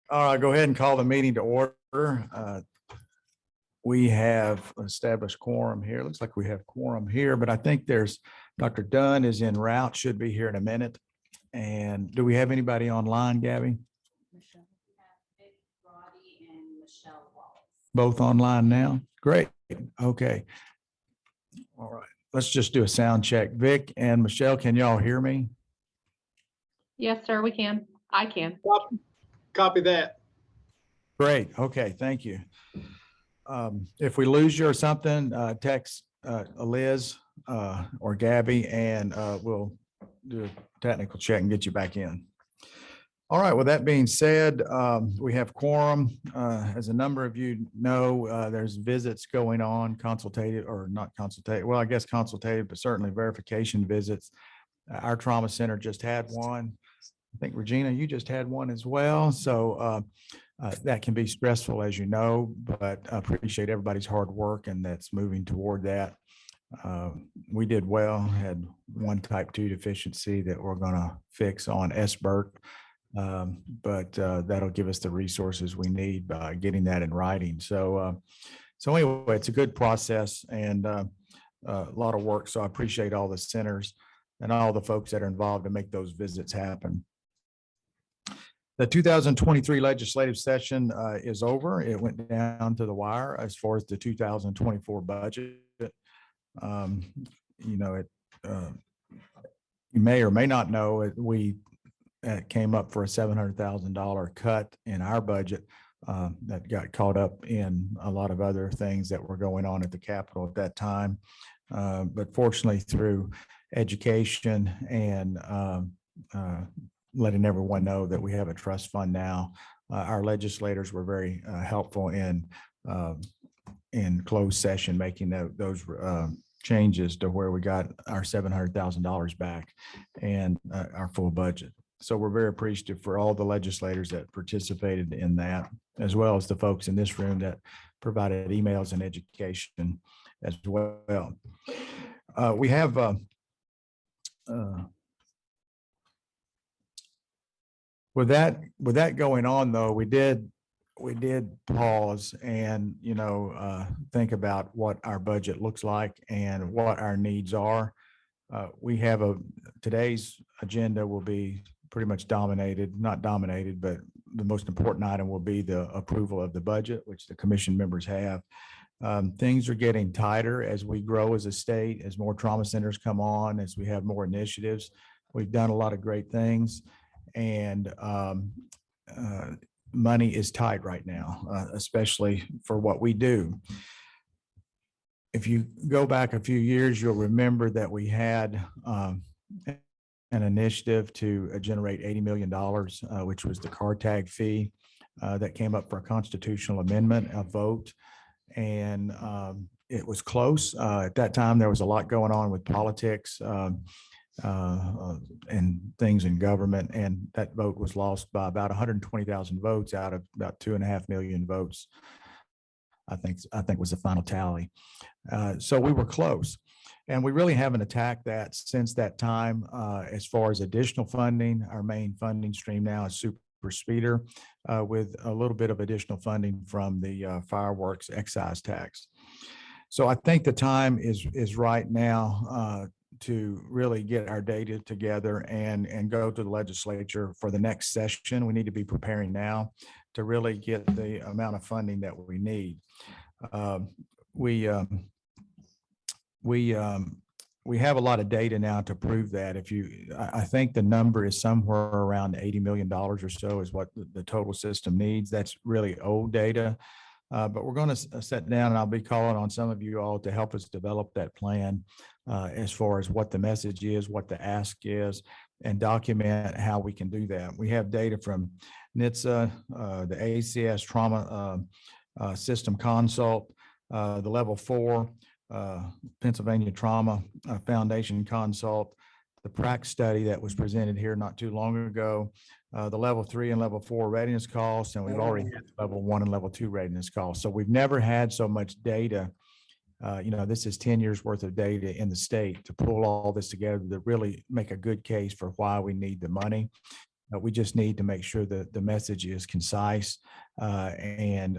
All right, go ahead and call the meeting to order. We have established quorum here. Looks like we have quorum here, but I think there's Dr. Dunn is en route, should be here in a minute. And do we have anybody online, Gabby? Michelle. We have Vic Roddy and Michelle Wallace. Both online now? Great. Okay. All right, let's just do a sound check. Vic and Michelle, can y'all hear me? Yes, sir, we can. I can. Copy that. Great. Okay, thank you. If we lose you or something, text Liz or Gabby, and we'll do a technical check and get you back in. All right, with that being said, we have quorum. As a number of you know, there's visits going on, consultative or not consultative, well, I guess consultative, but certainly verification visits. Our trauma center just had one. I think Regina, you just had one as well. So that can be stressful, as you know, but I appreciate everybody's hard work and that's moving toward that. We did well, had one type 2 deficiency that we're going to fix on SBIRT, but that'll give us the resources we need by getting that in writing. So anyway, it's a good process and a lot of work. So I appreciate all the centers and all the folks that are involved to make those visits happen. The 2023 legislative session is over. It went down to the wire as far as the 2024 budget. You know, you may or may not know, we came up for a $700,000 cut in our budget that got caught up in a lot of other things that were going on at the Capitol at that time. But fortunately, through education and letting everyone know that we have a trust fund now, our legislators were very helpful in closed session, making those changes to where we got our $700,000 back and our full budget. So we're very appreciative for all the legislators that participated in that, as well as the folks in this room that provided emails and education as well. We have with that going on, though, we did pause and, you know, think about what our budget looks like and what our needs are. We have today's agenda will be pretty much not dominated, but the most important item will be the approval of the budget, which the commission members have. Things are getting tighter as we grow as a state, as more trauma centers come on, as we have more initiatives. We've done a lot of great things, and money is tight right now, especially for what we do. If you go back a few years, you'll remember that we had an initiative to generate $80 million, which was the car tag fee that came up for a constitutional amendment, a vote. And it was close. At that time, there was a lot going on with politics and things in government, and that vote was lost by about 120,000 votes out of about 2.5 million votes. I think was the final tally. So we were close, and we really haven't attacked that since that time. As far as additional funding, our main funding stream now is super speeder, with a little bit of additional funding from the fireworks excise tax. So I think the time is right now to really get our data together and go to the legislature for the next session. We need to be preparing now to really get the amount of funding that we need. We have a lot of data now to prove that. I think the number is somewhere around $80 million or so is what the total system needs. That's really old data. But we're going to sit down, and I'll be calling on some of you all to help us develop that plan as far as what the message is, what the ask is, and document how we can do that. We have data from NHTSA, the ACS Trauma System Consult, the Level 4 Pennsylvania Trauma Foundation Consult, the PRAC study that was presented here not too long ago, the Level 3 and Level 4 readiness costs, and we've already had Level 1 and Level 2 readiness costs. So we've never had so much data. You know, this is 10 years worth of data in the state to pull all this together to really make a good case for why we need the money. We just need to make sure that the message is concise and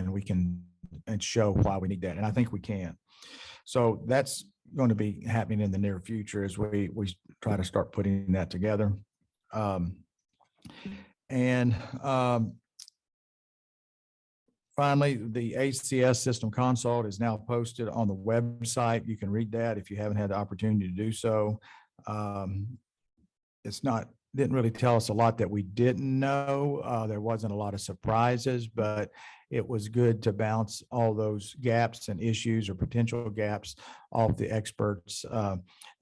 we can and show why we need that. And I think we can. So that's going to be happening in the near future as we try to start putting that together. And finally, the ACS System Consult is now posted on the website. You can read that if you haven't had the opportunity to do so. Didn't really tell us a lot that we didn't know. There wasn't a lot of surprises, but it was good to bounce all those gaps and issues or potential gaps off the experts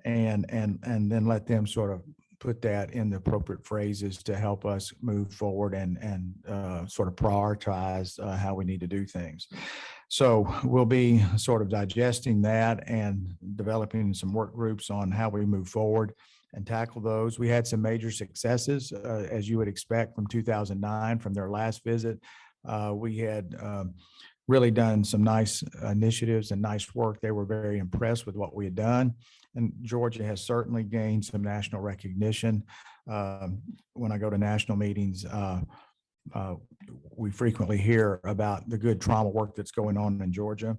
and then let them sort of put that in the appropriate phrases to help us move forward and sort of prioritize how we need to do things. So we'll be sort of digesting that and developing some work groups on how we move forward and tackle those. We had some major successes, as you would expect from 2009, from their last visit. We had really done some nice initiatives and nice work. They were very impressed with what we had done. And Georgia has certainly gained some national recognition. When I go to national meetings, we frequently hear about the good trauma work that's going on in Georgia.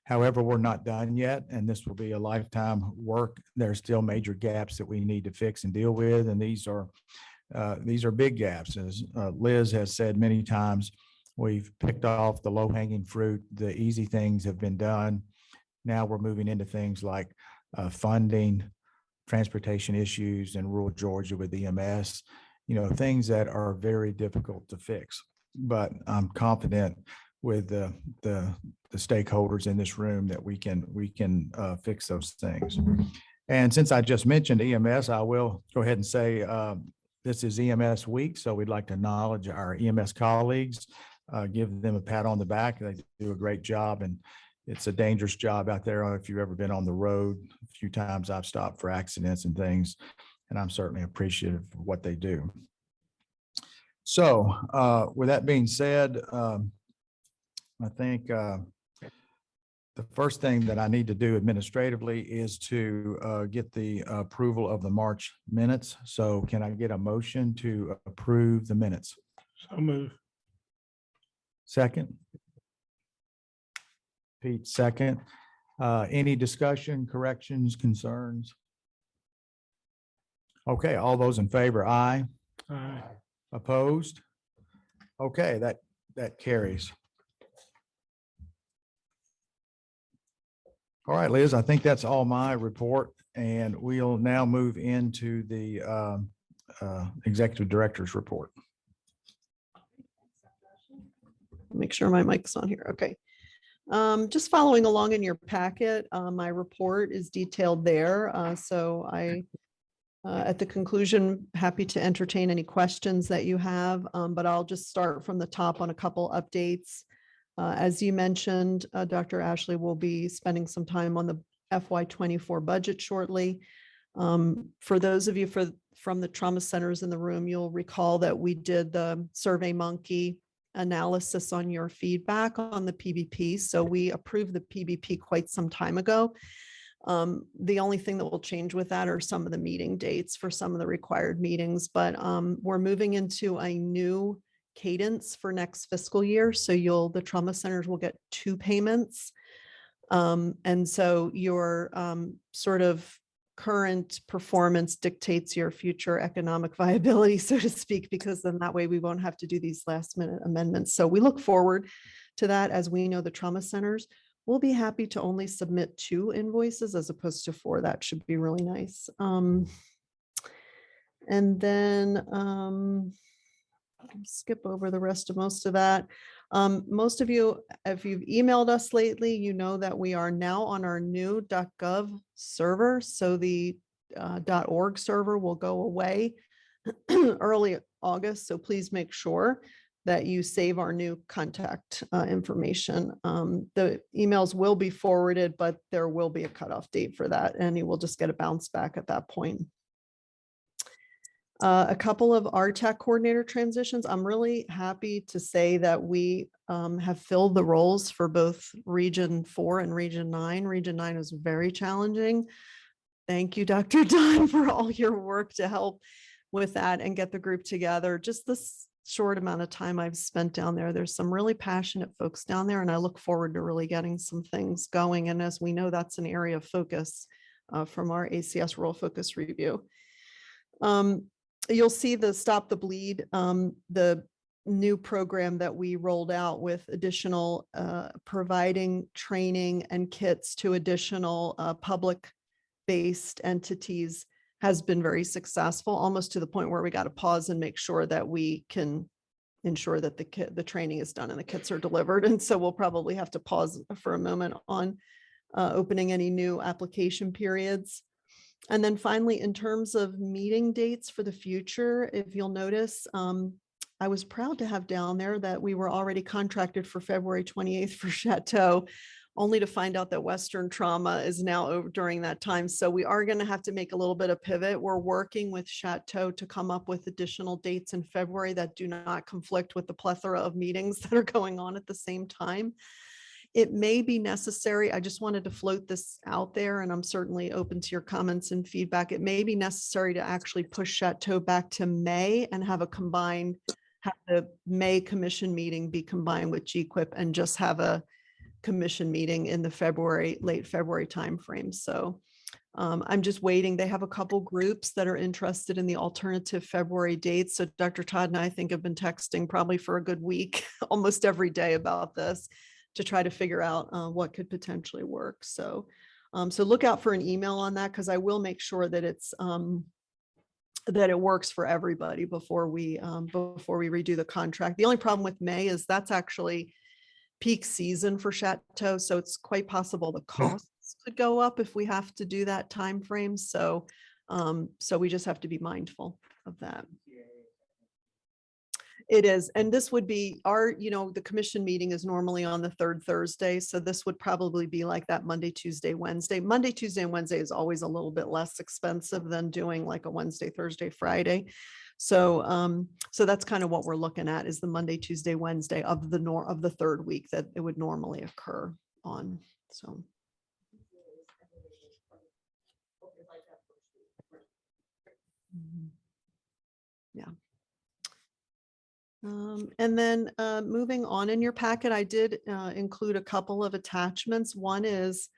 However, we're not done yet, and this will be a lifetime work. There are still major gaps that we need to fix and deal with, and these are big gaps. As Liz has said many times, we've picked off the low-hanging fruit. The easy things have been done. Now we're moving into things like funding, transportation issues in rural Georgia with EMS, things that are very difficult to fix. But I'm confident with the stakeholders in this room that we can fix those things. And since I just mentioned EMS, I will go ahead and say this is EMS week, so we'd like to acknowledge our EMS colleagues, give them a pat on the back. They do a great job, and it's a dangerous job out there. If you've ever been on the road, a few times I've stopped for accidents and things, and I'm certainly appreciative of what they do. So with that being said, I think the first thing that I need to do administratively is to get the approval of the March minutes. So can I get a motion to approve the minutes? So move. Second? Pete, second. Any discussion, corrections, concerns? Okay, all those in favor, aye. Aye. Opposed? Okay, that carries. All right, Liz, I think that's all my report, and we'll now move into the executive director's report. Make sure my mic's on here. Okay. Just following along in your packet, my report is detailed there. So I, at the conclusion, happy to entertain any questions that you have, but I'll just start from the top on a couple updates. As you mentioned, Dr. Ashley will be spending some time on the FY24 budget shortly. For those of you from the trauma centers in the room, you'll recall that we did the SurveyMonkey analysis on your feedback on the PBP. So we approved the PBP quite some time ago. The only thing that will change with that are some of the meeting dates for some of the required meetings, but we're moving into a new cadence for next fiscal year. So the trauma centers will get 2 payments. And so your sort of current performance dictates your future economic viability, so to speak, because then that way we won't have to do these last minute amendments. So we look forward to that. As we know, the trauma centers will be happy to only submit 2 invoices as opposed to 4. That should be really nice. And then skip over the rest of most of that. Most of you, if you've emailed us lately, you know that we are now on our new .gov server. So the .org server will go away early August. So please make sure that you save our new contact information. The emails will be forwarded, but there will be a cutoff date for that, and you will just get a bounce back at that point. A couple of RTAC coordinator transitions. I'm really happy to say that we have filled the roles for both Region 4 and Region 9. Region 9 is very challenging. Thank you, Dr. Dunn, for all your work to help with that and get the group together. Just this short amount of time I've spent down there, there's some really passionate folks down there, and I look forward to really getting some things going. And as we know, that's an area of focus from our ACS Rural Focus Review. You'll see the Stop the Bleed, the new program that we rolled out with additional providing training and kits to additional public-based entities has been very successful, almost to the point where we got to pause and make sure that we can ensure that the training is done and the kits are delivered. And so we'll probably have to pause for a moment on opening any new application periods. And then finally, in terms of meeting dates for the future, if you'll notice, I was proud to have down there that we were already contracted for February 28th for Chateau, only to find out that Western Trauma is now over during that time. So we are going to have to make a little bit of pivot. We're working with Chateau to come up with additional dates in February that do not conflict with the plethora of meetings that are going on at the same time. It may be necessary. I just wanted to float this out there, and I'm certainly open to your comments and feedback. It may be necessary to actually push Chateau back to May and have the May commission meeting be combined with GQIP and just have a commission meeting in the late February timeframe. So I'm just waiting. They have a couple groups that are interested in the alternative February dates. So Dr. Todd and I think have been texting probably for a good week, almost every day about this, to try to figure out what could potentially work. So, so look out for an email on that, because I will make sure that it's that it works for everybody before we redo the contract. The only problem with May is that's actually peak season for Chateau, so it's quite possible the costs could go up if we have to do that time frame. So, so we just have to be mindful of that. It is, and this would be the commission meeting is normally on the third Thursday. So this would probably be like that Monday, Tuesday, Wednesday. Monday, Tuesday, and Wednesday is always a little bit less expensive than doing like a Wednesday, Thursday, Friday. So, so that's kind of what we're looking at, is the Monday, Tuesday, Wednesday of the third week that it would normally occur on. So. Yeah. And then moving on in your packet, I did include a couple of attachments. One is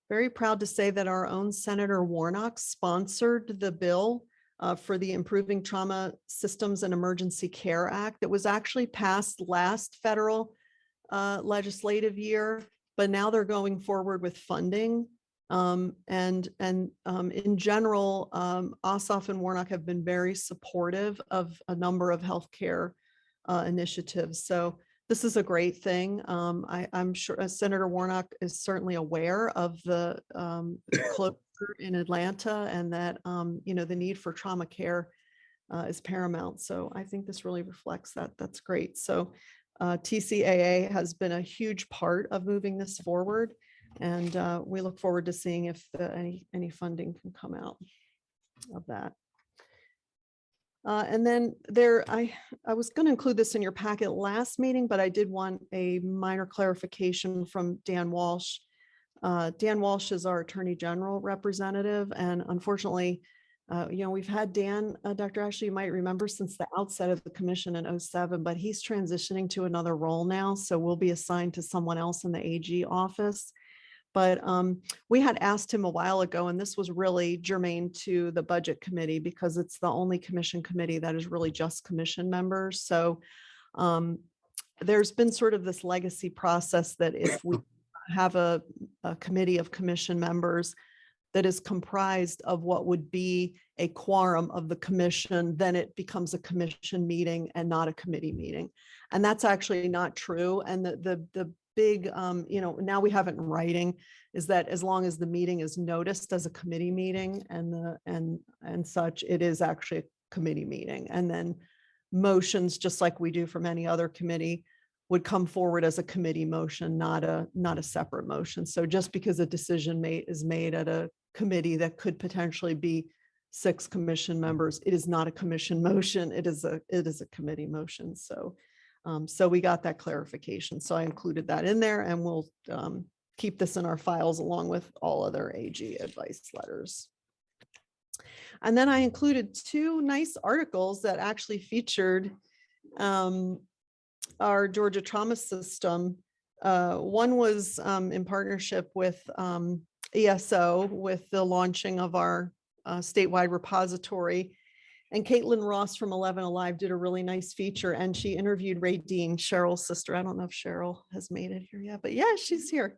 very proud to say that our own Senator Warnock sponsored the bill for the Improving Trauma Systems and Emergency Care Act. That was actually passed last federal legislative year, but now they're going forward with funding. In general, Ossoff and Warnock have been very supportive of a number of healthcare initiatives. So this is a great thing. I'm sure Senator Warnock is certainly aware of the closure in Atlanta, and that the need for trauma care is paramount. So I think this really reflects that. That's great. So TCAA has been a huge part of moving this forward, and we look forward to seeing if any funding can come out of that. And then I was going to include this in your packet last meeting, but I did want a minor clarification from Dan Walsh. Dan Walsh is our Attorney General representative, and unfortunately, we've had Dan, Dr. Ashley, you might remember, since the outset of the commission in 2007, but he's transitioning to another role now, so we'll be assigned to someone else in the AG office. But we had asked him a while ago, and this was really germane to the budget committee because it's the only commission committee that is really just commission members. So there's been sort of this legacy process that if we have a committee of commission members that is comprised of what would be a quorum of the commission, then it becomes a commission meeting and not a committee meeting. And that's actually not true. And the big, now we have it in writing, is that as long as the meeting is noticed as a committee meeting and such, it is actually a committee meeting. And then motions, just like we do from any other committee, would come forward as a committee motion, not a separate motion. So just because a decision is made at a committee that could potentially be 6 commission members, it is not a commission motion. It is a committee motion. So so we got that clarification. So I included that in there, and we'll keep this in our files along with all other AG advice letters. And then I included two nice articles that actually featured our Georgia trauma system. One was in partnership with ESO with the launching of our statewide repository. And Caitlin Ross from 11 Alive did a really nice feature, and she interviewed Ray Dean, Cheryl's sister. I don't know if Cheryl has made it here yet, but yeah, she's here.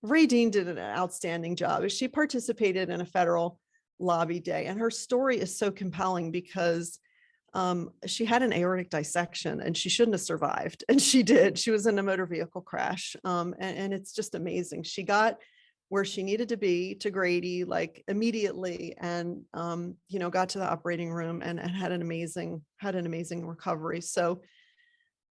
Ray Dean did an outstanding job. She participated in a federal lobby day, and her story is so compelling because she had an aortic dissection and she shouldn't have survived, and she did. She was in a motor vehicle crash, and it's just amazing. She got where she needed to be to Grady like immediately, and got to the operating room and had an amazing recovery. So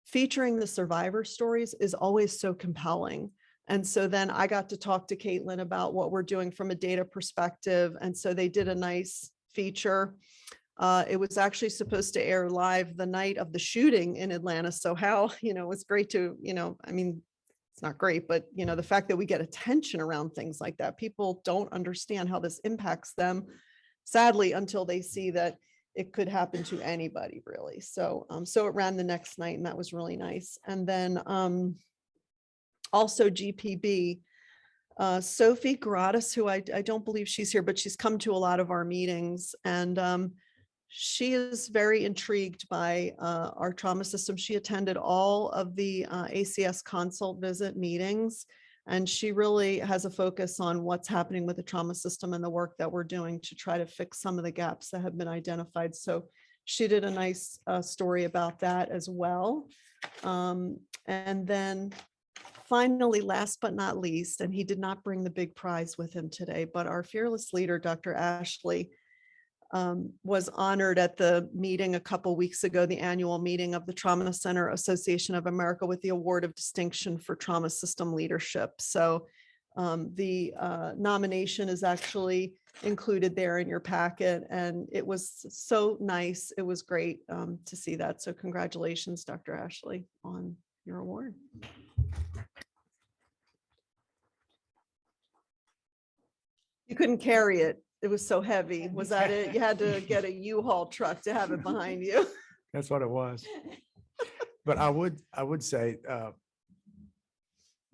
featuring the survivor stories is always so compelling. And so then I got to talk to Caitlin about what we're doing from a data perspective. And so they did a nice feature. It was actually supposed to air live the night of the shooting in Atlanta. So how, it was great to, it's not great, but the fact that we get attention around things like that, people don't understand how this impacts them, sadly, until they see that it could happen to anybody really. So, so it ran the next night, and that was really nice. And then also GPB, Sophie Gratis, who I don't believe she's here, but she's come to a lot of our meetings, and she is very intrigued by our trauma system. She attended all of the ACS consult visit meetings, and she really has a focus on what's happening with the trauma system and the work that we're doing to try to fix some of the gaps that have been identified. So she did a nice story about that as well. And then finally, last but not least, and he did not bring the big prize with him today, but our fearless leader, Dr. Ashley, was honored at the meeting a couple weeks ago, the annual meeting of the Trauma Center Association of America, with the Award of Distinction for Trauma System Leadership. So the nomination is actually included there in your packet, and it was so nice. It was great to see that. So congratulations, Dr. Ashley, on your award. You couldn't carry it. It was so heavy. Was that it? You had to get a U-Haul truck to have it behind you. That's what it was. But I would say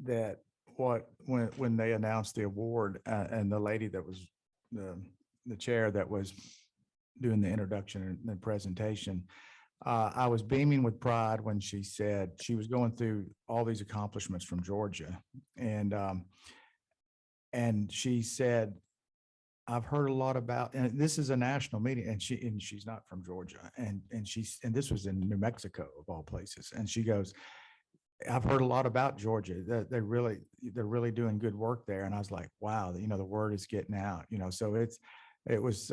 that when they announced the award, and the lady that was the chair that was doing the introduction and the presentation, I was beaming with pride when she said she was going through all these accomplishments from Georgia, and she said, I've heard a lot about, and this is a national meeting, and she's not from Georgia, and this was in New Mexico of all places, and she goes, I've heard a lot about Georgia. They're really doing good work there, and I was like, wow, the word is getting out, so it was.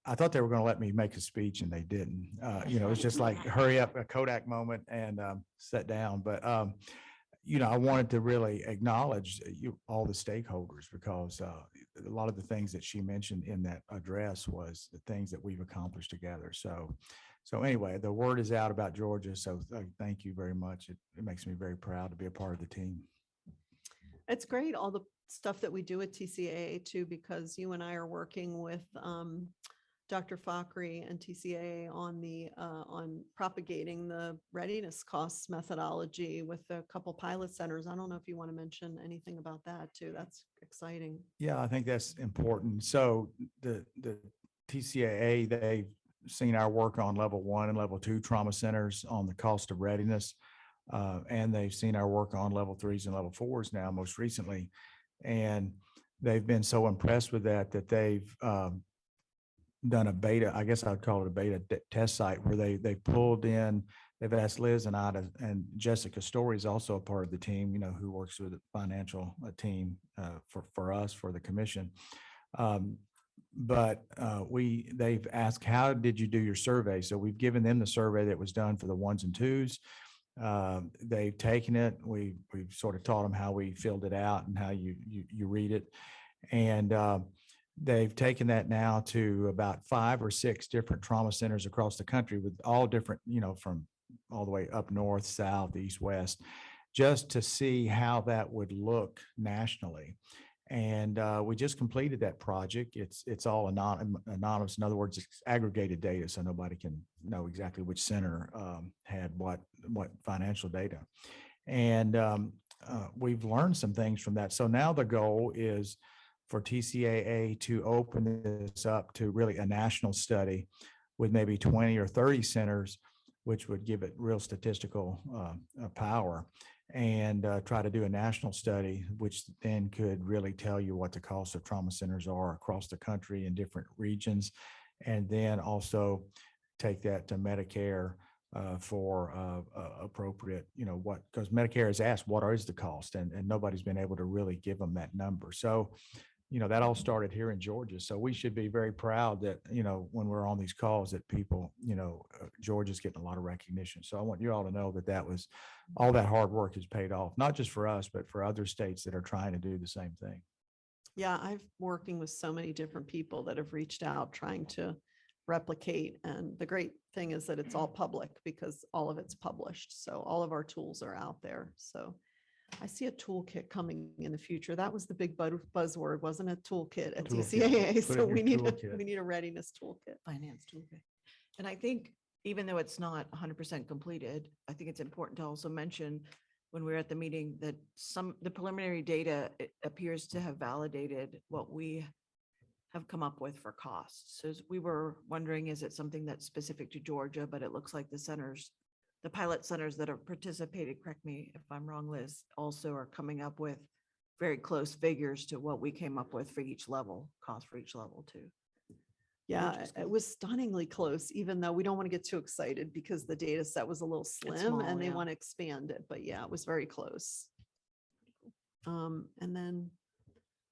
I thought they were going to let me make a speech, and they didn't. It's just like hurry up, a Kodak moment, and sit down, but. I wanted to really acknowledge all the stakeholders, because a lot of the things that she mentioned in that address was the things that we've accomplished together. So anyway, the word is out about Georgia. So thank you very much. It makes me very proud to be a part of the team. It's great, all the stuff that we do at TCAA too, because you and I are working with Dr. Fakhri and TCAA on propagating the readiness costs methodology with a couple pilot centers. I don't know if you want to mention anything about that too. That's exciting. Yeah, I think that's important. So the TCAA, they've seen our work on level 1 and level 2 trauma centers on the cost of readiness, and they've seen our work on level 3s and level 4s now most recently, and they've been so impressed with that they've done a beta, I guess I'd call it a beta test site, where they pulled in, they've asked Liz and I and Jessica Story is also a part of the team, who works with the financial team for us, for the commission. But they've asked, how did you do your survey? So we've given them the survey that was done for the 1s and 2s. They've taken it. We've sort of taught them how we filled it out and how you read it. And they've taken that now to about 5 or 6 different trauma centers across the country, with all different, from all the way up north, south, east, west, just to see how that would look nationally. And we just completed that project. It's all anonymous. In other words, it's aggregated data, so nobody can know exactly which center had what financial data. And we've learned some things from that. So now the goal is for TCAA to open this up to really a national study with maybe 20 or 30 centers, which would give it real statistical power, and try to do a national study, which then could really tell you what the cost of trauma centers are across the country in different regions. And then also take that to Medicare for appropriate, because Medicare has asked, what is the cost? And nobody's been able to really give them that number. So, that all started here in Georgia. So we should be very proud that, when we're on these calls that people, Georgia's getting a lot of recognition. So I want you all to know that was all that hard work has paid off, not just for us, but for other states that are trying to do the same thing. Yeah, I've working with so many different people that have reached out trying to replicate. And the great thing is that it's all public because all of it's published. So all of our tools are out there. So I see a toolkit coming in the future. That was the big buzzword, wasn't it? Toolkit at Toolkit. TCAA. Put it So in we your need toolkit. we need a readiness toolkit. Finance toolkit. And I think even though it's not 100% completed, I think it's important to also mention when we were at the meeting that the preliminary data appears to have validated what we have come up with for costs. So we were wondering, is it something that's specific to Georgia? But it looks like the pilot centers that have participated, correct me if I'm wrong, Liz, also are coming up with very close figures to what we came up with for each level, cost for each level too. Yeah, Which is it good. was stunningly close, even though we don't want to get too excited because the data set was a little slim small, and they yeah. want to expand it. But yeah, it was very close. And then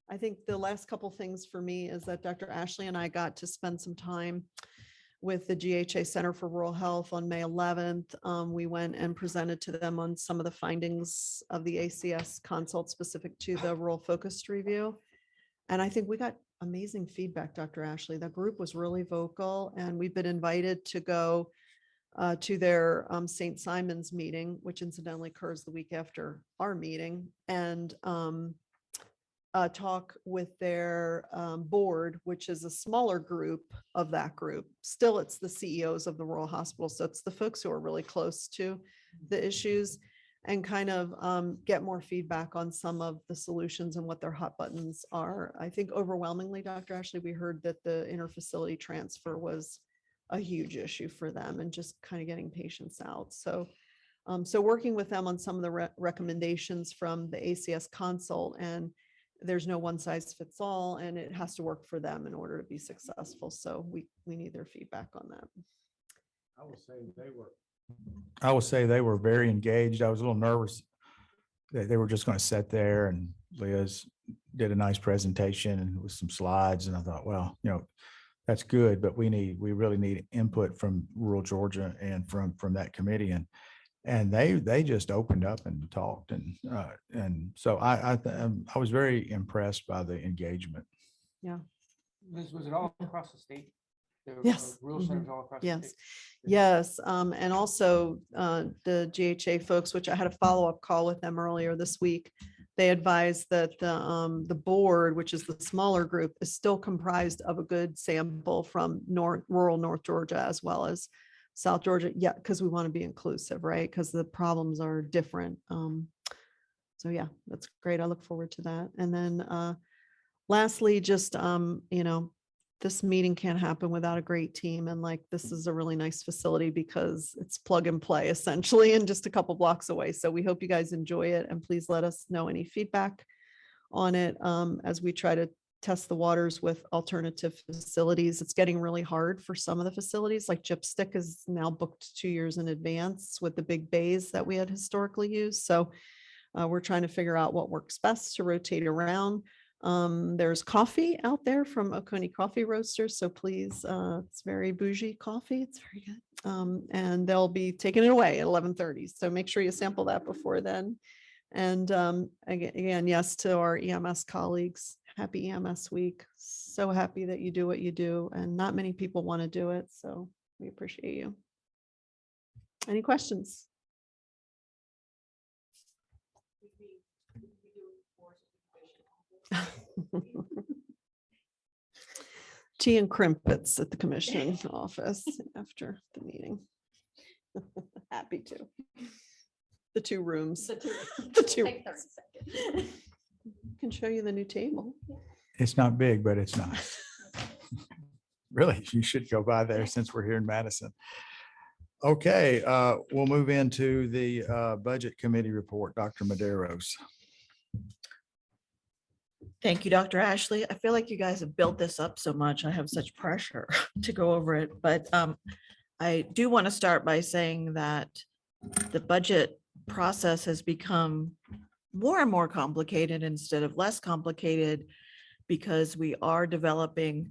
I think the last couple things for me is that Dr. Ashley and I got to spend some time with the GHA Center for Rural Health on May 11th. We went and presented to them on some of the findings of the ACS consult specific to the rural focused review. And I think we got amazing feedback, Dr. Ashley. The group was really vocal, and we've been invited to go to their St. Simon's meeting, which incidentally occurs the week after our meeting, and talk with their board, which is a smaller group of that group. Still, it's the CEOs of the rural hospital. So it's the folks who are really close to the issues, and kind of get more feedback on some of the solutions and what their hot buttons are. I think overwhelmingly, Dr. Ashley, we heard that the interfacility transfer was a huge issue for them and just kind of getting patients out. So working with them on some of the recommendations from the ACS consult, and there's no one size fits all, and it has to work for them in order to be successful. So we need their feedback on that. I will say they were very engaged. I was a little nervous that they were just going to sit there, and Liz did a nice presentation and with some slides. And I thought, well, that's good, but we really need input from rural Georgia and from that committee. And they just opened up and talked. And so I was very impressed by the engagement. Liz, was it all across the state? There were, Yes. Rural centers all across the Yes. state? Yes, and also the GHA folks, which I had a follow-up call with them earlier this week. They advised that the board, which is the smaller group, is still comprised of a good sample from rural North Georgia as well as South Georgia. Yeah, because we want to be inclusive, right? Because the problems are different. So yeah, that's great. I look forward to that. And then lastly, just this meeting can't happen without a great team. And this is a really nice facility because it's plug and play essentially and just a couple blocks away. So we hope you guys enjoy it, and please let us know any feedback on it as we try to test the waters with alternative facilities. It's getting really hard for some of the facilities, like Gypstick is now booked 2 years in advance with the big bays that we had historically used. So we're trying to figure out what works best to rotate around. There's coffee out there from Oconee Coffee Roasters. So please, it's very bougie coffee. It's very good. And they'll be taking it away at 11:30. So make sure you sample that before then. And again, yes, to our EMS colleagues, happy EMS week. So happy that you do what you do, and not many people want to do it. So we appreciate you. Any questions? Tea and crimpets at the commission office after the meeting. Happy to. The 2 rooms. The 2. Take 30 seconds. Can show you the new table. It's not big, but it's nice. Really, you should go by there since we're here in Madison. Okay, we'll move into the Budget Committee report. Dr. Maderos. Thank you, Dr. Ashley. I feel like you guys have built this up so much. I have such pressure to go over it, but I do want to start by saying that the budget process has become more and more complicated instead of less complicated because we are developing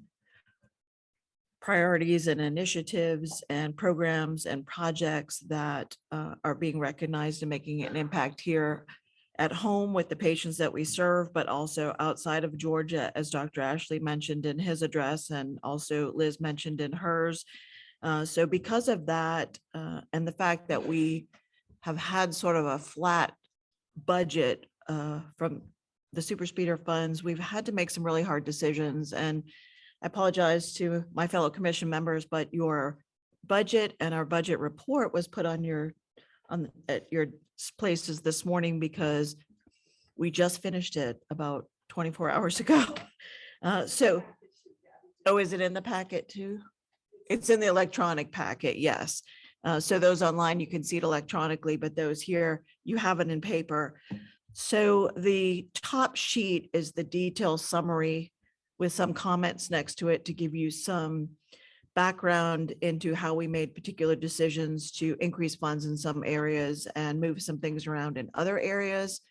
priorities and initiatives and programs and projects that are being recognized and making an impact here at home with the patients that we serve, but also outside of Georgia, as Dr. Ashley mentioned in his address and also Liz mentioned in hers. So because of that, and the fact that we have had sort of a flat budget from the super speeder funds, we've had to make some really hard decisions. And I apologize to my fellow commission members, but your budget and our budget report was put on at your places this morning because we just finished it about 24 hours ago. Oh, is it in the packet too? It's in the electronic packet, yes. So those online, you can see it electronically, but those here, you have it in paper. So the top sheet is the detailed summary with some comments next to it to give you some background into how we made particular decisions to increase funds in some areas and move some things around in other areas.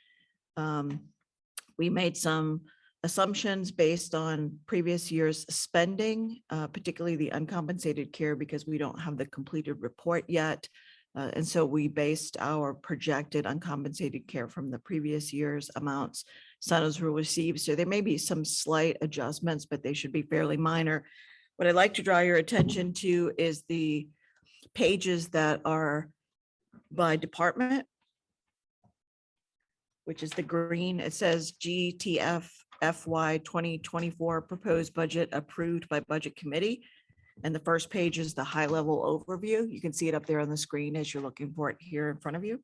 We made some assumptions based on previous year's spending, particularly the uncompensated care, because we don't have the completed report yet. And so we based our projected uncompensated care from the previous year's amounts centers will receive. So there may be some slight adjustments, but they should be fairly minor. What I'd like to draw your attention to is the pages that are by department, which is the green. It says GTF FY 2024 proposed budget approved by budget committee. And the first page is the high level overview. You can see it up there on the screen as you're looking for it here in front of you.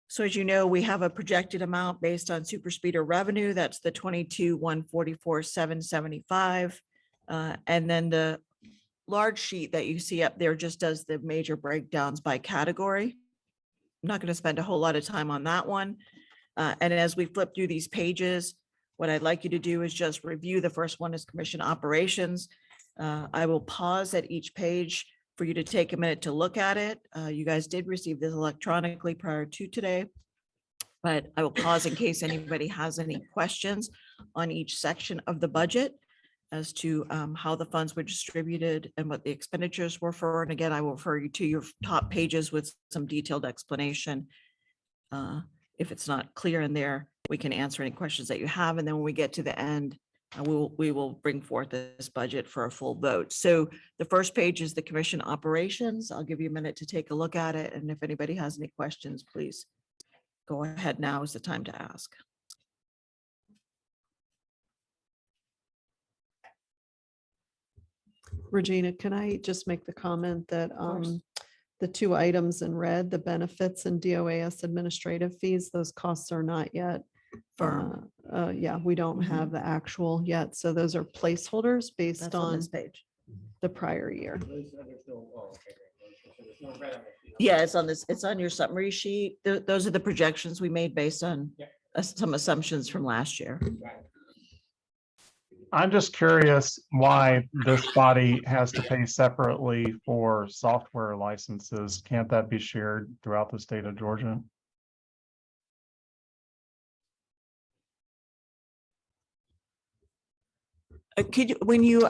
So as you know, we have a projected amount based on super speeder revenue. That's the 22,144,775. And then the large sheet that you see up there just does the major breakdowns by category. I'm not going to spend a whole lot of time on that one. And as we flip through these pages, what I'd like you to do is just review. The first one is commission operations. I will pause at each page for you to take a minute to look at it. You guys did receive this electronically prior to today, but I will pause in case anybody has any questions on each section of the budget as to how the funds were distributed and what the expenditures were for. And again, I will refer you to your top pages with some detailed explanation. If it's not clear in there, we can answer any questions that you have. And then when we get to the end, we will bring forth this budget for a full vote. So the first page is the commission operations. I'll give you a minute to take a look at it. And if anybody has any questions, please go ahead. Now is the time to ask. Regina, can I just make the comment that course. the 2 items in red, the benefits and DOAS administrative fees, those costs are not yet Firm. Yeah, we don't Mhm. have the actual yet. So those are placeholders based That's on on this page. the prior year. Yeah, it's on this, it's on your summary sheet. Those are the projections we made based on some assumptions from last year. I'm just curious why this body has to pay separately for software licenses. Can't that be shared throughout the state of Georgia? Could you, when you,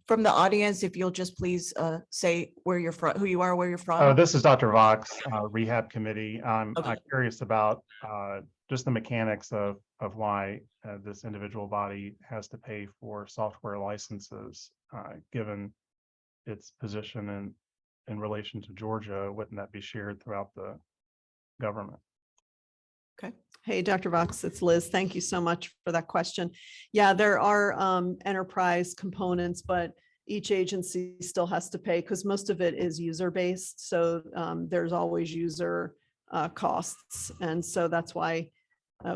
from the audience, if you'll just please say where you're from, who you are, where you're from? This is Dr. Vox, Rehab Committee. I'm Okay. curious about just the mechanics of why this individual body has to pay for software licenses, given its position in relation to Georgia. Wouldn't that be shared throughout the government? Hey, Dr. Vox, it's Liz. Thank you so much for that question. Yeah, there are enterprise components, but each agency still has to pay because most of it is user-based. So there's always user costs. And so that's why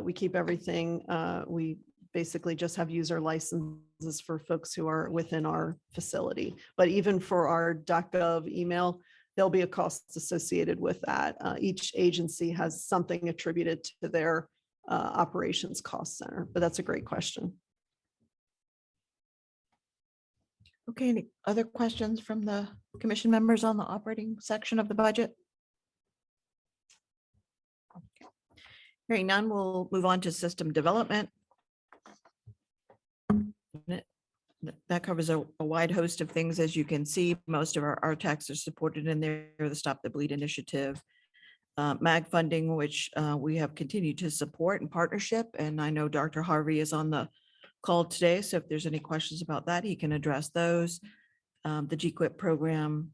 we keep everything. We basically just have user licenses for folks who are within our facility. But even for our .gov email, there'll be a cost associated with that. Each agency has something attributed to their operations cost center, but that's a great question. Okay, any other questions from the commission members on the operating section of the budget? Okay. Hearing none, we'll move on to system development. That covers a wide host of things. As you can see, most of our RTACs are supported in there, the Stop the Bleed initiative, MAG funding, which we have continued to support in partnership. And I know Dr. Harvey is on the call today. So if there's any questions about that, he can address those. The GQIP program,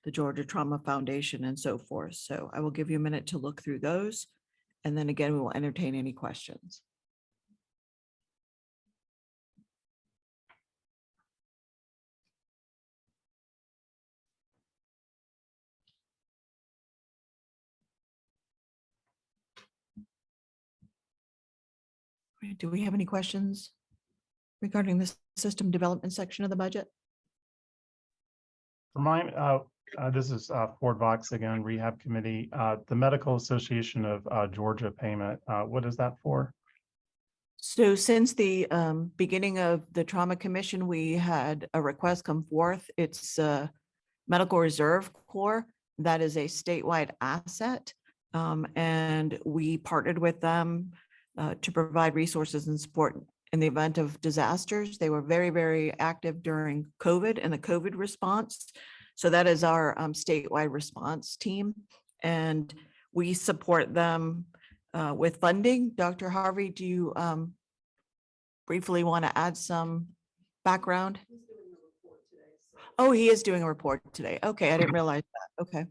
the Georgia Trauma Foundation, and so forth. So I will give you a minute to look through those. And then again, we will entertain any questions. Do we have any questions regarding the system development section of the budget? For mine, this is Ford Vox again, Rehab Committee, the Medical Association of Georgia payment. What is that for? So since the beginning of the Trauma Commission, we had a request come forth. It's Medical Reserve Corps. That is a statewide asset. And we partnered with them to provide resources and support in the event of disasters. They were very, very active during COVID and the COVID response. So that is our statewide response team. And we support them with funding. Dr. Harvey, do you briefly want to add some background? Oh, he is doing a report today. Okay, I didn't realize that. Okay.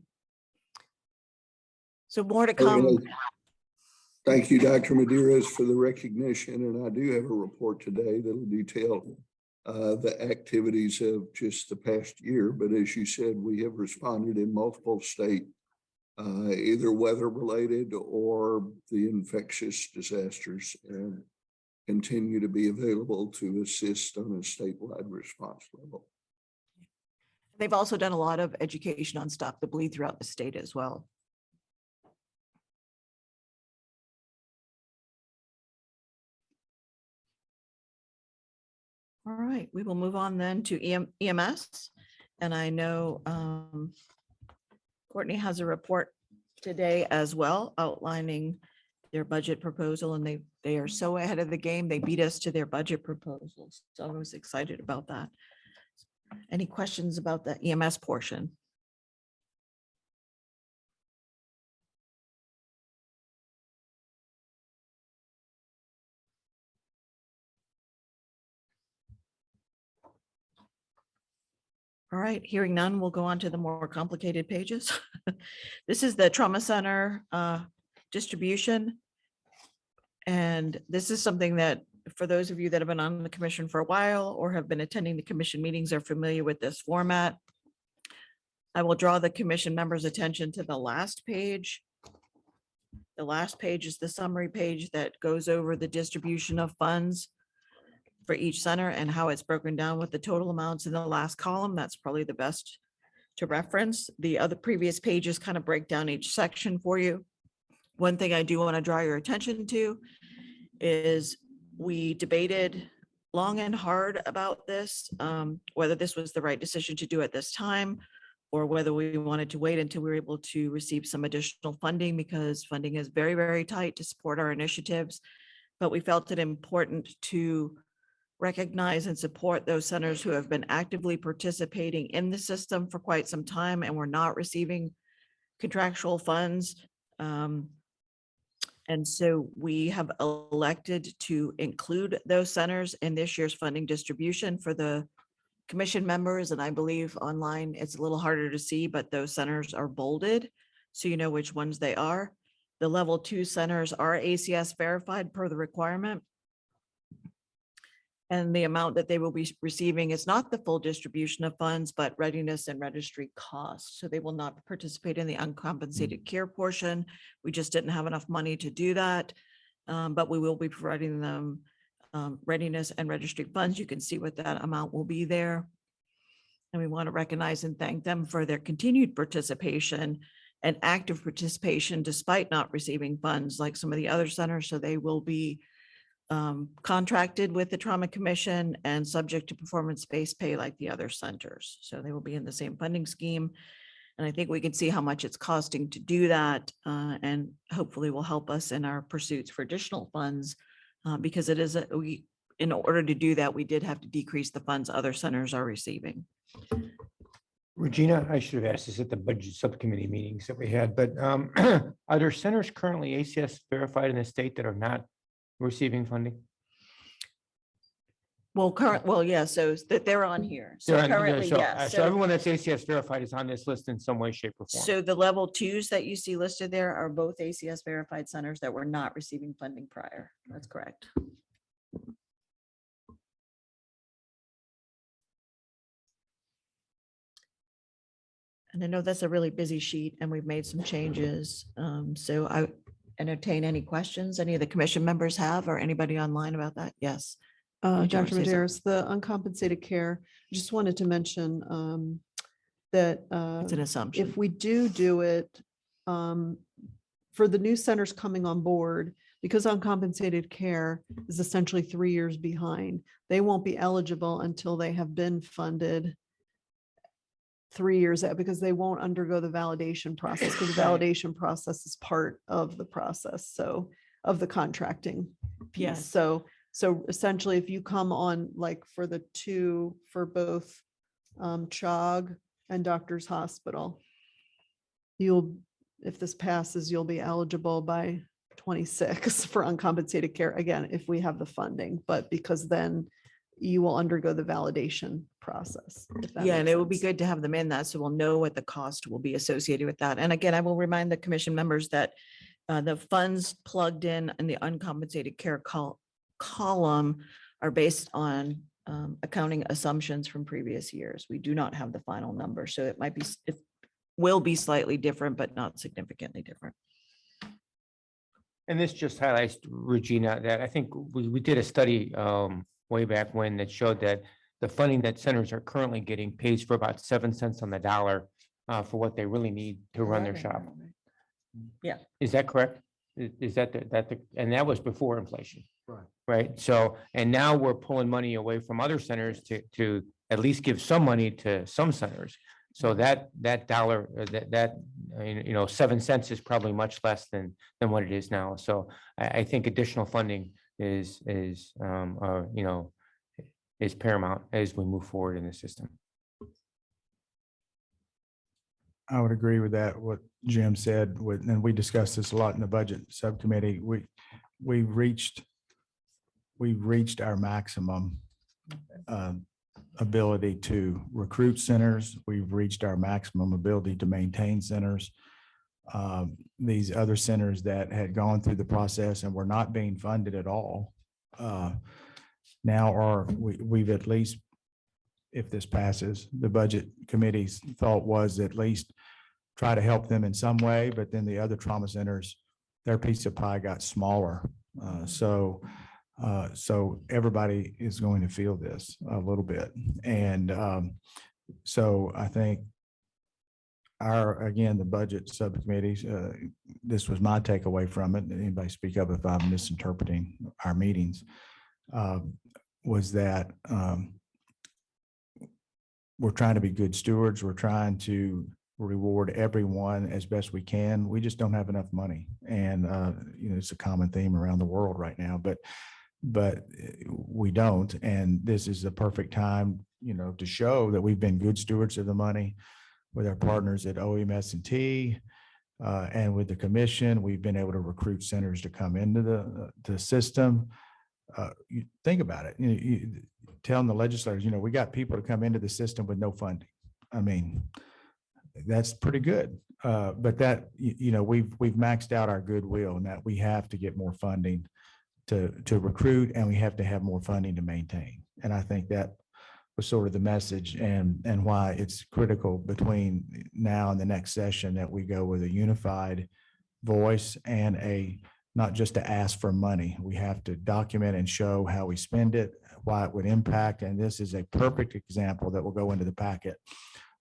So more to come. Thank you, Dr. Medeiros, for the recognition. And I do have a report today that'll detail the activities of just the past year. But as you said, we have responded in multiple states, either weather related or the infectious disasters, and continue to be available to assist on a statewide response level. They've also done a lot of education on Stop the Bleed throughout the state as well. All right, we will move on then to EMS. And I know Courtney has a report today as well outlining their budget proposal, and they are so ahead of the game. They beat us to their budget proposals. So I was excited about that. Any questions about the EMS portion? All right, hearing none, we'll go on to the more complicated pages. This is the trauma center distribution. And this is something that, for those of you that have been on the commission for a while or have been attending the commission meetings, are familiar with this format. I will draw the commission members' attention to the last page. The last page is the summary page that goes over the distribution of funds for each center and how it's broken down with the total amounts in the last column. That's probably the best to reference. The other previous pages kind of break down each section for you. One thing I do want to draw your attention to is we debated long and hard about this, whether this was the right decision to do at this time, or whether we wanted to wait until we were able to receive some additional funding, because funding is very, very tight to support our initiatives. But we felt it important to recognize and support those centers who have been actively participating in the system for quite some time and were not receiving contractual funds. And so we have elected to include those centers in this year's funding distribution for the commission members. And I believe online it's a little harder to see, but those centers are bolded, so you know which ones they are. The level 2 centers are ACS verified per the requirement. And the amount that they will be receiving is not the full distribution of funds, but readiness and registry costs. So they will not participate in the uncompensated care portion. We just didn't have enough money to do that. But we will be providing them readiness and registry funds. You can see what that amount will be there. And we want to recognize and thank them for their continued participation and active participation despite not receiving funds like some of the other centers. So they will be contracted with the Trauma Commission and subject to performance-based pay like the other centers. So they will be in the same funding scheme. And I think we can see how much it's costing to do that, and hopefully will help us in our pursuits for additional funds, because it is, in order to do that, we did have to decrease the funds other centers are receiving. Regina, I should have asked this at the budget subcommittee meetings that we had, but are there centers currently ACS verified in the state that are not receiving funding? Well, yeah, so that they're on here. So They're on- currently, so- yes. So everyone that's ACS verified is on this list in some way, shape or form. So the level 2s that you see listed there are both ACS verified centers that were not receiving funding prior. That's correct. And I know that's a really busy sheet and we've made some changes. So I entertain any questions any of the commission members have or anybody online about that. Yes. Did you want Dr. to say something? Maderas, the uncompensated care, just wanted to mention that It's an assumption. if we do it for the new centers coming on board, because uncompensated care is essentially 3 years behind, they won't be eligible until they have been funded 3 years out, because they won't undergo the validation process, because the validation process is part of the process, so of the contracting piece. Yes. So essentially, if you come on like for both CHOG and Doctors Hospital, if this passes, you'll be eligible by 26 for uncompensated care, again, if we have the funding, but because then you will undergo the validation process. if that Yeah, and makes it would be sense. good to have them in that, so we'll know what the cost will be associated with that. And again, I will remind the commission members that the funds plugged in the uncompensated care column are based on accounting assumptions from previous years. We do not have the final number, so it will be slightly different, but not significantly different. And this just highlights, Regina, that I think we did a study way back when that showed that the funding that centers are currently getting pays for about 7 cents on the dollar for what they really need to run their shop. Yeah. Is that correct? Is that and that was before inflation? Right. Right. So, and now we're pulling money away from other centers to at least give some money to some centers. So that dollar, 7 cents is probably much less than what it is now. So I think additional funding is paramount as we move forward in the system. I would agree with that, what Jim said, and we discussed this a lot in the budget subcommittee. We reached our maximum ability to recruit centers. We've reached our maximum ability to maintain centers. These other centers that had gone through the process and were not being funded at all now we've at least, if this passes, the budget committee's thought was at least try to help them in some way, but then the other trauma centers, their piece of pie got smaller. So everybody is going to feel this a little bit. And so I think the budget subcommittees, this was my takeaway from it. Anybody speak up if I'm misinterpreting our meetings, was that we're trying to be good stewards. We're trying to reward everyone as best we can. We just don't have enough money. And, it's a common theme around the world right now, but we don't. And this is the perfect time, to show that we've been good stewards of the money with our partners at OMS&T and with the commission. We've been able to recruit centers to come into the system. You think about it, you telling the legislators, we got people to come into the system with no funding. I mean, that's pretty good. But that, we've maxed out our goodwill and that we have to get more funding to recruit, and we have to have more funding to maintain. And I think that was sort of the message and why it's critical between now and the next session that we go with a unified voice and not just to ask for money. We have to document and show how we spend it, why it would impact. And this is a perfect example that will go into the packet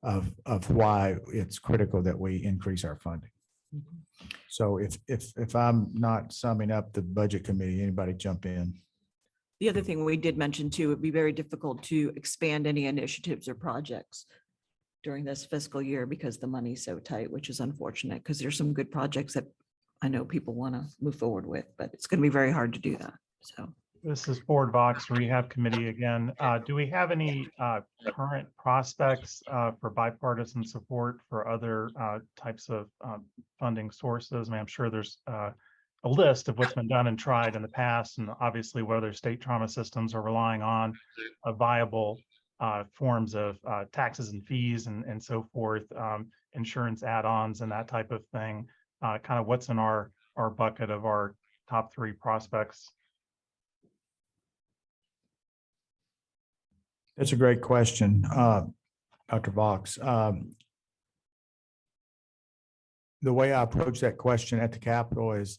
of why it's critical that we increase our funding. So if I'm not summing up the budget committee, anybody jump in. The other thing we did mention too, it'd be very difficult to expand any initiatives or projects during this fiscal year because the money's so tight, which is unfortunate because there's some good projects that I know people want to move forward with, but it's going to be very hard to do that. So. This is Board Vox Rehab Committee again. Do we have any current prospects for bipartisan support for other types of funding sources? I mean, I'm sure there's a list of what's been done and tried in the past, and obviously whether state trauma systems are relying on a viable forms of taxes and fees and so forth, insurance add-ons and that type of thing. Kind of what's in our bucket of our top 3 prospects. That's a great question, Dr. Vox. The way I approach that question at the Capitol is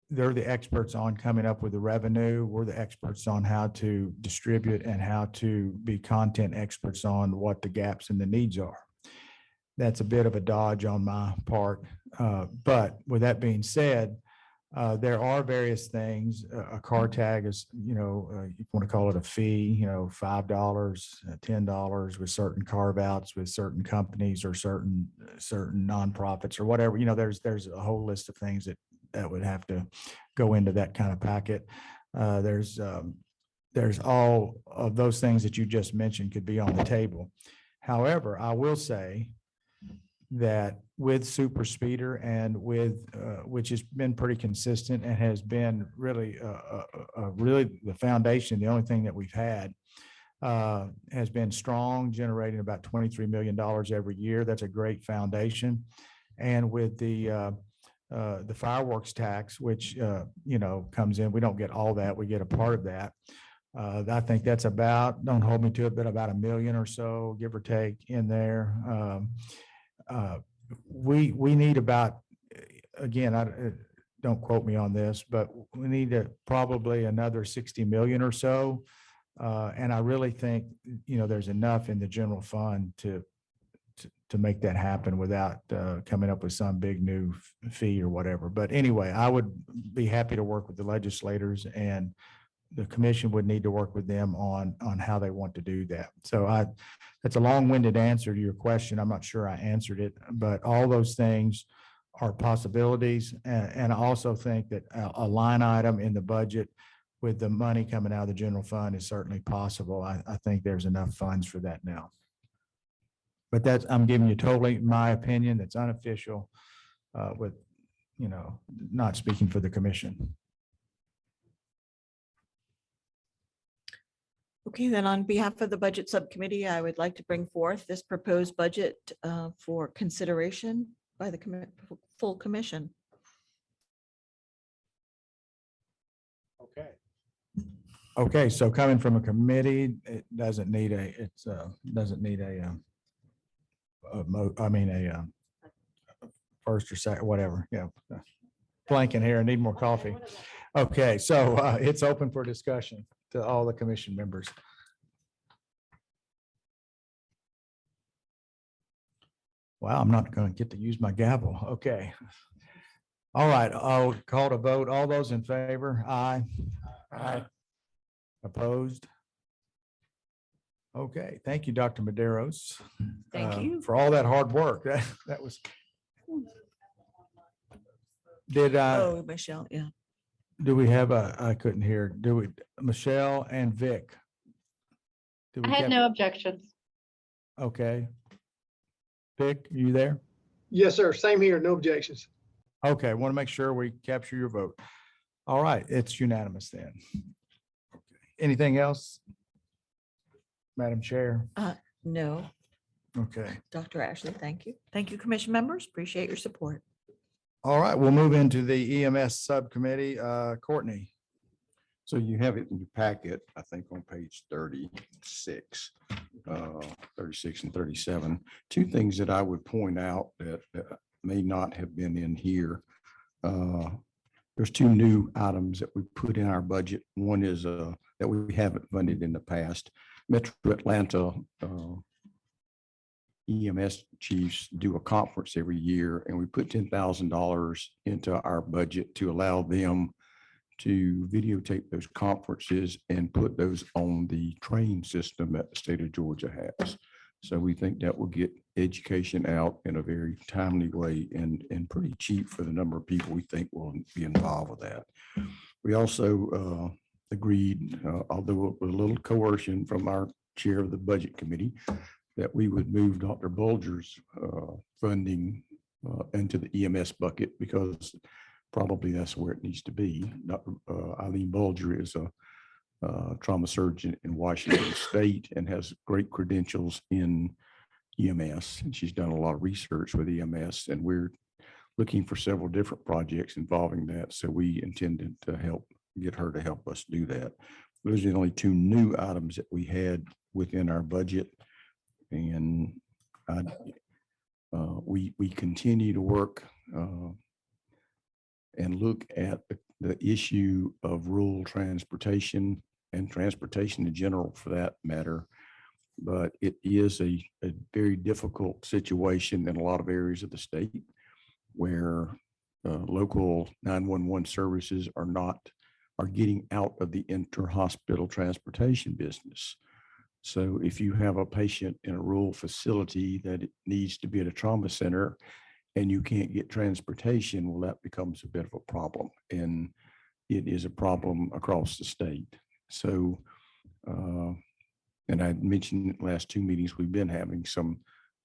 they're the experts on coming up with the revenue. We're the experts on how to distribute and how to be content experts on what the gaps and the needs are. That's a bit of a dodge on my part. But with that being said, there are various things. A car tag is, you want to call it a fee, $5, $10 with certain carve outs with certain companies or certain nonprofits or whatever. There's a whole list of things that would have to go into that kind of packet. There's all of those things that you just mentioned could be on the table. However, I will say that with Super Speeder and with which has been pretty consistent and has been really the foundation, the only thing that we've had has been strong, generating about $23 million every year. That's a great foundation. And with the fireworks tax, which comes in, we don't get all that, we get a part of that. I think that's about, don't hold me to it, but about $1 million or so, give or take, in there. We need about, again, don't quote me on this, but we need probably another 60 million or so. And I really think, there's enough in the general fund to make that happen without coming up with some big new fee or whatever. But anyway, I would be happy to work with the legislators, and the commission would need to work with them on how they want to do that. So that's a long-winded answer to your question. I'm not sure I answered it, but all those things are possibilities. And I also think that a line item in the budget with the money coming out of the general fund is certainly possible. I think there's enough funds for that now. But I'm giving you totally my opinion. That's unofficial with, not speaking for the commission. Okay, then on behalf of the Budget Subcommittee, I would like to bring forth this proposed budget for consideration by the full commission. Okay, so coming from a committee, it doesn't need a first or second, whatever. Yeah. Blanking here. I need more coffee. Okay, so it's open for discussion to all the commission members. Wow, I'm not going to get to use my gavel. Okay. All right, I'll call to vote. All those in favor? Aye. Aye. Opposed? Okay, thank you, Dr. Maderos. Thank you. For all that hard work. That was. Oh, Michelle, yeah. Do we have I couldn't hear, Michelle and Vic? Do I we had have- no objections. Okay. Vic, are you there? Yes, sir. Same here. No objections. Okay, want to make sure we capture your vote. All right, it's unanimous then. Anything else? Madam Chair? No. Okay. Dr. Ashley, thank you. Thank you, commission members. Appreciate your support. All right, we'll move into the EMS subcommittee. Courtney. So you have it in your packet, I think on page 36, 36 and 37. Two things that I would point out that may not have been in here. There's two new items that we put in our budget. One is that we haven't funded in the past. Metro Atlanta EMS chiefs do a conference every year, and we put $10,000 into our budget to allow them to videotape those conferences and put those on the train system that the state of Georgia has. So we think that will get education out in a very timely way and pretty cheap for the number of people we think will be involved with that. We also agreed, although with a little coercion from our chair of the budget committee, that we would move Dr. Bulger's funding into the EMS bucket, because probably that's where it needs to be. Dr. Eileen Bulger is a trauma surgeon in Washington State and has great credentials in EMS. And she's done a lot of research with EMS, and we're looking for several different projects involving that. So we intended to get her to help us do that. Those are the only two new items that we had within our budget. And we continue to work and look at the issue of rural transportation and transportation in general for that matter. But it is a very difficult situation in a lot of areas of the state where local 911 services are getting out of the inter-hospital transportation business. So if you have a patient in a rural facility that it needs to be at a trauma center and you can't get transportation, well, that becomes a bit of a problem. And it is a problem across the state. So, and I mentioned in the last two meetings, we've been having some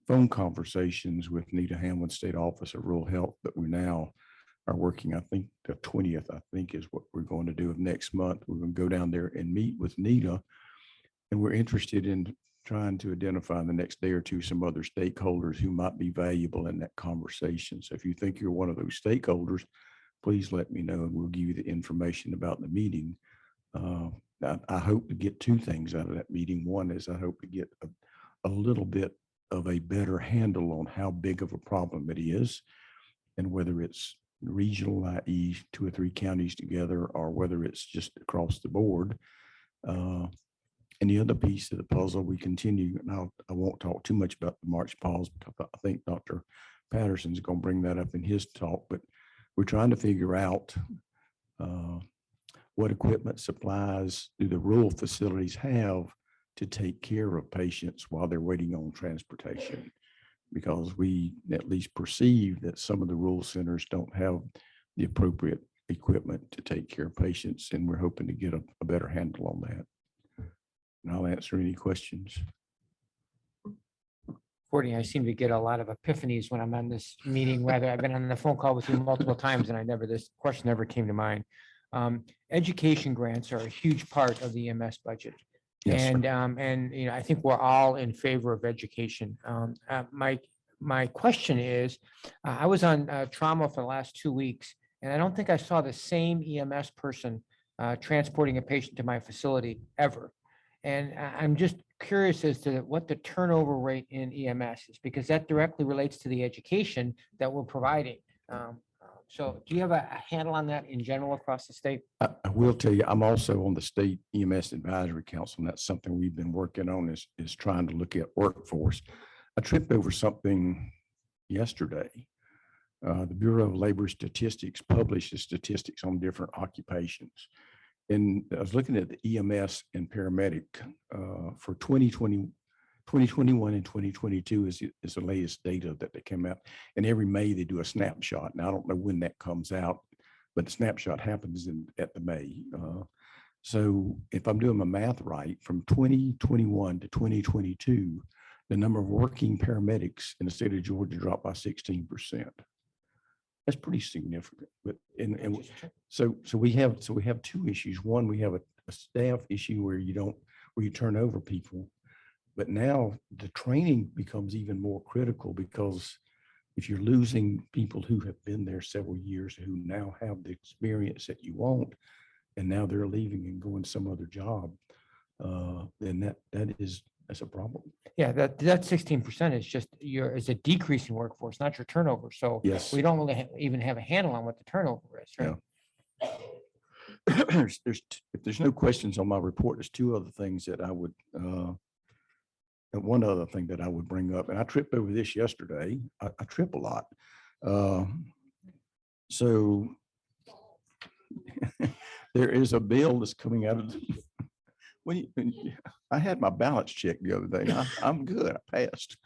phone conversations with Nita Hamlin, State Office of Rural Health, that we now are working. I think the 20th, I think, is what we're going to do of next month. We're going to go down there and meet with Nita. And we're interested in trying to identify in the next day or two some other stakeholders who might be valuable in that conversation. So if you think you're one of those stakeholders, please let me know and we'll give you the information about the meeting. I hope to get two things out of that meeting. One is I hope to get a little bit of a better handle on how big of a problem it is and whether it's regional, i.e. 2 or 3 counties together, or whether it's just across the board. And the other piece of the puzzle, we continue, and I won't talk too much about the March pause because I think Dr. Patterson's going to bring that up in his talk, but we're trying to figure out what equipment supplies do the rural facilities have to take care of patients while they're waiting on transportation, because we at least perceive that some of the rural centers don't have the appropriate equipment to take care of patients, and we're hoping to get a better handle on that. And I'll answer any questions. Courtney, I seem to get a lot of epiphanies when I'm on this meeting, whether I've been on the phone call with you multiple times and this question never came to mind. Education grants are a huge part of the EMS budget. Yes, sir. And I think we're all in favor of education. My question is, I was on trauma for the last 2 weeks, and I don't think I saw the same EMS person transporting a patient to my facility ever. And I'm just curious as to what the turnover rate in EMS is, because that directly relates to the education that we're providing. So do you have a handle on that in general across the state? I will tell you, I'm also on the State EMS Advisory Council, and that's something we've been working on is trying to look at workforce. I tripped over something yesterday. The Bureau of Labor Statistics publishes statistics on different occupations. And I was looking at the EMS and paramedic for 2021 and 2022 is the latest data that they came out. And every May they do a snapshot. Now I don't know when that comes out, but the snapshot happens at the May. So if I'm doing my math right, from 2021 to 2022, the number of working paramedics in the state of Georgia dropped by 16%. That's pretty significant. But so we have two issues. One, we have a staff issue where you turn over people, But now the training becomes even more critical because if you're losing people who have been there several years, who now have the experience that you want, and now they're leaving and going some other job, then that's a problem. Yeah, that 16% is just is a decreasing workforce, not your turnover. So Yes. we don't really even have a handle on what the turnover is, right? Yeah. If there's no questions on my report, there's two other things that I would, and one other thing that I would bring up, and I tripped over this yesterday. I trip a lot. So there is a bill that's coming out of, I had my balance checked the other day. I'm good. I passed.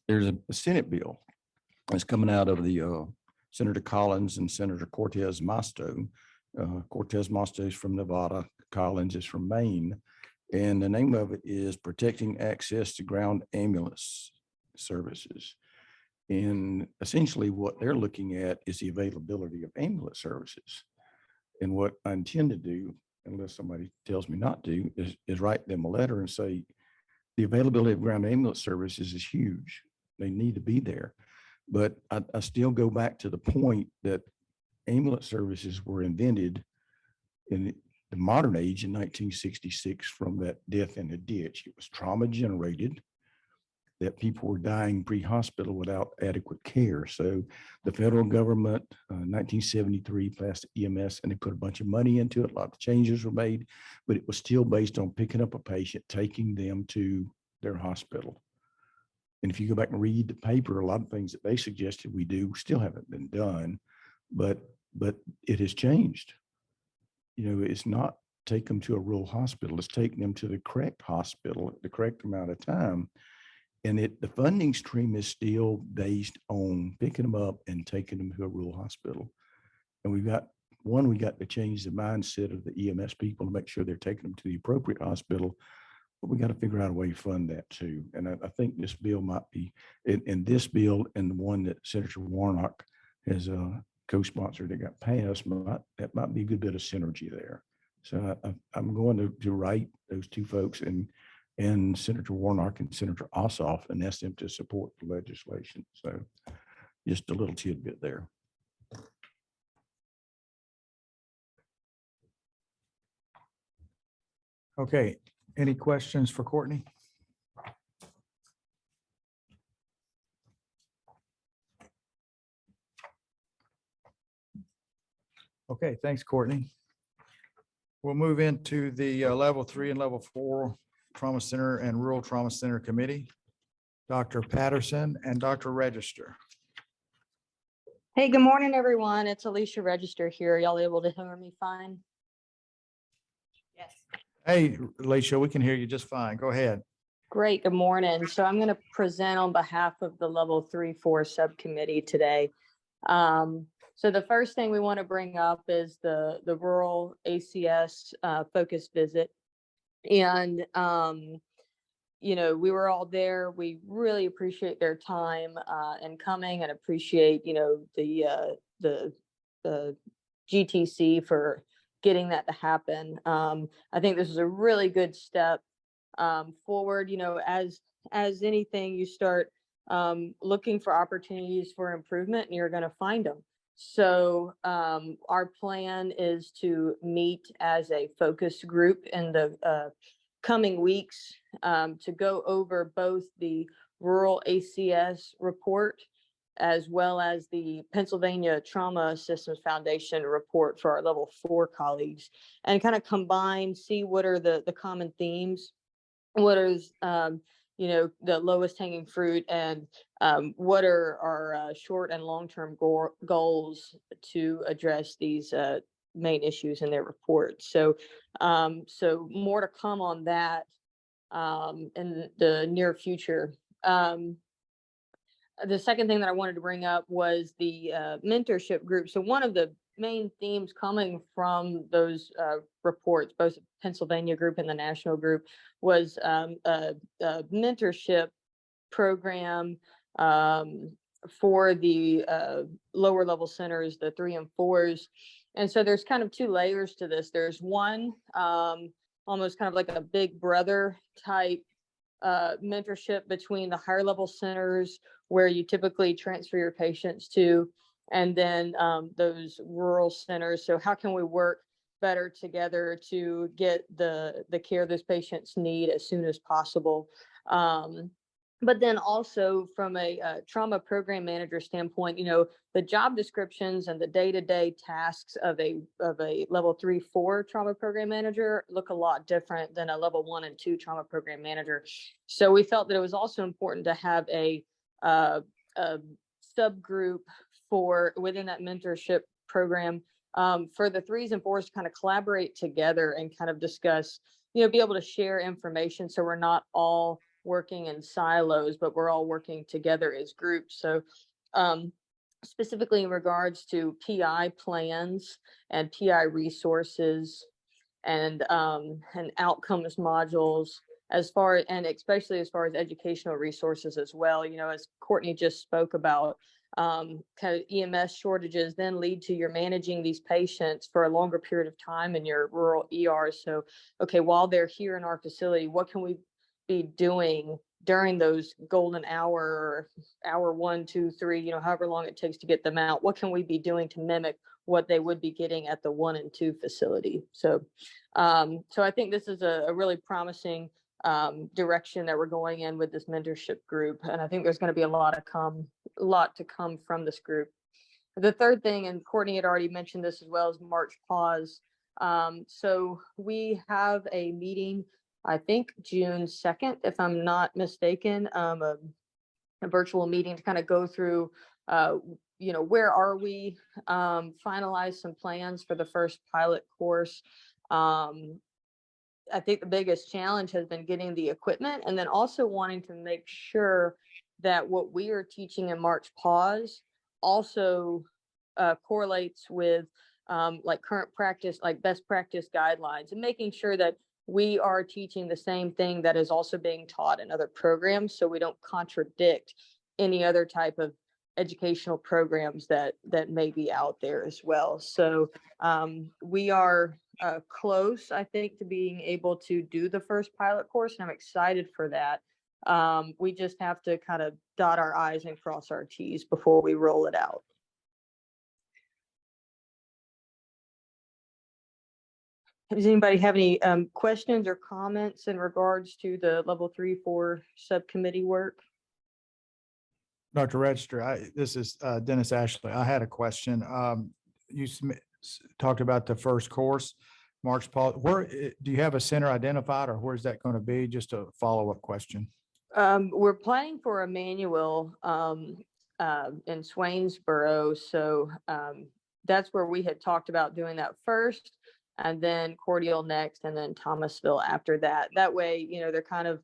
There's a Senate bill that's coming out of the Senator Collins and Senator Cortez Masto. Cortez Masto is from Nevada. Collins is from Maine. And the name of it is Protecting Access to Ground Ambulance Services. And essentially what they're looking at is the availability of ambulance services. And what I intend to do, unless somebody tells me not to, is write them a letter and say, the availability of ground ambulance services is huge. They need to be there. But I still go back to the point that ambulance services were invented in the modern age in 1966 from that death in a ditch. It was trauma generated, that people were dying pre-hospital without adequate care. So the federal government, 1973, passed EMS, and they put a bunch of money into it. A lot of changes were made, but it was still based on picking up a patient, taking them to their hospital. And if you go back and read the paper, a lot of things that they suggested we do still haven't been done, but it has changed. You know, it's not take them to a rural hospital, it's taking them to the correct hospital at the correct amount of time. And the funding stream is still based on picking them up and taking them to a rural hospital. And we got to change the mindset of the EMS people to make sure they're taking them to the appropriate hospital. But we got to figure out a way to fund that too. And I think this bill might be, in this bill and the one that Senator Warnock has co-sponsored that got passed, that might be a good bit of synergy there. So I'm going to write those two folks and Senator Warnock and Senator Ossoff and ask them to support the legislation. So just a little tidbit there. Okay, any questions for Courtney? Okay, thanks, Courtney. We'll move into the level 3 and level 4 Trauma Center and Rural Trauma Center Committee. Dr. Patterson and Dr. Register. Hey, good morning, everyone. It's Alicia Register here. Y'all able to hear me fine? Yes. Hey, Alicia, we can hear you just fine. Go ahead. Great, good morning. So I'm going to present on behalf of the level 3-4 subcommittee today. So the first thing we want to bring up is the rural ACS focus visit. And, you know, we were all there. We really appreciate their time and coming, and appreciate, you know, the GTC for getting that to happen. I think this is a really good step forward. You know, as anything, you start looking for opportunities for improvement, and you're going to find them. So our plan is to meet as a focus group in the coming weeks to go over both the rural ACS report as well as the Pennsylvania Trauma Systems Foundation report for our level 4 colleagues, and kind of combine, see what are the common themes, what is you know, the lowest hanging fruit, and what are our short and long-term goals to address these main issues in their report. So so more to come on that in the near future. The second thing that I wanted to bring up was the mentorship group. So one of the main themes coming from those reports, both the Pennsylvania group and the national group, was a mentorship program for the lower level centers, the 3 and 4s. And so there's kind of 2 layers to this. There's one almost kind of like a big brother type mentorship between the higher level centers where you typically transfer your patients to, and then those rural centers. So how can we work better together to get the care those patients need as soon as possible? But then also from a trauma program manager standpoint, the job descriptions and the day-to-day tasks of a level 3-4 trauma program manager look a lot different than a level 1 and 2 trauma program manager. So we felt that it was also important to have a subgroup within that mentorship program for the 3s and 4s to kind of collaborate together and kind of discuss, be able to share information. So we're not all working in silos, but we're all working together as groups. So specifically in regards to PI plans and PI resources and outcomes modules, and especially as far as educational resources as well, as Courtney just spoke about, kind of EMS shortages then lead to you're managing these patients for a longer period of time in your rural ERs. So, okay, while they're here in our facility, what can we be doing during those golden hour 1, 2, 3, however long it takes to get them out? What can we be doing to mimic what they would be getting at the 1 and 2 facility? So, so I think this is a really promising direction that we're going in with this mentorship group. And I think there's going to be a lot to come from this group. The third thing, and Courtney had already mentioned this as well, is March Pause. So we have a meeting, I think June 2nd, if I'm not mistaken, a virtual meeting to kind of go through, where are we, finalize some plans for the first pilot course. I think the biggest challenge has been getting the equipment, and then also wanting to make sure that what we are teaching in March Pause also correlates with like current practice, like best practice guidelines, and making sure that we are teaching the same thing that is also being taught in other programs, so we don't contradict any other type of educational programs that may be out there as well. So we are close, I think, to being able to do the first pilot course, and I'm excited for that. We just have to kind of dot our I's and cross our T's before we roll it out. Does anybody have any questions or comments in regards to the level 3-4 subcommittee work? Dr. Register, this is Dennis Ashley. I had a question. You talked about the first course, March Pause. Where do you have a center identified, or where's that going to be? Just a follow-up question. We're planning for Emmanuel in Swainsboro. So that's where we had talked about doing that first, and then Cordial next, and then Thomasville after that. That way, they're kind of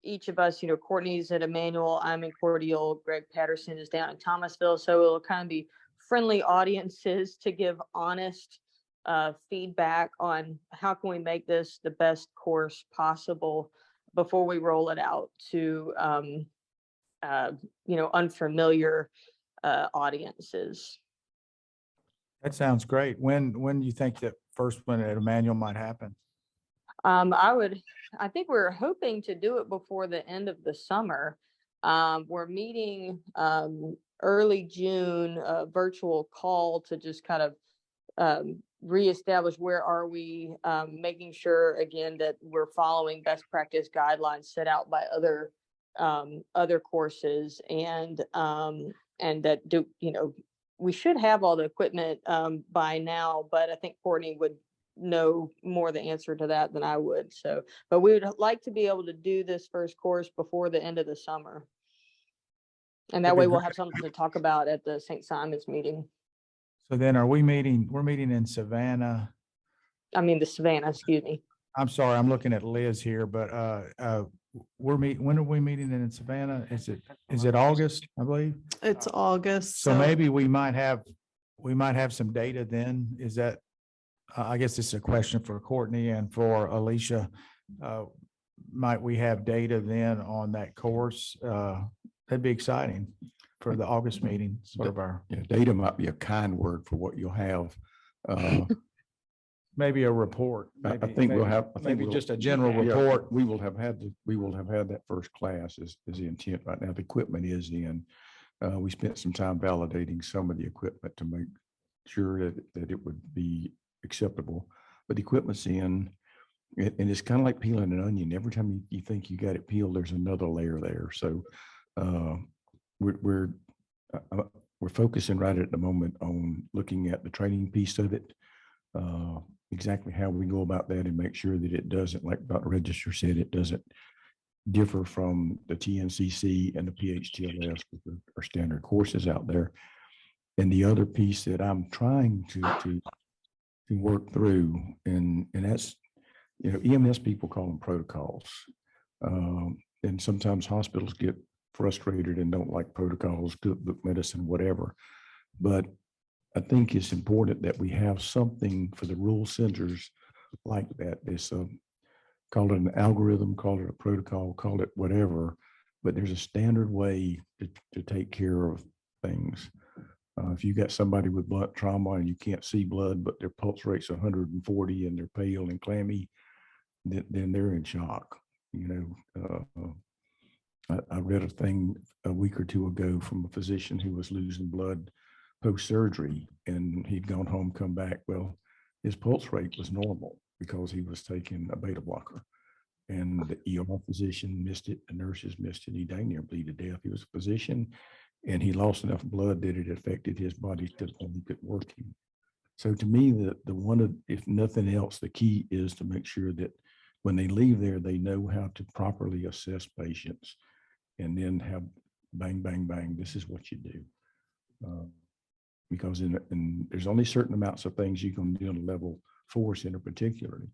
each of us, Courtney's at Emmanuel, I'm in Cordial, Greg Patterson is down in Thomasville. So it'll kind of be friendly audiences to give honest feedback on how can we make this the best course possible before we roll it out to unfamiliar audiences. That sounds great. When do you think that first one at Emmanuel might happen? I think we're hoping to do it before the end of the summer. We're meeting early June, a virtual call to just kind of reestablish where are we, making sure again that we're following best practice guidelines set out by other courses, and that we should have all the equipment by now, but I think Courtney would know more the answer to that than I would. So, but we would like to be able to do this first course before the end of the summer. And that way we'll have something to talk about at the St. Simon's meeting. So then we're meeting in Savannah. The Savannah, excuse me. I'm sorry, I'm looking at Liz here, but when are we meeting in Savannah? Is it August, I believe? It's August. So maybe we might have some data then. Is that, I guess this is a question for Courtney and for Alicia. Might we have data then on that course? That'd be exciting for the August meeting, sort of our. Data might be a kind word for what you'll have. maybe a report. I maybe- think we'll maybe- have. I think Maybe we'll- just a general yeah, report. We will have had, we will have had that first class is the intent right now. The equipment is in. We spent some time validating some of the equipment to make sure that it would be acceptable. But the equipment's in, and it's kind of like peeling an onion. Every time you think you got it peeled, there's another layer there. So we're focusing right at the moment on looking at the training piece of it. Exactly how we go about that and make sure that it doesn't, like Dr. Register said, it doesn't differ from the TNCC and the PHTLS, which are standard courses out there. And the other piece that I'm trying to work through, and that's, EMS people call them protocols. And sometimes hospitals get frustrated and don't like protocols, cookbook medicine, whatever. But I think it's important that we have something for the rural centers like that. It's call it an algorithm, call it a protocol, call it whatever, but there's a standard way to take care of things. If you got somebody with blunt trauma and you can't see blood, but their pulse rate's 140 and they're pale and clammy, then they're in shock. I read a thing a week or two ago from a physician who was losing blood post-surgery, and he'd gone home, come back. Well, his pulse rate was normal because he was taking a beta blocker, and the ER physician missed it. The nurses missed it. He dang near bleed to death. He was a physician, and he lost enough blood that it affected his body to the point he couldn't work him. So to me, the one of, if nothing else, the key is to make sure that when they leave there, they know how to properly assess patients, and then have bang, bang, bang, this is what you do. Because there's only certain amounts of things you can do in a level 4 center particularly.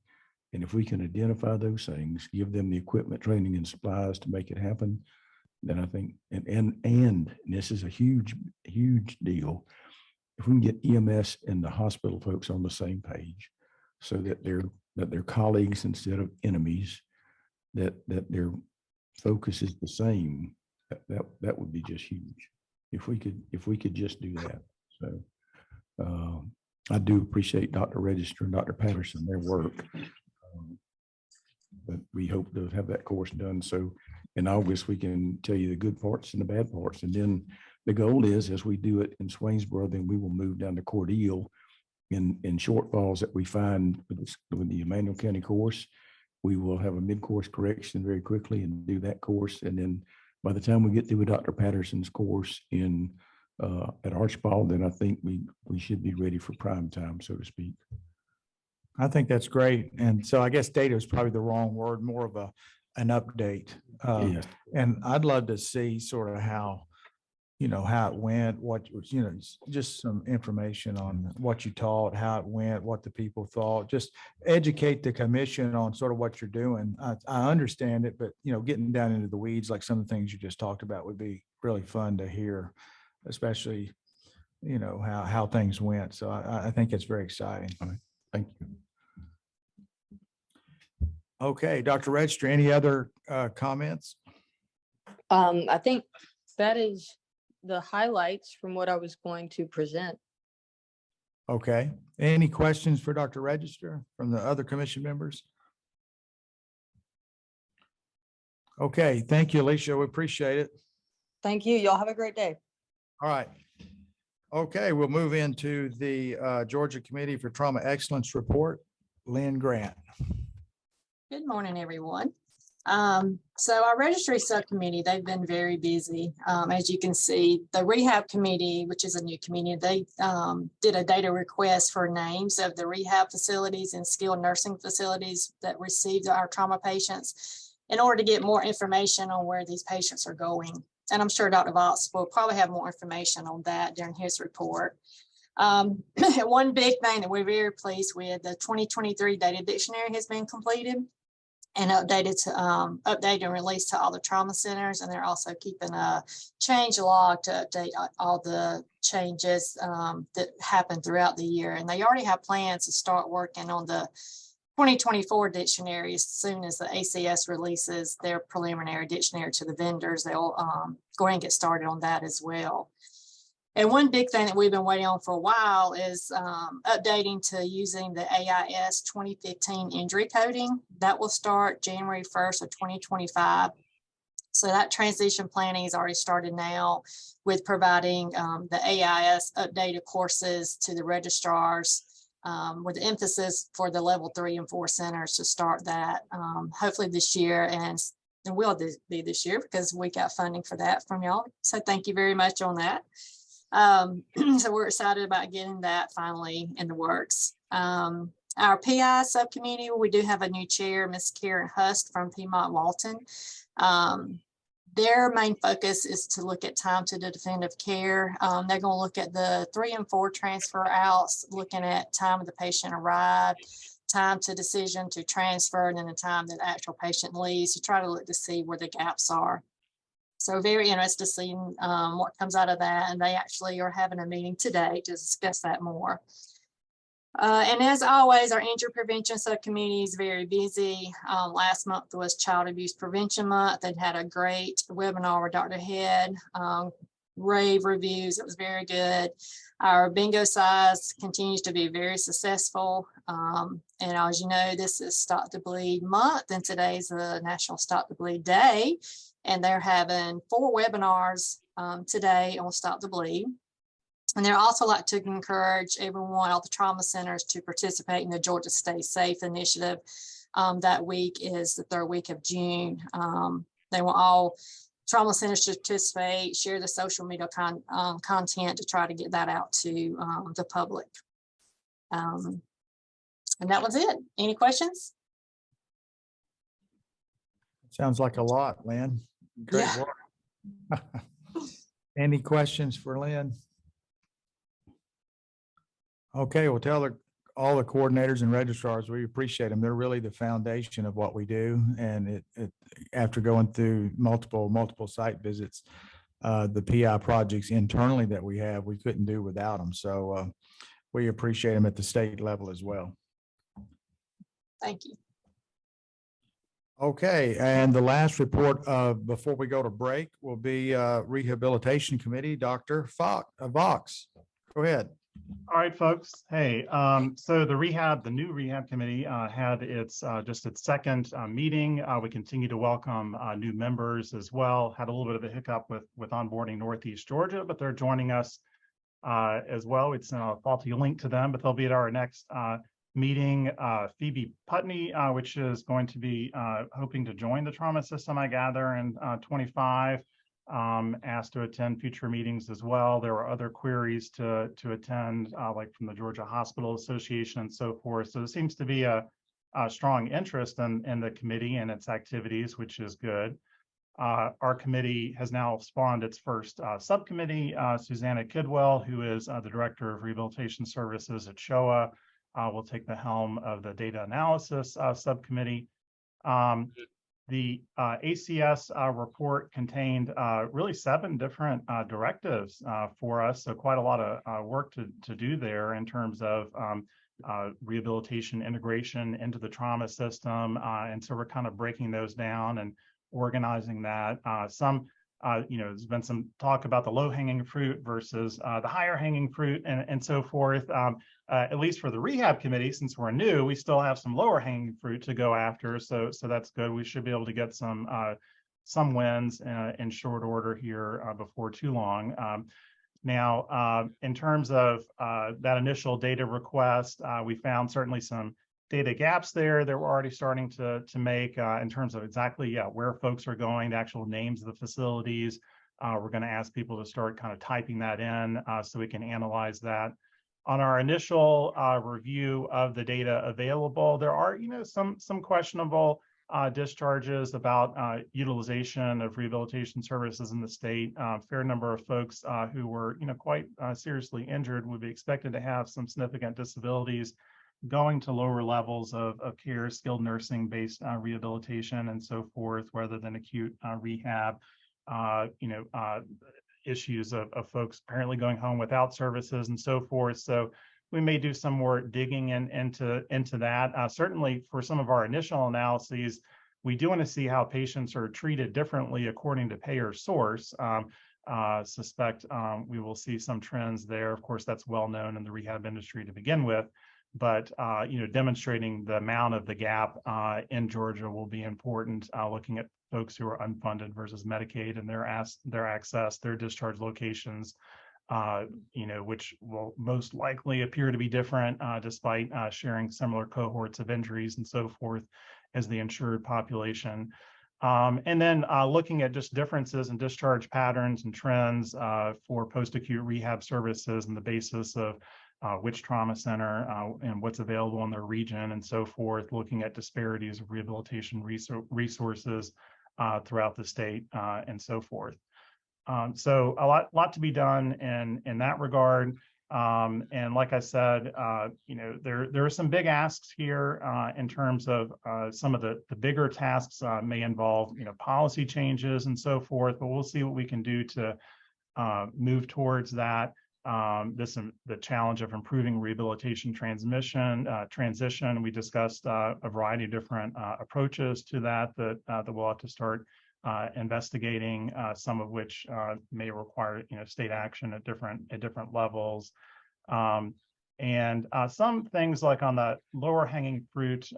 And if we can identify those things, give them the equipment, training, and supplies to make it happen, then I think, and this is a huge, huge deal. If we can get EMS and the hospital folks on the same page, so that they're colleagues instead of enemies, that their focus is the same, that would be just huge. If we could just do that. So I do appreciate Dr. Register and Dr. Patterson, their work. But we hope to have that course done. So in August, we can tell you the good parts and the bad parts. And then the goal is, as we do it in Swainsboro, then we will move down to Cordele in shortfalls that we find with the Emmanuel County course. We will have a mid-course correction very quickly and do that course. And then by the time we get through with Dr. Patterson's course at Archbald, then I think we should be ready for prime time, so to speak. I think that's great. And so I guess data is probably the wrong word, more of an update. Yes. And I'd love to see sort of how it went, just some information on what you taught, how it went, what the people thought, just educate the commission on sort of what you're doing. I understand it, but, getting down into the weeds, like some of the things you just talked about, would be really fun to hear, especially, how things went. So I think it's very exciting. All right. Thank you. Okay, Dr. Register, any other comments? I think that is the highlights from what I was going to present. Okay, any questions for Dr. Register from the other commission members? Okay, thank you, Alicia. We appreciate it. Thank you. Y'all have a great day. All right. Okay, we'll move into the Georgia Committee for Trauma Excellence Report. Lynn Grant. Good morning, everyone. So our registry subcommittee, they've been very busy. As you can see, the rehab committee, which is a new committee, they did a data request for names of the rehab facilities and skilled nursing facilities that received our trauma patients in order to get more information on where these patients are going. And I'm sure Dr. Voss will probably have more information on that during his report. One big thing that we're very pleased with, the 2023 data dictionary has been completed and updated and released to all the trauma centers. And they're also keeping a change log to update all the changes that happen throughout the year. And they already have plans to start working on the 2024 dictionary as soon as the ACS releases their preliminary dictionary to the vendors. They'll go ahead and get started on that as well. And one big thing that we've been waiting on for a while is updating to using the AIS 2015 injury coding. That will start January 1st of 2025. So that transition planning is already started now with providing the AIS updated courses to the registrars with emphasis for the level 3 and 4 centers to start that hopefully this year, and will be this year because we got funding for that from y'all. So thank you very much on that. So we're excited about getting that finally in the works. Our PI subcommittee, we do have a new chair, Ms. Karen Hust from Piedmont Walton. Their main focus is to look at time to the definitive care. They're going to look at the 3 and 4 transfer outs, looking at time of the patient arrived, time to decision to transfer, and then the time that the actual patient leaves, to try to look to see where the gaps are. So very interested to see what comes out of that. And they actually are having a meeting today to discuss that more. And as always, our injury prevention subcommittee is very busy. Last month was Child Abuse Prevention Month. They had a great webinar with Dr. Head, rave reviews. It was very good. Our bingo size continues to be very successful. And as you know, this is Stop the Bleed month, and today's the National Stop the Bleed Day. And they're having 4 webinars today on Stop the Bleed. And they'd also like to encourage everyone, all the trauma centers, to participate in the Georgia Stay Safe initiative. That week is the 3rd week of June. They want all trauma centers to participate, share the social media content to try to get that out to the public. And that was it. Any questions? Sounds like a lot, Lynn. Great Yeah. work. Any questions for Lynn? Okay, well, tell all the coordinators and registrars, we appreciate them. They're really the foundation of what we do. And after going through multiple site visits, the PI projects internally that we have, we couldn't do without them. So we appreciate them at the state level as well. Thank you. Okay, and the last report before we go to break will be Rehabilitation Committee, Dr. Vox. Go ahead. All right, folks. Hey, so the new rehab committee had its just its second meeting. We continue to welcome new members as well. Had a little bit of a hiccup with onboarding Northeast Georgia, but they're joining us as well. It's a faulty link to them, but they'll be at our next meeting. Phoebe Putney, which is going to be hoping to join the trauma system, I gather, in 25. Asked to attend future meetings as well. There were other queries to attend, like from the Georgia Hospital Association and so forth. So there seems to be a strong interest in the committee and its activities, which is good. Our committee has now spawned its first subcommittee. Susanna Kidwell, who is the Director of Rehabilitation Services at SHOA, will take the helm of the data analysis subcommittee. The ACS report contained really 7 different directives for us, so quite a lot of work to do there in terms of rehabilitation integration into the trauma system, and so we're kind of breaking those down and organizing that. There's been some talk about the low-hanging fruit versus the higher-hanging fruit and so forth. At least for the rehab committee, since we're new, we still have some lower-hanging fruit to go after. So that's good. We should be able to get some wins in short order here before too long. Now, in terms of that initial data request, we found certainly some data gaps there that we're already starting to make in terms of exactly where folks are going, the actual names of the facilities. We're going to ask people to start kind of typing that in so we can analyze that. On our initial review of the data available, there are some questionable discharges about utilization of rehabilitation services in the state. Fair number of folks who were quite seriously injured would be expected to have some significant disabilities, going to lower levels of care, skilled nursing based rehabilitation and so forth, rather than acute rehab. Issues of folks apparently going home without services and so forth. So we may do some more digging into that. Certainly for some of our initial analyses, we do want to see how patients are treated differently according to payer source. Suspect we will see some trends there. Of course, that's well known in the rehab industry to begin with, but demonstrating the amount of the gap in Georgia will be important. Looking at folks who are unfunded versus Medicaid and their access, their discharge locations, which will most likely appear to be different despite sharing similar cohorts of injuries and so forth as the insured population. And then looking at just differences in discharge patterns and trends for post-acute rehab services and the basis of which trauma center and what's available in their region and so forth, looking at disparities of rehabilitation resources throughout the state and so forth. So a lot to be done in that regard. And like I said, there are some big asks here in terms of some of the bigger tasks may involve, policy changes and so forth, but we'll see what we can do to move towards that. The challenge of improving rehabilitation transition. We discussed a variety of different approaches to that we'll have to start investigating, some of which may require state action at different levels, and some things like on the lower hanging fruit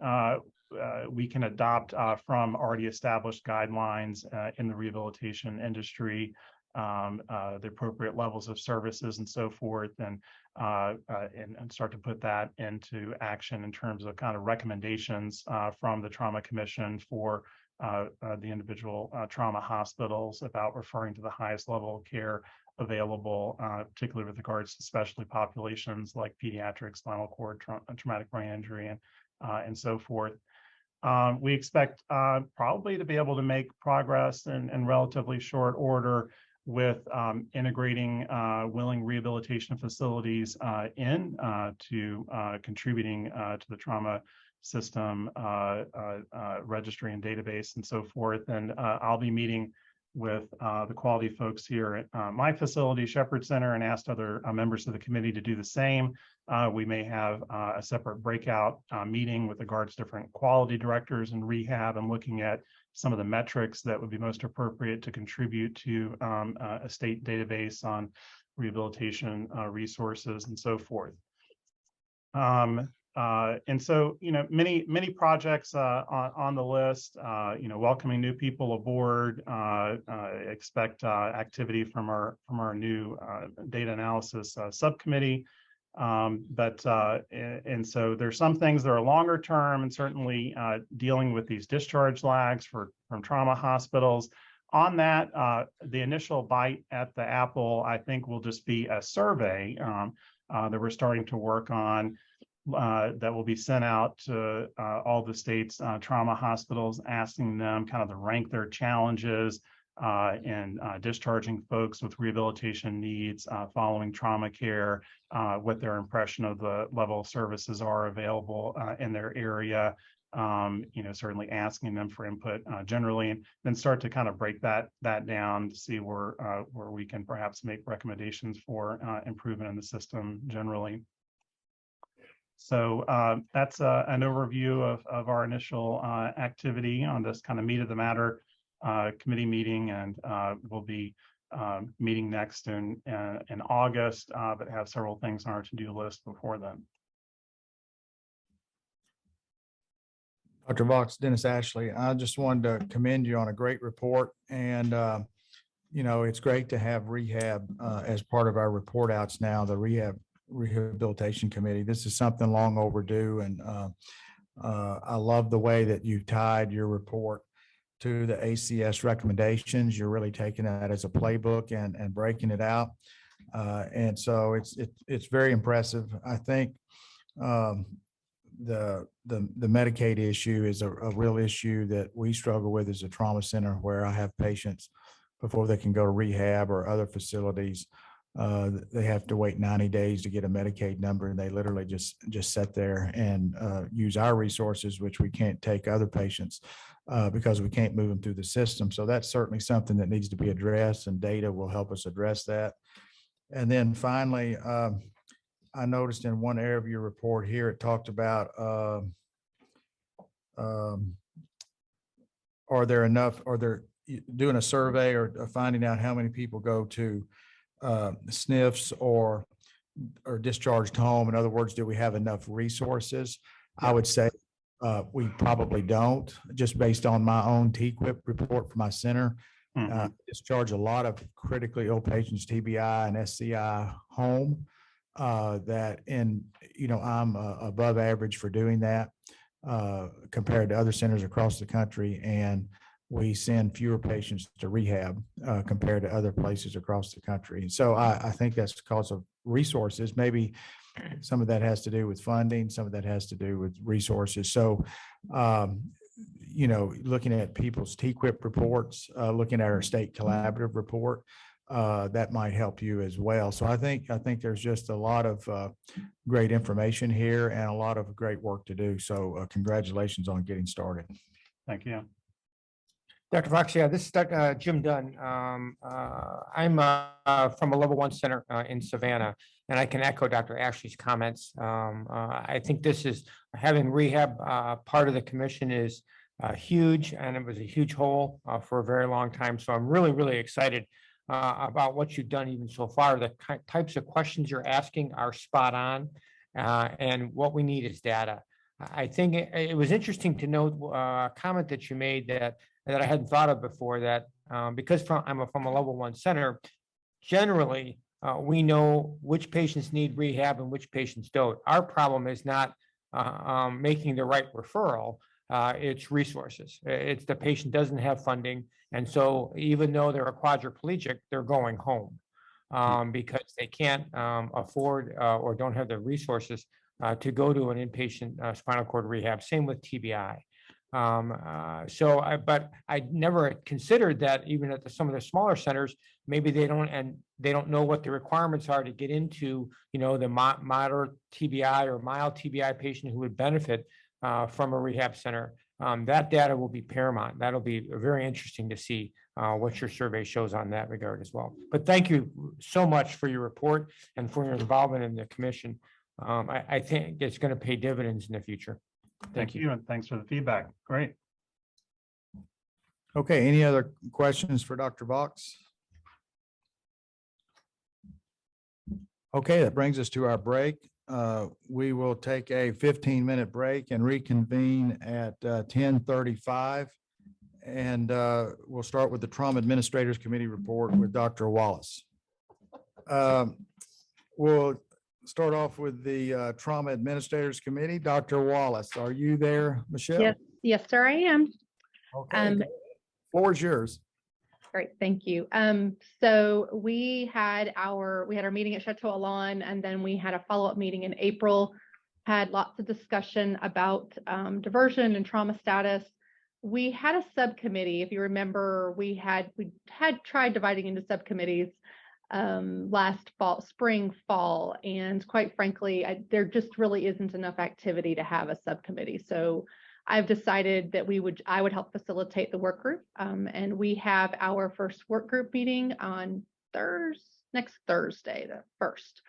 we can adopt from already established guidelines in the rehabilitation industry, the appropriate levels of services and so forth, and start to put that into action in terms of kind of recommendations from the Trauma Commission for the individual trauma hospitals about referring to the highest level of care available, particularly with regards to specialty populations like pediatric spinal cord traumatic brain injury and so forth. We expect probably to be able to make progress in relatively short order with integrating willing rehabilitation facilities to contributing to the trauma system registry and database and so forth. And I'll be meeting with the quality folks here at my facility, Shepherd Center, and asked other members of the committee to do the same. We may have a separate breakout meeting with regards to different quality directors in rehab and looking at some of the metrics that would be most appropriate to contribute to a state database on rehabilitation resources and so forth. And so, many projects on the list, welcoming new people aboard, expect activity from our new data analysis subcommittee. And so there's some things that are longer term, and certainly dealing with these discharge lags from trauma hospitals. On that, the initial bite at the apple, I think, will just be a survey that we're starting to work on. That will be sent out to all the state's trauma hospitals, asking them kind of to rank their challenges in discharging folks with rehabilitation needs following trauma care, what their impression of the level of services are available in their area, certainly asking them for input generally, and then start to kind of break that down to see where we can perhaps make recommendations for improvement in the system generally. So that's an overview of our initial activity on this kind of meat of the matter committee meeting, and we'll be meeting next in August, but have several things on our to-do list before then. Dr. Vox, Dennis Ashley, I just wanted to commend you on a great report. And, it's great to have rehab as part of our report outs now, the Rehabilitation Committee. This is something long overdue. And I love the way that you've tied your report to the ACS recommendations. You're really taking that as a playbook and breaking it out. And so it's very impressive. I think the Medicaid issue is a real issue that we struggle with as a trauma center, where I have patients before they can go to rehab or other facilities. They have to wait 90 days to get a Medicaid number, and they literally just sit there and use our resources, which we can't take other patients because we can't move them through the system. So that's certainly something that needs to be addressed, and data will help us address that. And then finally, I noticed in one area of your report here, it talked about are there doing a survey or finding out how many people go to SNFs or discharged home. In other words, do we have enough resources? I would say we probably don't, just based on my own TQIP report for my center. Discharge a lot of critically ill patients, TBI and SCI home. That I'm above average for doing that compared to other centers across the country, and we send fewer patients to rehab compared to other places across the country. So I think that's because of resources. Maybe some of that has to do with funding, some of that has to do with resources. So looking at people's TQIP reports, looking at our state collaborative report, that might help you as well. So I think there's just a lot of great information here and a lot of great work to do. So congratulations on getting started. Thank you. Dr. Fox, yeah, this is Jim Dunn. I'm from a level 1 center in Savannah, and I can echo Dr. Ashley's comments. I think this is having rehab part of the commission is huge, and it was a huge hole for a very long time. So I'm really, really excited about what you've done even so far. The types of questions you're asking are spot on, and what we need is data. I think it was interesting to note a comment that you made that I hadn't thought of before, that because I'm from a level 1 center, generally we know which patients need rehab and which patients don't. Our problem is not making the right referral. It's resources. It's the patient doesn't have funding. And so even though they're a quadriplegic, they're going home because they can't afford or don't have the resources to go to an inpatient spinal cord rehab. Same with TBI. But I never considered that even at some of the smaller centers, maybe they don't know what the requirements are to get into, the moderate TBI or mild TBI patient who would benefit from a rehab center. That data will be paramount. That'll be very interesting to see what your survey shows on that regard as well. But thank you so much for your report and for your involvement in the commission. I think it's going to pay dividends in the future. Thank you, and thanks for the feedback. Great. Okay, any other questions for Dr. Box? Okay, that brings us to our break. We will take a 15-minute break and reconvene at 10:35. And we'll start with the Trauma Administrators Committee report with Dr. Wallace. We'll start off with the Trauma Administrators Committee. Dr. Wallace, are you there, Michelle? Yes, sir, I am. Okay, floor is yours. Great, thank you. So we had our meeting at Chateau Alon, and then we had a follow-up meeting in April. Had lots of discussion about diversion and trauma status. We had a subcommittee. If you remember, we had tried dividing into subcommittees last spring, fall, and quite frankly, there just really isn't enough activity to have a subcommittee. So I've decided that I would help facilitate the work group, and we have our first work group meeting on next Thursday, the 1st,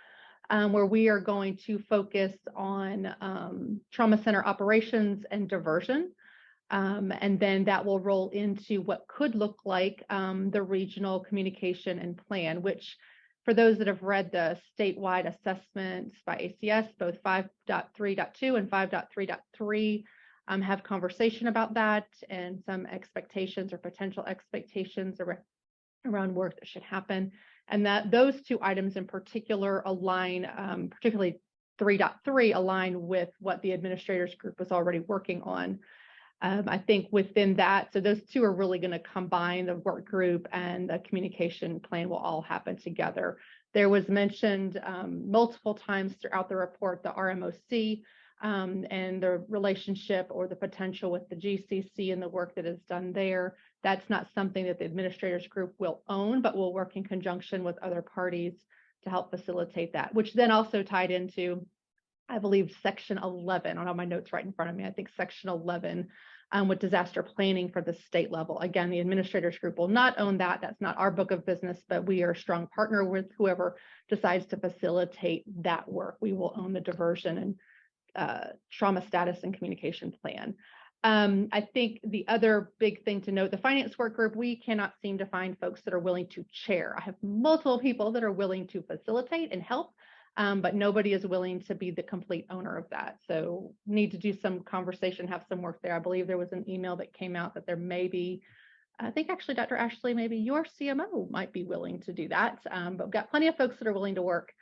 where we are going to focus on trauma center operations and diversion. And then that will roll into what could look like the regional communication and plan, which for those that have read the statewide assessments by ACS, both 5.3.2 and 5.3.3 have conversation about that and some expectations or potential expectations around work that should happen. And that those two items in particular align, particularly 3.3 align with what the administrators group was already working on. I think within that, so those two are really going to combine. The work group and the communication plan will all happen together. There was mentioned multiple times throughout the report, the RMOC and the relationship or the potential with the GCC and the work that is done there. That's not something that the administrators group will own, but will work in conjunction with other parties to help facilitate that, which then also tied into, I believe, section 11. I don't have my notes right in front of me. I think section 11 with disaster planning for the state level. Again, the administrators group will not own that. That's not our book of business, but we are a strong partner with whoever decides to facilitate that work. We will own the diversion and trauma status and communication plan. I think the other big thing to note, the finance work group, we cannot seem to find folks that are willing to chair. I have multiple people that are willing to facilitate and help, but nobody is willing to be the complete owner of that. So need to do some conversation, have some work there. I believe there was an email that came out that there may be, I think actually Dr. Ashley, maybe your CMO might be willing to do that. But we've got plenty of folks that are willing to work,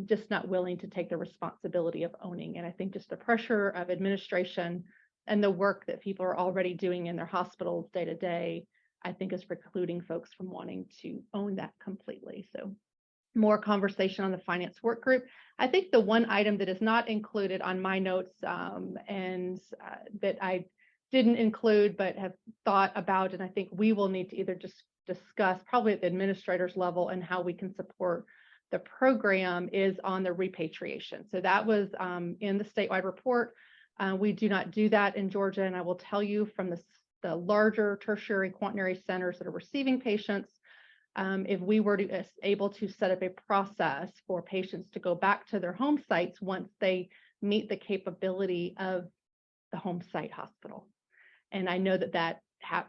just not willing to take the responsibility of owning. And I think just the pressure of administration and the work that people are already doing in their hospitals day to day, I think is precluding folks from wanting to own that completely. So more conversation on the finance work group. I think the one item that is not included on my notes that I didn't include but have thought about, and I think we will need to either just discuss probably at the administrator's level and how we can support the program, is on the repatriation. So that was in the statewide report. We do not do that in Georgia, and I will tell you from the larger tertiary quaternary centers that are receiving patients, if we were able to set up a process for patients to go back to their home sites once they meet the capability of the home site hospital. And I know that that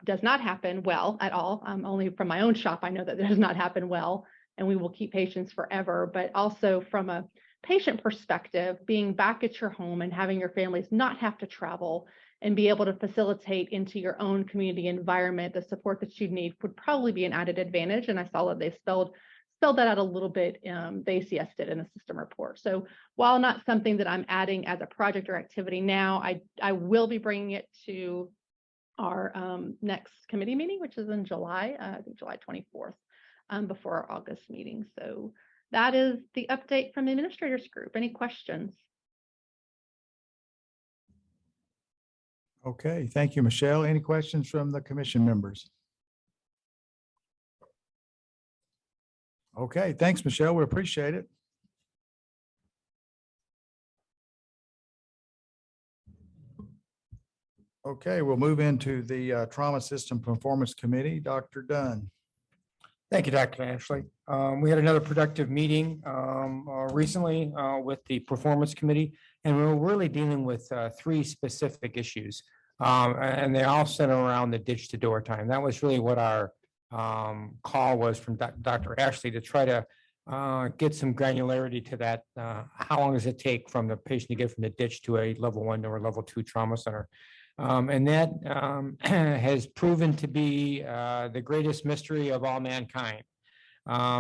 does not happen well at all. Only from my own shop, I know that does not happen well, and we will keep patients forever. But also from a patient perspective, being back at your home and having your families not have to travel and be able to facilitate into your own community environment the support that you need would probably be an added advantage. And I saw that they spelled that out a little bit. The ACS did in the system report. So while not something that I'm adding as a project or activity now, I will be bringing it to our next committee meeting, which is in July, I think July 24th, before our August meeting. So that is the update from the administrators group. Any questions? Okay, thank you, Michelle. Any questions from the commission members? Okay, thanks, Michelle. We appreciate it. Okay, we'll move into the Trauma System Performance Committee. Dr. Dunn. Thank you, Dr. Ashley. We had another productive meeting recently with the Performance Committee, and we were really dealing with three specific issues. And they all center around the ditch to door time. That was really what our call was from Dr. Ashley, to try to get some granularity to that. How long does it take from the patient to get from the ditch to a level 1 or level 2 trauma center? And that has proven to be the greatest mystery of all mankind,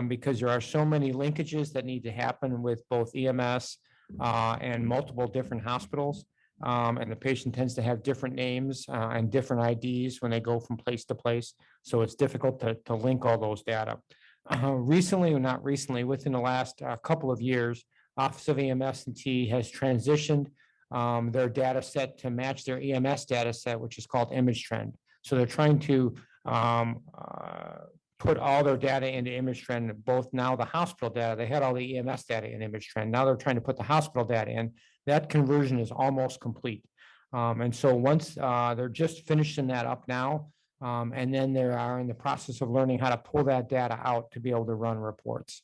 because there are so many linkages that need to happen with both EMS and multiple different hospitals. And the patient tends to have different names and different IDs when they go from place to place. So it's difficult to link all those data. Recently, or not recently, within the last couple of years, Office of EMS and T has transitioned their data set to match their EMS data set, which is called ImageTrend. So they're trying to put all their data into ImageTrend, both now the hospital data. They had all the EMS data in ImageTrend. Now they're trying to put the hospital data in. That conversion is almost complete. And so once they're just finishing that up now, and then they are in the process of learning how to pull that data out to be able to run reports.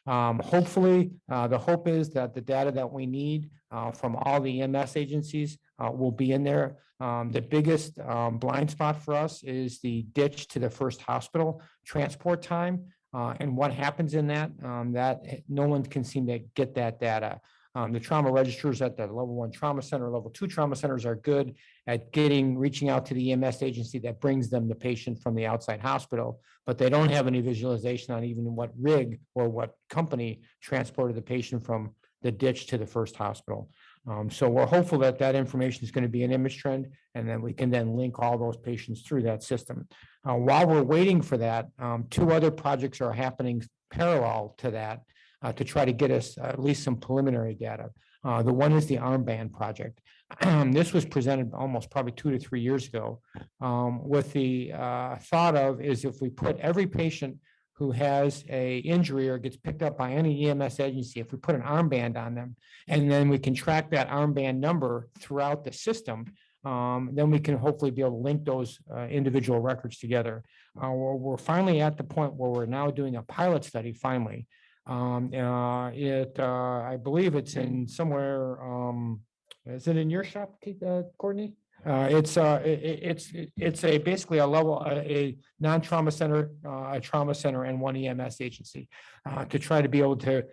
Hopefully, the hope is that the data that we need from all the EMS agencies will be in there. The biggest blind spot for us is the ditch to the first hospital transport time, and what happens in that, that no one can seem to get that data. The trauma registers at the level 1 trauma center, level 2 trauma centers are good at reaching out to the EMS agency that brings them the patient from the outside hospital, but they don't have any visualization on even what rig or what company transported the patient from the ditch to the first hospital. So we're hopeful that that information is going to be an ImageTrend, and then we can then link all those patients through that system. While we're waiting for that, 2 other projects are happening parallel to that, to try to get us at least some preliminary data. The one is the armband project. This was presented almost probably 2 to 3 years ago, with the thought of is if we put every patient who has a injury or gets picked up by any EMS agency, if we put an armband on them, and then we can track that armband number throughout the system, then we can hopefully be able to link those individual records together. We're finally at the point where we're now doing a pilot study finally. I believe it's in somewhere, is it in your shop, Courtney? It's basically a level, a non-trauma center, a trauma center and one EMS agency to try to be able to,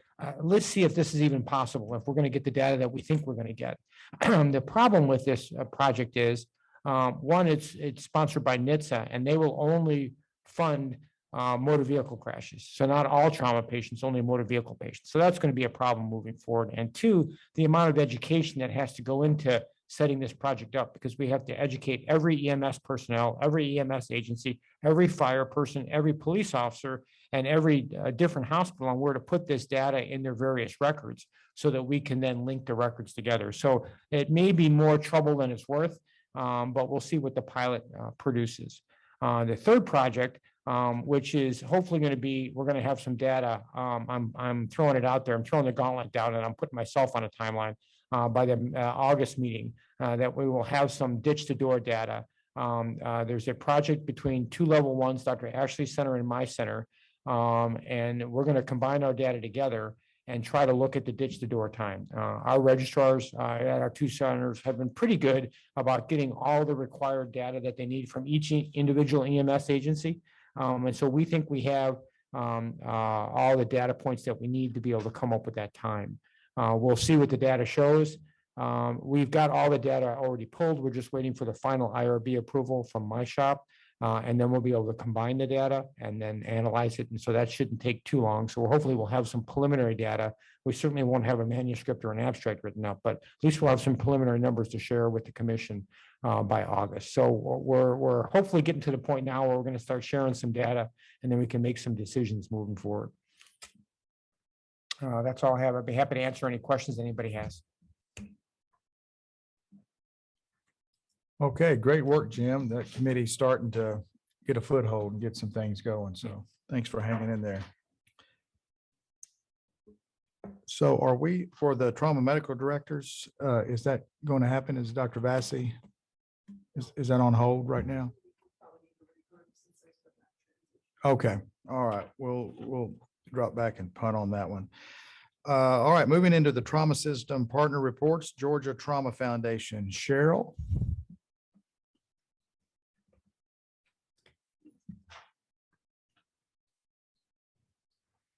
let's see if this is even possible, if we're going to get the data that we think we're going to get. The problem with this project is, one, it's sponsored by NHTSA and they will only fund motor vehicle crashes. So not all trauma patients, only motor vehicle patients. So that's going to be a problem moving forward. And two, the amount of education that has to go into setting this project up, because we have to educate every EMS personnel, every EMS agency, every fire person, every police officer, and every different hospital on where to put this data in their various records so that we can then link the records together. So it may be more trouble than it's worth, but we'll see what the pilot produces. The third project, which is hopefully going to be, we're going to have some data. I'm throwing it out there. I'm throwing the gauntlet down and I'm putting myself on a timeline by the August meeting that we will have some ditch to door data. There's a project between two level ones, Dr. Ashley Center and my center. And we're going to combine our data together and try to look at the ditch to door time. Our registrars at our two centers have been pretty good about getting all the required data that they need from each individual EMS agency. And so we think we have all the data points that we need to be able to come up with that time. We'll see what the data shows. We've got all the data already pulled. We're just waiting for the final IRB approval from my shop. And then we'll be able to combine the data and then analyze it. And so that shouldn't take too long. So hopefully we'll have some preliminary data. We certainly won't have a manuscript or an abstract written up, but at least we'll have some preliminary numbers to share with the commission by August. So we're hopefully getting to the point now where we're going to start sharing some data and then we can make some decisions moving forward. That's all I have. I'd be happy to answer any questions anybody has. Okay, great work, Jim. That committee's starting to get a foothold and get some things going. So thanks for hanging in there. So are we, for the trauma medical directors, is that going to happen? Is Dr. Vassy, is that on hold right now? Okay, all right. We'll drop back and punt on that one. All right, moving into the trauma system partner reports, Georgia Trauma Foundation. Cheryl.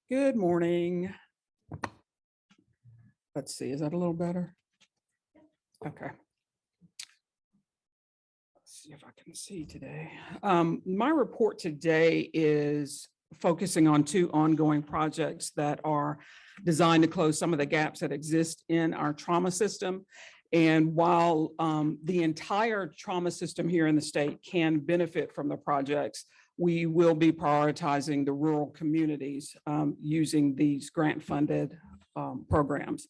Good morning. Let's see, is that a little better? Okay. Let's see if I can see today. My report today is focusing on two ongoing projects that are designed to close some of the gaps that exist in our trauma system. And while the entire trauma system here in the state can benefit from the projects, we will be prioritizing the rural communities using these grant-funded programs.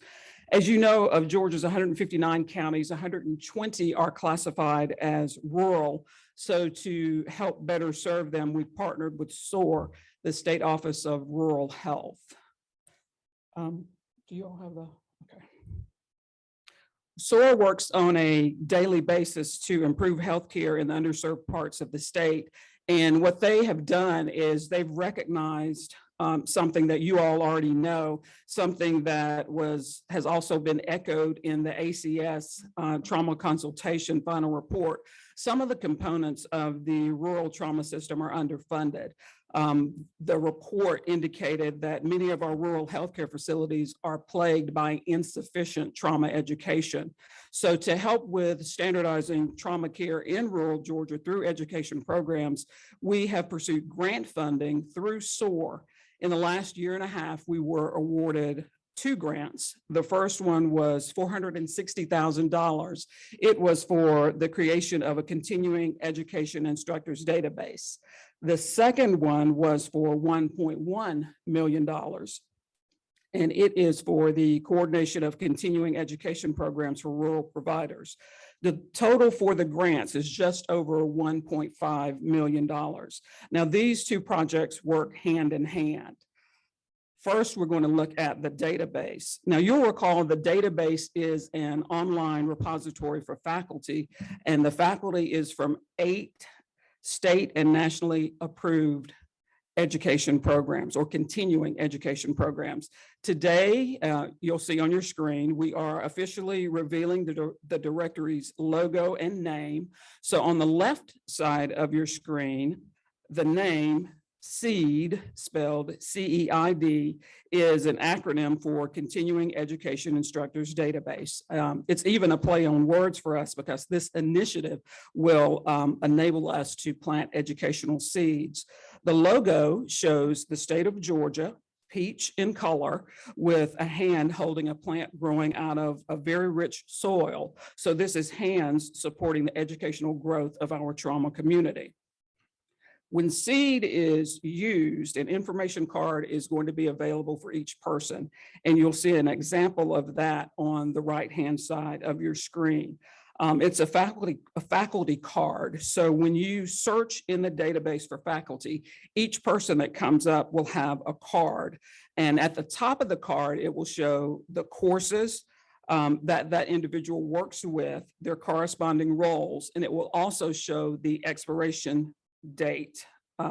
As you know, of Georgia's 159 counties, 120 are classified as rural. So to help better serve them, we partnered with SOAR, the State Office of Rural Health. Do you all have the, okay. SOAR works on a daily basis to improve healthcare in the underserved parts of the state. And what they have done is they've recognized something that you all already know, something that has also been echoed in the ACS trauma consultation final report. Some of the components of the rural trauma system are underfunded. The report indicated that many of our rural healthcare facilities are plagued by insufficient trauma education. So to help with standardizing trauma care in rural Georgia through education programs, we have pursued grant funding through SOAR. In the last year and a half, we were awarded 2 grants. The first one was $460,000. It was for the creation of a continuing education instructors database. The second one was for $1.1 million. And it is for the coordination of continuing education programs for rural providers. The total for the grants is just over $1.5 million. Now, these two projects work hand in hand. First, we're going to look at the database. Now, you'll recall the database is an online repository for faculty, and the faculty is from 8 state and nationally approved education programs or continuing education programs. Today, you'll see on your screen, we are officially revealing the directory's logo and name. So on the left side of your screen, the name SEED, spelled CEID, is an acronym for Continuing Education Instructors Database. It's even a play on words for us because this initiative will enable us to plant educational seeds. The logo shows the state of Georgia, peach in color, with a hand holding a plant growing out of a very rich soil. So this is hands supporting the educational growth of our trauma community. When SEED is used, an information card is going to be available for each person. And you'll see an example of that on the right-hand side of your screen. It's a faculty card. So when you search in the database for faculty, each person that comes up will have a card. And at the top of the card, it will show the courses that individual works with, their corresponding roles, and it will also show the expiration date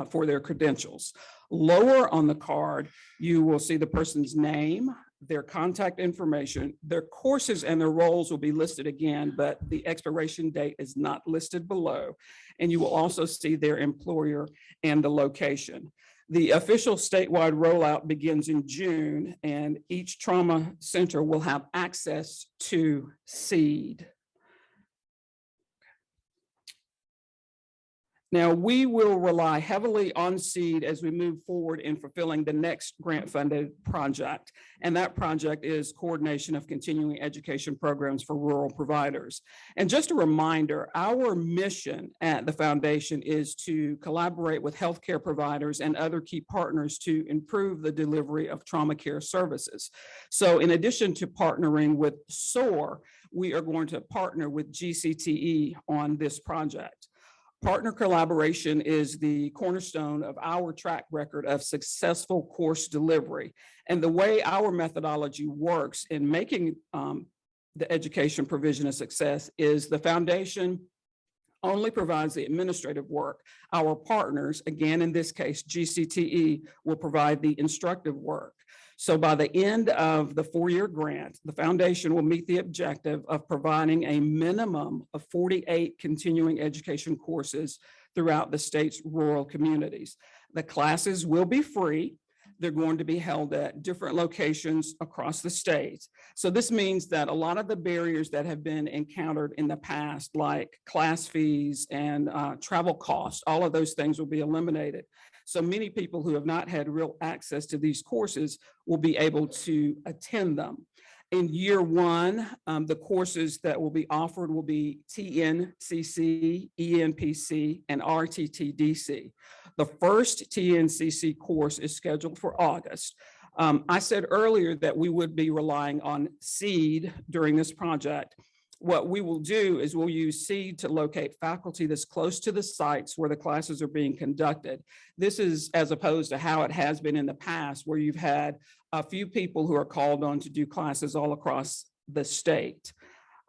for their credentials. Lower on the card, you will see the person's name, their contact information, their courses and their roles will be listed again, but the expiration date is not listed below. And you will also see their employer and the location. The official statewide rollout begins in June, and each trauma center will have access to SEED. Now, we will rely heavily on SEED as we move forward in fulfilling the next grant-funded project. And that project is coordination of continuing education programs for rural providers. And just a reminder, our mission at the foundation is to collaborate with healthcare providers and other key partners to improve the delivery of trauma care services. So in addition to partnering with SOAR, we are going to partner with GCTE on this project. Partner collaboration is the cornerstone of our track record of successful course delivery. And the way our methodology works in making the education provision a success is the foundation only provides the administrative work. Our partners, again, in this case, GCTE, will provide the instructive work. So by the end of the 4-year grant, the foundation will meet the objective of providing a minimum of 48 continuing education courses throughout the state's rural communities. The classes will be free. They're going to be held at different locations across the state. So this means that a lot of the barriers that have been encountered in the past, like class fees and travel costs, all of those things will be eliminated. So many people who have not had real access to these courses will be able to attend them. In year one, the courses that will be offered will be TNCC, ENPC, and RTTDC. The first TNCC course is scheduled for August. I said earlier that we would be relying on SEED during this project. What we will do is we'll use SEED to locate faculty that's close to the sites where the classes are being conducted. This is as opposed to how it has been in the past, where you've had a few people who are called on to do classes all across the state.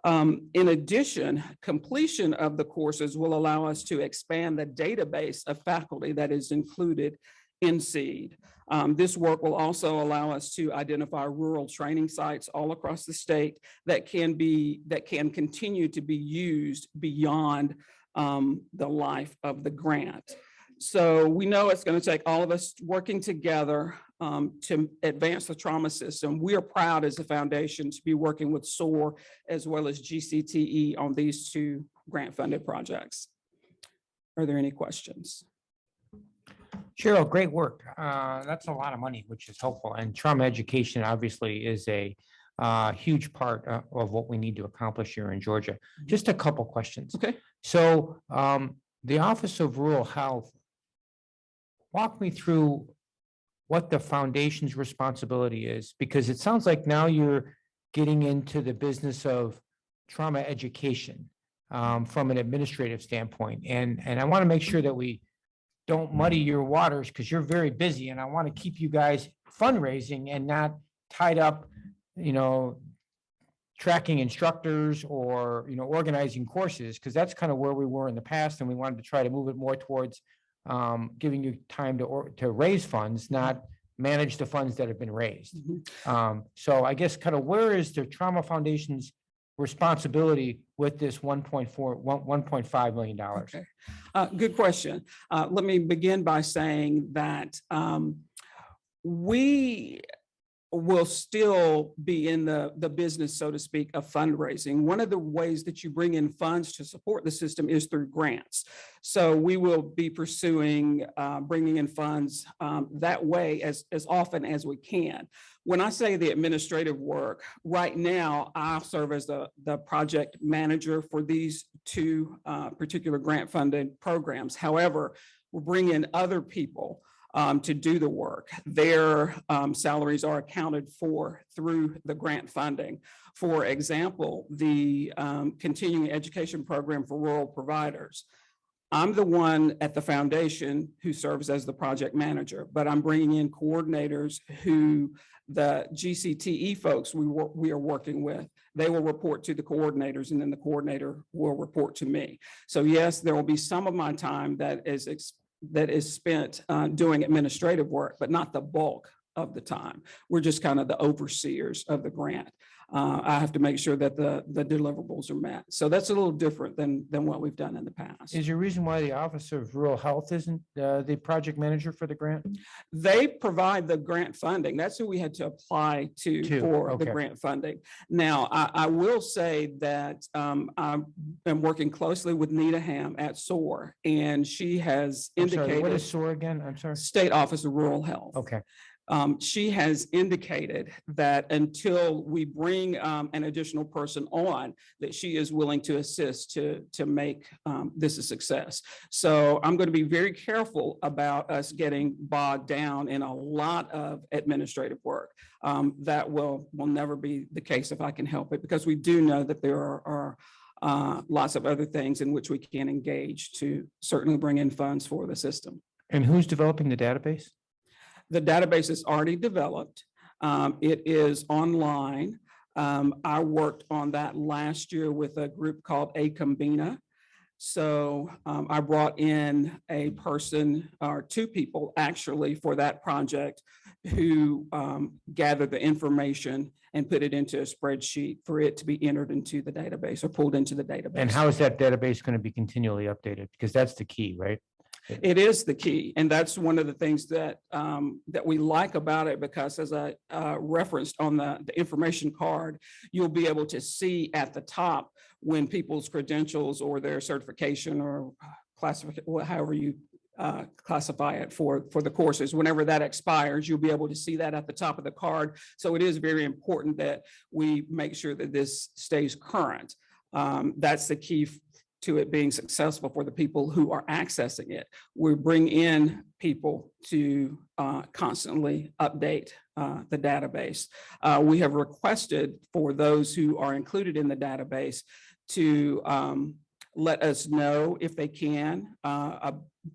In addition, completion of the courses will allow us to expand the database of faculty that is included in SEED. This work will also allow us to identify rural training sites all across the state that can continue to be used beyond the life of the grant. So we know it's going to take all of us working together to advance the trauma system. We are proud as a foundation to be working with SOAR as well as GCTE on these two grant-funded projects. Are there any questions? Cheryl, great work. That's a lot of money, which is helpful. And trauma education obviously is a huge part of what we need to accomplish here in Georgia. Just a couple questions. Okay. So the Office of Rural Health, walk me through what the foundation's responsibility is, because it sounds like now you're getting into the business of trauma education from an administrative standpoint. And I want to make sure that we don't muddy your waters, because you're very busy, and I want to keep you guys fundraising and not tied up, tracking instructors or, organizing courses, because that's kind of where we were in the past, and we wanted to try to move it more towards giving you time to raise funds, not manage the funds that have been raised. So I guess kind of where is the Trauma Foundation's responsibility with this $1.5 million? Okay. Good question. Let me begin by saying that we will still be in the business, so to speak, of fundraising. One of the ways that you bring in funds to support the system is through grants. So we will be pursuing bringing in funds that way as often as we can. When I say the administrative work, right now, I'll serve as the project manager for these two particular grant funded programs. However, we'll bring in other people to do the work. Their salaries are accounted for through the grant funding. For example, the continuing education program for rural providers. I'm the one at the foundation who serves as the project manager, but I'm bringing in coordinators who the GCTE folks we are working with, they will report to the coordinators, and then the coordinator will report to me. So yes, there will be some of my time that is spent doing administrative work, but not the bulk of the time. We're just kind of the overseers of the grant. I have to make sure that the deliverables are met. So that's a little different than what we've done in the past. Is there a reason why the Office of Rural Health isn't the project manager for the grant? They provide the grant funding. That's who we had to apply to for the okay. grant funding. Now, I will say that I've been working closely with Nita Ham at SOAR, and she has I'm sorry, indicated. what is SOAR again? I'm sorry. State Office of Rural Health. Okay. She has indicated that until we bring an additional person on, that she is willing to assist to make this a success. So I'm going to be very careful about us getting bogged down in a lot of administrative work. That will never be the case if I can help it, because we do know that there are lots of other things in which we can engage to certainly bring in funds for the system. And who's developing the database? The database is already developed. It is online. I worked on that last year with a group called Acombina. So I brought in a person or two people actually for that project who gathered the information and put it into a spreadsheet for it to be entered into the database or pulled into the database. And how is that database going to be continually updated? Because that's the key, right? It is the key. And that's one of the things that that we like about it, because as I referenced on the information card, you'll be able to see at the top when people's credentials or their certification or classification, however you classify it for the courses, whenever that expires, you'll be able to see that at the top of the card. So it is very important that we make sure that this stays current. That's the key to it being successful for the people who are accessing it. We bring in people to constantly update the database. We have requested for those who are included in the database to let us know if they can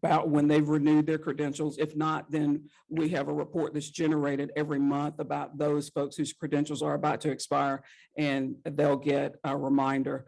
about when they've renewed their credentials. If not, then we have a report that's generated every month about those folks whose credentials are about to expire, and they'll get a reminder.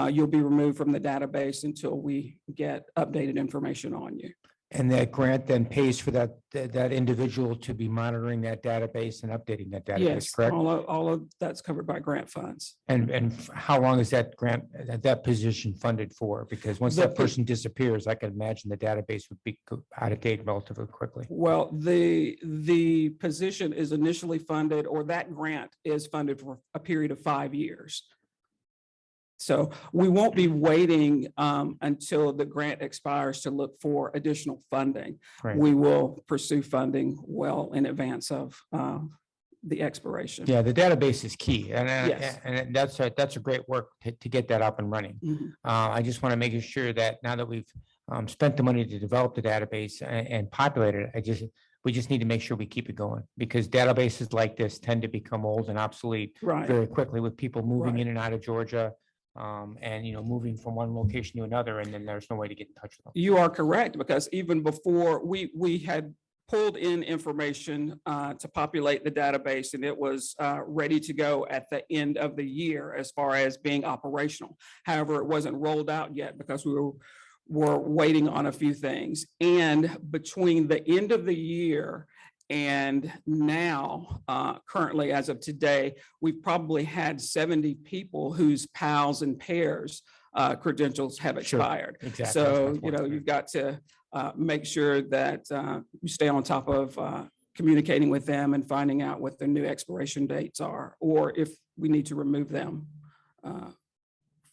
You'll be removed from the database until we get updated information on you. And that grant then pays for that individual to be monitoring that database and updating that database, Yes, correct? all of that's covered by grant funds. And how long is that grant, that position funded for? Because once that person disappears, I can imagine the database would be out of date relatively quickly. Well, the position is initially funded, or that grant is funded for a period of 5 years. So we won't be waiting until the grant expires to look for additional funding. Right. We will pursue funding well in advance of the expiration. Yeah, the database is key, Yes. and that's a great work to get that up and running. Mhm. I just want to make sure that now that we've spent the money to develop the database and populate it, we just need to make sure we keep it going, because databases like this tend to become old and obsolete Right. very quickly with people moving Right. in and out of Georgia. And moving from one location to another, and then there's no way to get in touch with them. You are correct, because even before we had pulled in information to populate the database, and it was ready to go at the end of the year as far as being operational. However, it wasn't rolled out yet because we were we're waiting on a few things. And between the end of the year and now, currently as of today, we've probably had 70 people whose PALs and pairs credentials have Sure. expired. Exactly. That's So, my point. you've got to make sure that you stay on top of communicating with them and finding out what their new expiration dates are, or if we need to remove them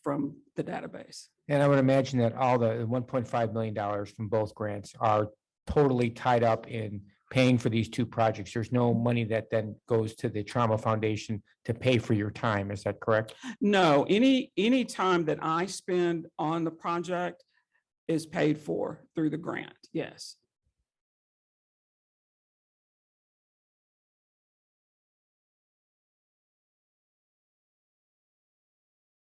from the database. And I would imagine that all the $1.5 million from both grants are totally tied up in paying for these two projects. There's no money that then goes to the Trauma Foundation to pay for your time. Is that correct? No, any time that I spend on the project is paid for through the grant. Yes.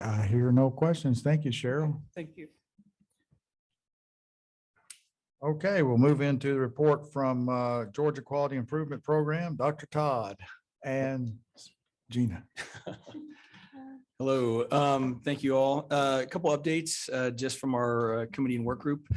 I hear no questions. Thank you, Cheryl. Thank you. Okay, we'll move into the report from Georgia Quality Improvement Program, Dr. Todd and Gina. Hello, thank you all. A couple updates just from our committee and work group.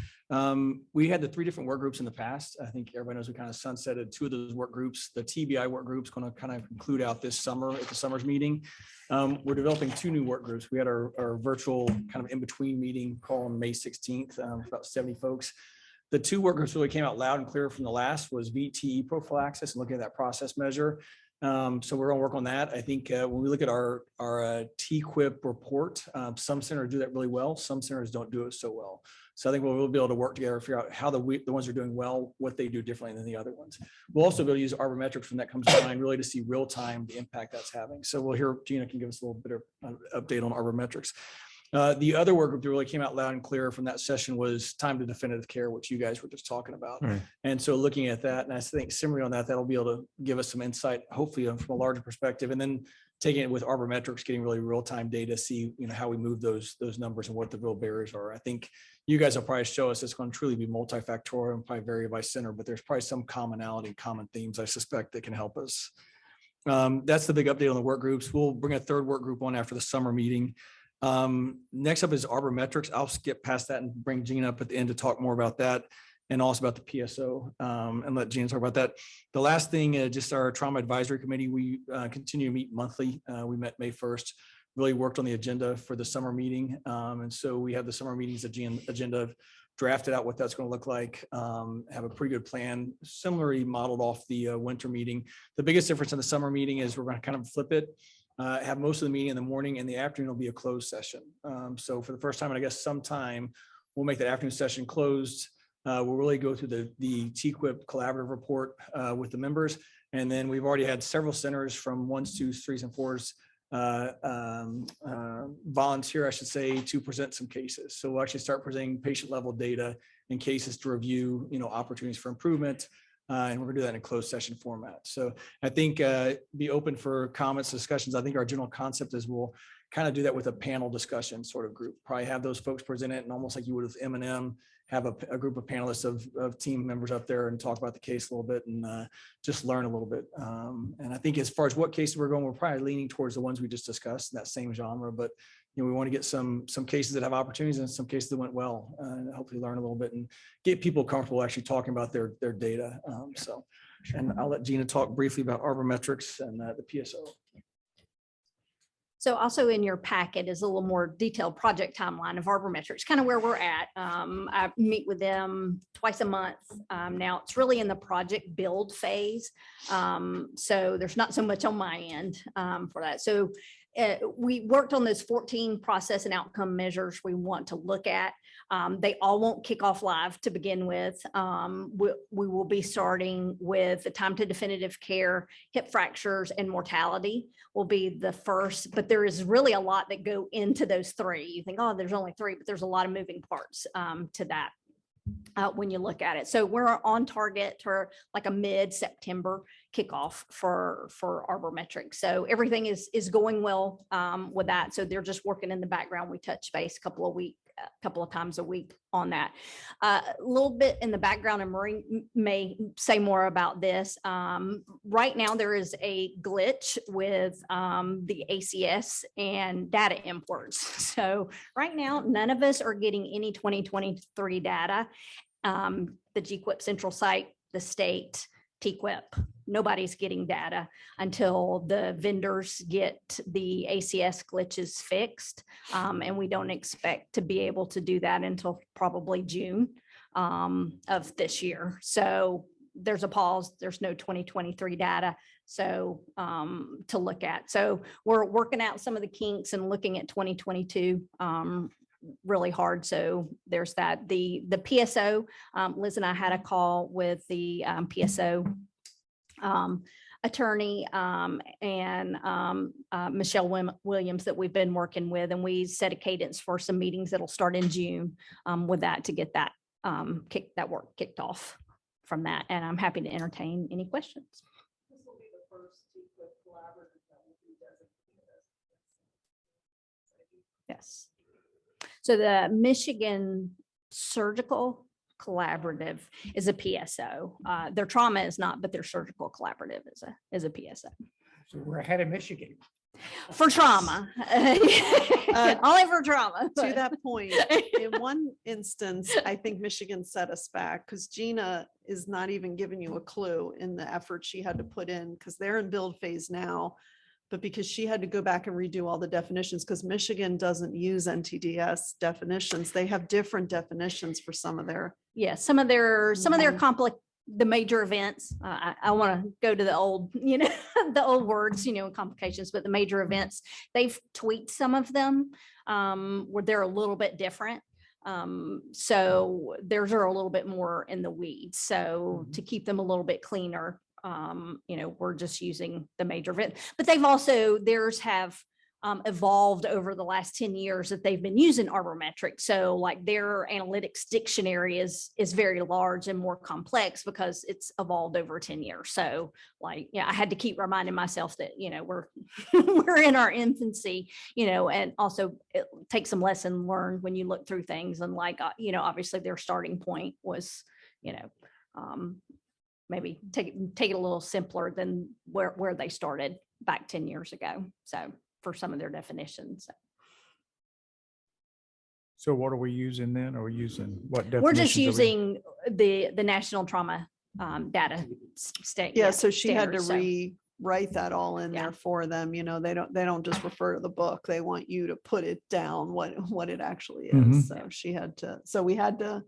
We had the 3 different work groups in the past. I think everybody knows we kind of sunsetted 2 of those work groups. The TBI work group's going to kind of conclude out this summer at the summer's meeting. We're developing 2 new work groups. We had our virtual kind of in-between meeting call on May 16th, about 70 folks. The 2 work groups really came out loud and clear from the last was VTE prophylaxis and looking at that process measure. So we're gonna work on that. I think when we look at our TQIP report, some centers do that really well. Some centers don't do it so well. So I think we'll be able to work together, figure out how the ones that are doing well, what they do differently than the other ones. We'll also be able to use Arbormetrics when that comes to mind, really to see real time the impact that's having. So we'll hear, Gina can give us a little bit of update on Arbormetrics. The other work group that really came out loud and clear from that session was time to definitive care, which you guys were just talking about. Right. And so looking at that, and I think similarly on that, that'll be able to give us some insight, hopefully from a larger perspective, and then taking it with Arbormetrics, getting really real-time data, see, how we move those numbers and what the real barriers are. I think you guys will probably show us it's going to truly be multifactorial and probably vary by center, but there's probably some commonality, common themes, I suspect, that can help us. That's the big update on the work groups. We'll bring a 3rd work group on after the summer meeting. Next up is Arbormetrics. I'll skip past that and bring Gina up at the end to talk more about that and also about the PSO and let Gina talk about that. The last thing, just our trauma advisory committee, we continue to meet monthly. We met May 1st, really worked on the agenda for the summer meeting. And so we have the summer meetings agenda drafted out what that's going to look like, have a pretty good plan, similarly modeled off the winter meeting. The biggest difference in the summer meeting is we're going to kind of flip it. Have most of the meeting in the morning, and the afternoon will be a closed session. So for the first time, and I guess sometime, we'll make that afternoon session closed. We'll really go through the TQIP collaborative report with the members. And then we've already had several centers from 1s, 2s, 3s, and 4s volunteer, I should say, to present some cases. So we'll actually start presenting patient level data and cases to review, opportunities for improvement. And we're gonna do that in a closed session format. So I think be open for comments, discussions. I think our general concept is we'll kind of do that with a panel discussion sort of group. Probably have those folks present it, and almost like you would with M&M, have a group of panelists of team members up there and talk about the case a little bit and just learn a little bit. And I think as far as what cases we're going, we're probably leaning towards the ones we just discussed in that same genre. But we want to get some cases that have opportunities and some cases that went well, and hopefully learn a little bit and get people comfortable actually talking about their data. And I'll let Gina talk briefly about Arbormetrics and the PSO. So also in your packet is a little more detailed project timeline of Arbormetrics, kind of where we're at. I meet with them twice a month. Now it's really in the project build phase. So there's not so much on my end for that. So we worked on those 14 process and outcome measures we want to look at. They all won't kick off live to begin with. We will be starting with the time to definitive care, hip fractures, and mortality will be the first, but there is really a lot that go into those 3. You think, oh, there's only 3, but there's a lot of moving parts to that. When you look at it. So we're on target for like a mid-September kickoff for Arbormetrics. So everything is going well with that. So they're just working in the background. We touched base a couple of a couple of times a week on that. A little bit in the background, and Marie may say more about this. Right now, there is a glitch with the ACS and data imports. So right now, none of us are getting any 2023 data. The GQuip Central site, the state, TQuip, nobody's getting data until the vendors get the ACS glitches fixed. And we don't expect to be able to do that until probably June of this year. So there's a pause. There's no 2023 data. So to look at. So we're working out some of the kinks and looking at 2022 really hard. So there's that. The PSO, Liz and I had a call with the PSO attorney and Michelle Williams that we've been working with, and we set a cadence for some meetings that'll start in June with that to get that work kicked off from that. And I'm happy to entertain any questions. This will be the first collaborative that will be designated as. Yes. So the Michigan Surgical Collaborative is a PSO. Their trauma is not, but their surgical collaborative is a PSO. So we're ahead of Michigan. For trauma. Only for trauma. To but- that point, in one instance, I think Michigan set us back because Gina is not even giving you a clue in the effort she had to put in because they're in build phase now. But because she had to go back and redo all the definitions, because Michigan doesn't use NTDS definitions, they have different definitions for some of their. Yeah, some of their Mhm. the major events. I want to go to the old, the old words, complications, but the major events, they've tweaked some of them where they're a little bit different. So theirs are a little bit more in the weeds. So to keep them a little bit cleaner, we're just using the major event, but theirs have evolved over the last 10 years that they've been using Arbor-metric. So like their analytics dictionary is very large and more complex because it's evolved over 10 years. So like, I had to keep reminding myself that, we're, we're in our infancy, and also it takes some lesson learned when you look through things and like, obviously their starting point was, maybe take it a little simpler than where they started back 10 years ago. So for some of their definitions. So what are we using then? Are we using what definitions? We're just are we- using the national trauma data state. Yeah, so she had to standards, rewrite that all in Yeah. there for them. They don't just refer to the book. They want you to put it down what it actually Mhm. is. So we had to,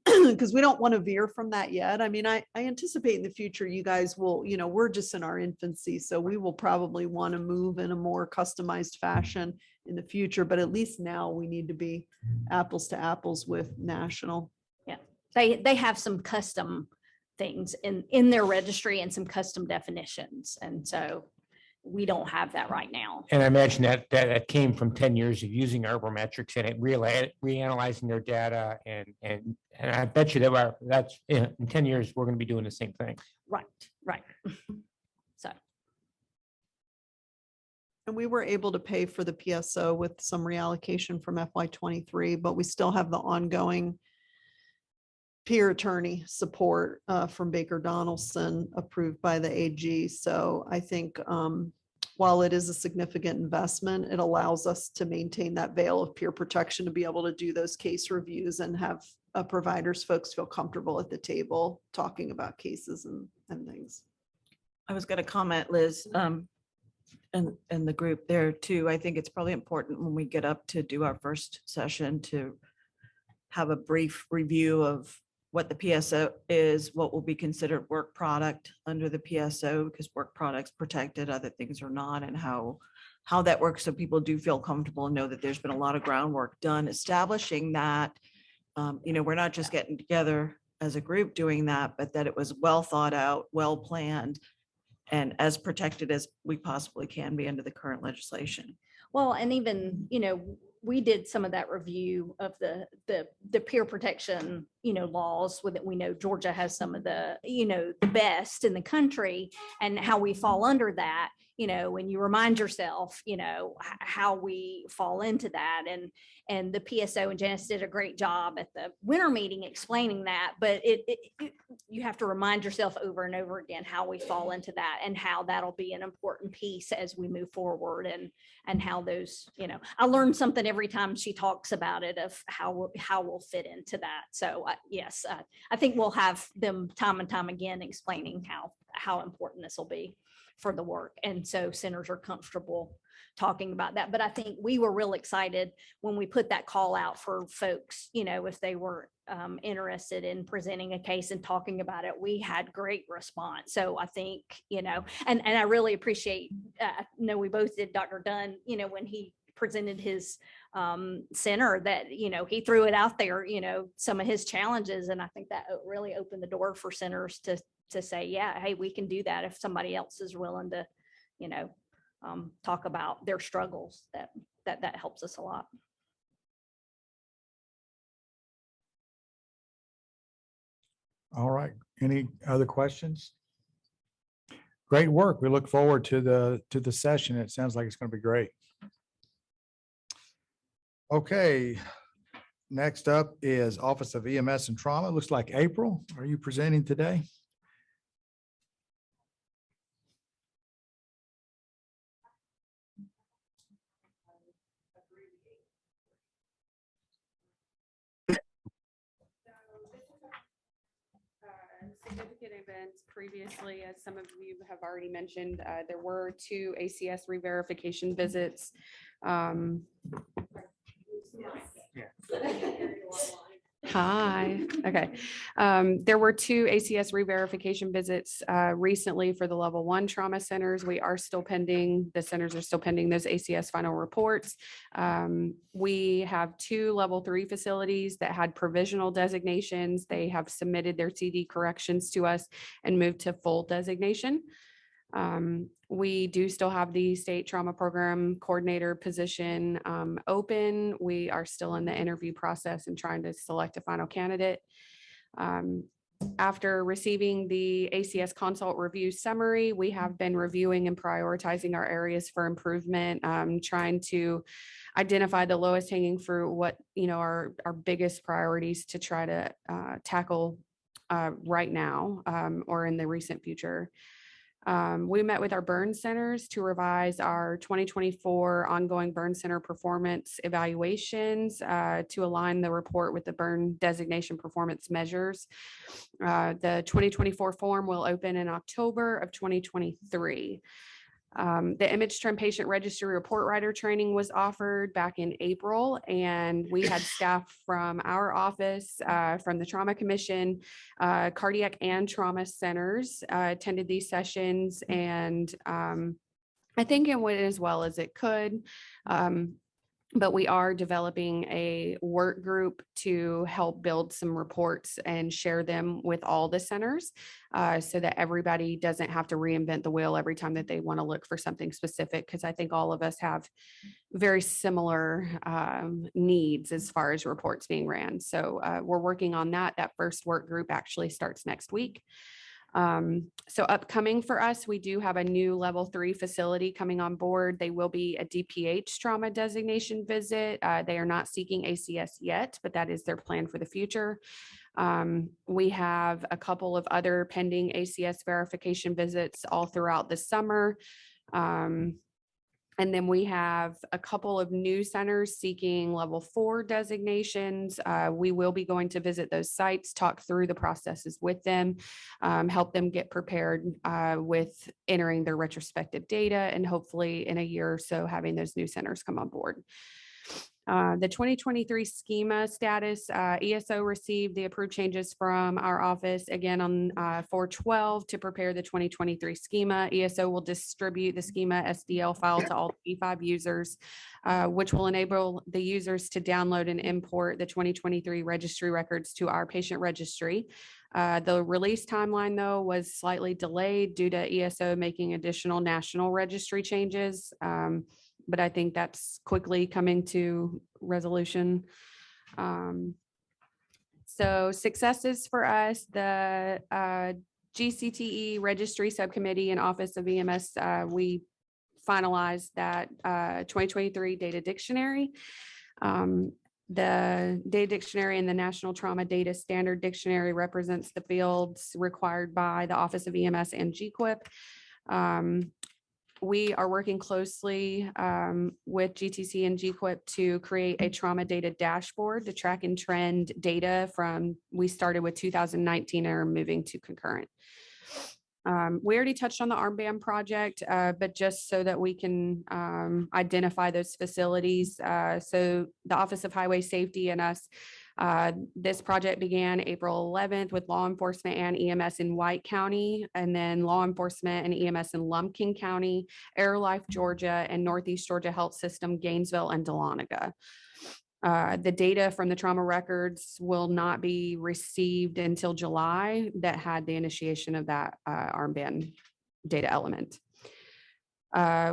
because we don't want to veer from that yet. I mean, I anticipate in the future, you guys will, we're just in our infancy, so we will probably want to move in a more customized fashion in the future, but at least now we need to be apples to apples with national. They have some custom things in their registry and some custom definitions. And so we don't have that right now. And I imagine that came from 10 years of using Arbor-metrics and it reanalyzing their data and I bet you that's in 10 years, we're going to be doing the same thing. Right. So. And we were able to pay for the PSO with some reallocation from FY23, but we still have the ongoing peer attorney support from Baker Donaldson approved by the AG. So I think while it is a significant investment, it allows us to maintain that veil of peer protection to be able to do those case reviews and have providers, folks feel comfortable at the table talking about cases and things. I was going to comment, Liz, and the group there too. I think it's probably important when we get up to do our first session to have a brief review of what the PSO is, what will be considered work product under the PSO, because work products protected, other things are not, and how that works. So people do feel comfortable and know that there's been a lot of groundwork done establishing that, we're not just getting together as a group doing that, but that it was well thought out, well planned, and as protected as we possibly can be under the current legislation. Well, and even, we did some of that review of the peer protection, laws with it. We know Georgia has some of the, the best in the country and how we fall under that. when you remind yourself, how we fall into that. And the PSO and Janice did a great job at the winter meeting explaining that, but you have to remind yourself over and over again how we fall into that and how that'll be an important piece as we move forward, and how those, I learn something every time she talks about it of how we'll fit into that. So yes, I think we'll have them time and time again explaining how important this will be for the work. And so centers are comfortable talking about that. But I think we were real excited when we put that call out for folks, if they were interested in presenting a case and talking about it. We had great response. So I think, and I really appreciate, I know we both did, Dr. Dunn, when he presented his center, that, he threw it out there, some of his challenges. And I think that really opened the door for centers to say, yeah, hey, we can do that if somebody else is willing to, talk about their struggles. That helps us a lot. All right. Any other questions? Great work. We look forward to the session. It sounds like it's going to be great. Okay. Next up is Office of EMS and Trauma. It looks like April. Are you presenting today? Significant events previously, as some of you have already mentioned, there were 2 ACS re-verification visits. Hi. Okay. There were 2 ACS re-verification visits recently for the level 1 trauma centers. We are still pending, the centers are still pending those ACS final reports. We have 2 level 3 facilities that had provisional designations. They have submitted their CD corrections to us and moved to full designation. We do still have the state trauma program coordinator position open. We are still in the interview process and trying to select a final candidate. After receiving the ACS consult review summary, we have been reviewing and prioritizing our areas for improvement, trying to identify the lowest hanging fruit, what our biggest priorities to try to tackle right now or in the recent future. We met with our burn centers to revise our 2024 ongoing burn center performance evaluations to align the report with the burn designation performance measures. The 2024 form will open in October of 2023. The image trend patient registry report writer training was offered back in April, and we had staff from our office, from the Trauma Commission, cardiac and trauma centers attended these sessions, and I think it went as well as it could. But we are developing a work group to help build some reports and share them with all the centers so that everybody doesn't have to reinvent the wheel every time that they want to look for something specific, because I think all of us have very similar needs as far as reports being ran. So we're working on that. That first work group actually starts next week. So upcoming for us, we do have a new level 3 facility coming on board. They will be a DPH trauma designation visit. They are not seeking ACS yet, but that is their plan for the future. We have a couple of other pending ACS verification visits all throughout the summer. And then we have a couple of new centers seeking level 4 designations. We will be going to visit those sites, talk through the processes with them, help them get prepared with entering their retrospective data, and hopefully in a year or so having those new centers come on board. The 2023 schema status, ESO received the approved changes from our office again on 4/12 to prepare the 2023 schema. ESO will distribute the schema SDL file to all P5 users, which will enable the users to download and import the 2023 registry records to our patient registry. The release timeline, though, was slightly delayed due to ESO making additional national registry changes. But I think that's quickly coming to resolution. So successes for us, the GCTE Registry Subcommittee and Office of EMS, we finalized that 2023 data dictionary. The data dictionary and the National Trauma Data Standard Dictionary represents the fields required by the Office of EMS and GQIP. We are working closely with GTC and GQuip to create a trauma data dashboard to track and trend data from, we started with 2019 and are moving to concurrent. We already touched on the armband project, but just so that we can identify those facilities. So the Office of Highway Safety and us, this project began April 11th with law enforcement and EMS in White County, and then law enforcement and EMS in Lumpkin County, AirLife Georgia, and Northeast Georgia Health System, Gainesville and Dahlonega. The data from the trauma records will not be received until July that had the initiation of that armband data element.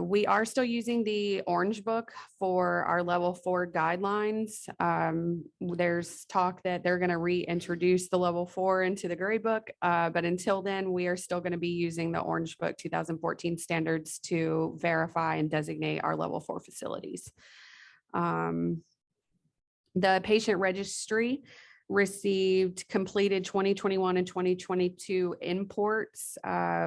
We are still using the Orange Book for our level 4 guidelines. There's talk that they're going to reintroduce the level 4 into the Gray Book, but until then, we are still going to be using the Orange Book 2014 standards to verify and designate our level 4 facilities. The patient registry received completed 2021 and 2022 imports.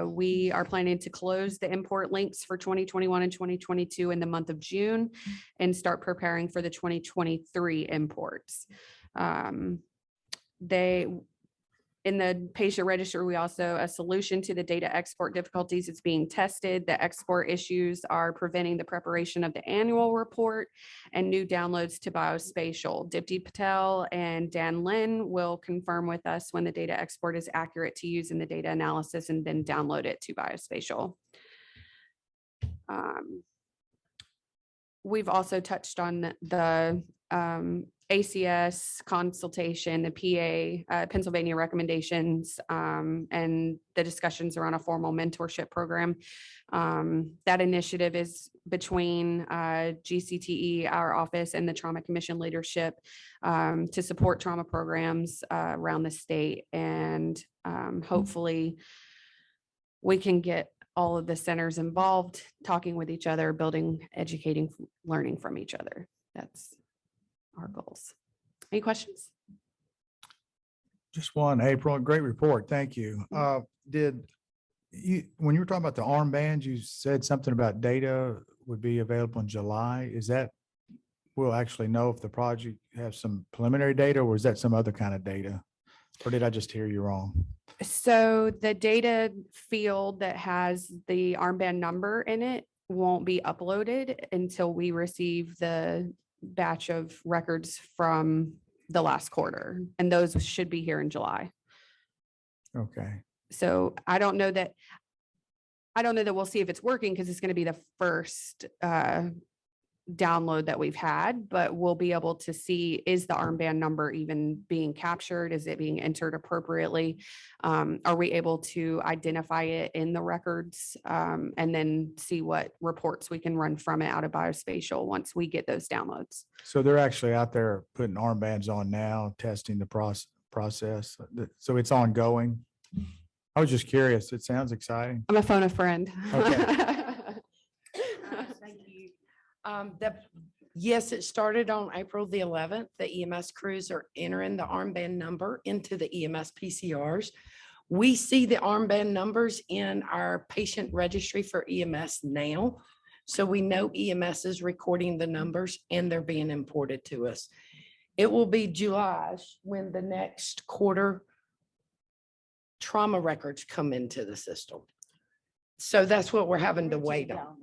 We are planning to close the import links for 2021 and 2022 in the month of June and start preparing for the 2023 imports. In the patient register, we also a solution to the data export difficulties. It's being tested. The export issues are preventing the preparation of the annual report and new downloads to Biospatial. Dipti Patel and Dan Lin will confirm with us when the data export is accurate to use in the data analysis and then download it to Biospatial. We've also touched on the ACS consultation, the PA, Pennsylvania recommendations, and the discussions around a formal mentorship program. That initiative is between GCTE, our office, and the Trauma Commission leadership to support trauma programs around the state. And hopefully we can get all of the centers involved, talking with each other, building, educating, learning from each other. That's our goals. Any questions? Just one, April, great report. Thank you. Did you, when you were talking about the armbands, you said something about data would be available in July. Is that, we'll actually know if the project has some preliminary data, or is that some other kind of data? Or did I just hear you wrong? So the data field that has the armband number in it won't be uploaded until we receive the batch of records from the last quarter, and those should be here in July. Okay. So I don't know that we'll see if it's working, because it's going to be the first download that we've had, but we'll be able to see, is the armband number even being captured? Is it being entered appropriately? Are we able to identify it in the records, and then see what reports we can run from it out of Biospatial once we get those downloads? So they're actually out there putting armbands on now, testing the process. So it's ongoing. I was just curious. It sounds exciting. I'm gonna phone a friend. Okay. Yes, it started on April the 11th. The EMS crews are entering the armband number into the EMS PCRs. We see the armband numbers in our patient registry for EMS now. So we know EMS is recording the numbers and they're being imported to us. It will be July when the next quarter trauma records come into the system. So that's what we're having to wait on.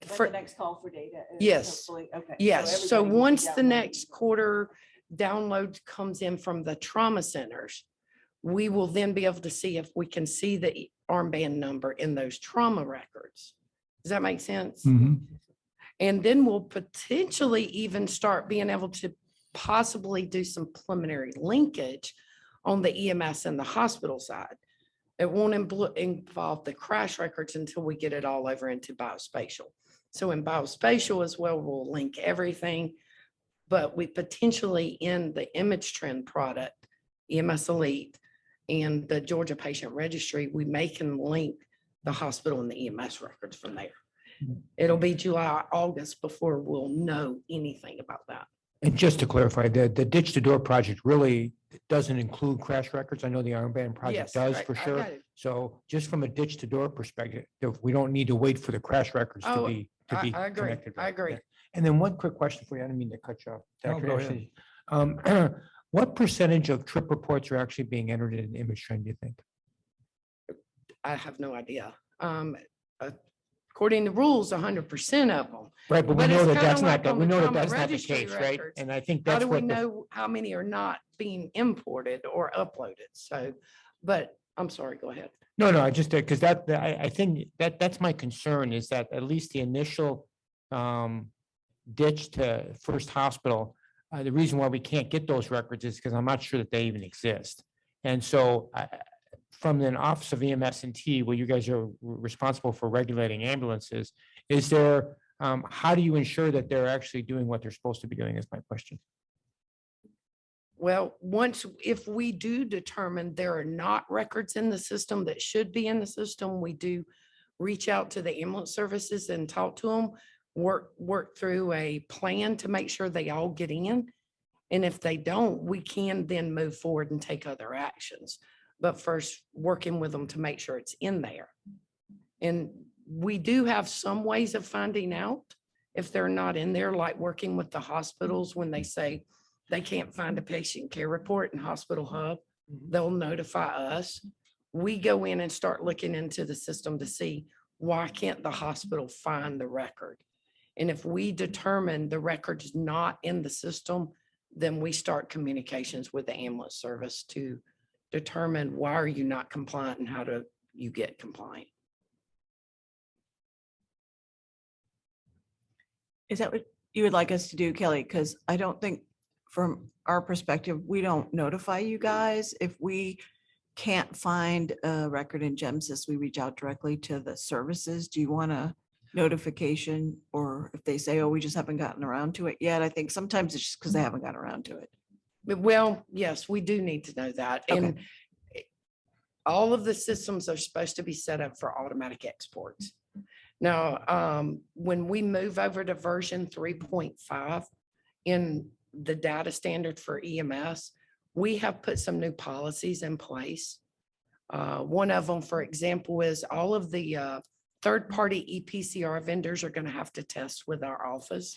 For the next call for data. Yes. Okay. Yes. So everybody will be once the downloading. next quarter download comes in from the trauma centers, we will then be able to see if we can see the armband number in those trauma records. Does that make sense? Mhm. And then we'll potentially even start being able to possibly do some preliminary linkage on the EMS and the hospital side. It won't involve the crash records until we get it all over into Biospatial. So in Biospatial as well, we'll link everything, but we potentially in the image trend product, EMS Elite, and the Georgia Patient Registry, we may can link the hospital and the EMS records from there. It'll be July, August before we'll know anything about that. And just to clarify, the ditch to door project really doesn't include crash records. I know the armband project Yes, does right, for I sure. got it. So just from a ditch to door perspective, we don't need to wait for the crash records to Oh, be I agree. connected. I agree. Yeah. And then one quick question for you. I didn't mean to cut you off. No, Dr. go ahead. Ashley. What percentage of trip reports are actually being entered in image trend, do you think? I have no idea. According to rules, 100% of them. Right, but we But know it's that kinda that's not, like that on we the know that common that's not the registry case, right? records. And I think How that's do we what the, know how many are not being imported or uploaded? So, but I'm sorry, go ahead. no, I just, because I think that's my concern is that at least the initial ditch to First Hospital, the reason why we can't get those records is because I'm not sure that they even exist. And so from an Office of EMS&T, where you guys are responsible for regulating ambulances, is there, how do you ensure that they're actually doing what they're supposed to be doing is my question. Well, if we do determine there are not records in the system that should be in the system, we do reach out to the ambulance services and talk to them, work through a plan to make sure they all get in. And if they don't, we can then move forward and take other actions. But first, working with them to make sure it's in there. And we do have some ways of finding out if they're not in there, like working with the hospitals when they say they can't find a patient care report in Hospital Hub, they'll notify us. We go in and start looking into the system to see why can't the hospital find the record? And if we determine the record's not in the system, then we start communications with the ambulance service to determine why are you not compliant and how do you get compliant. Is that what you would like us to do, Kelly? Because I don't think from our perspective, we don't notify you guys. If we can't find a record in GEMSIS, we reach out directly to the services. Do you want a notification? Or if they say, oh, we just haven't gotten around to it yet, I think sometimes it's just because they haven't gotten around to it. Well, yes, we do need to know that. Okay. And all of the systems are supposed to be set up for automatic exports. Now, when we move over to version 3.5 in the data standard for EMS, we have put some new policies in place. One of them, for example, is all of the third-party EPCR vendors are going to have to test with our office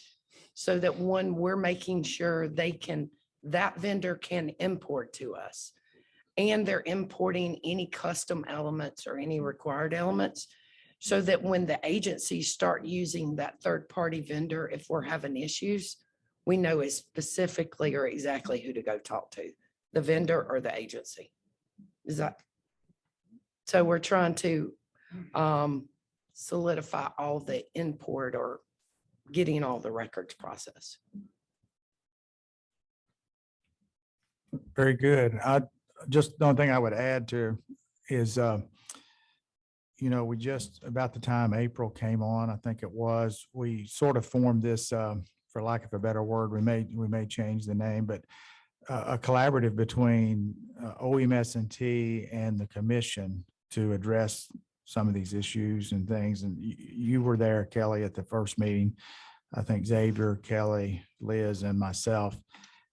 so that one, we're making sure that vendor can import to us. And they're importing any custom elements or any required elements so that when the agencies start using that third-party vendor, if we're having issues, we know is specifically or exactly who to go talk to, the vendor or the agency. Is that? So we're trying to solidify all the import or getting all the records processed. Very good. The only thing I would add to is, we just, about the time April came on, I think it was, we sort of formed this, for lack of a better word, we may change the name, but a collaborative between OEMS&T and the commission to address some of these issues and things. And you were there, Kelly, at the first meeting. I think Xavier, Kelly, Liz, and myself.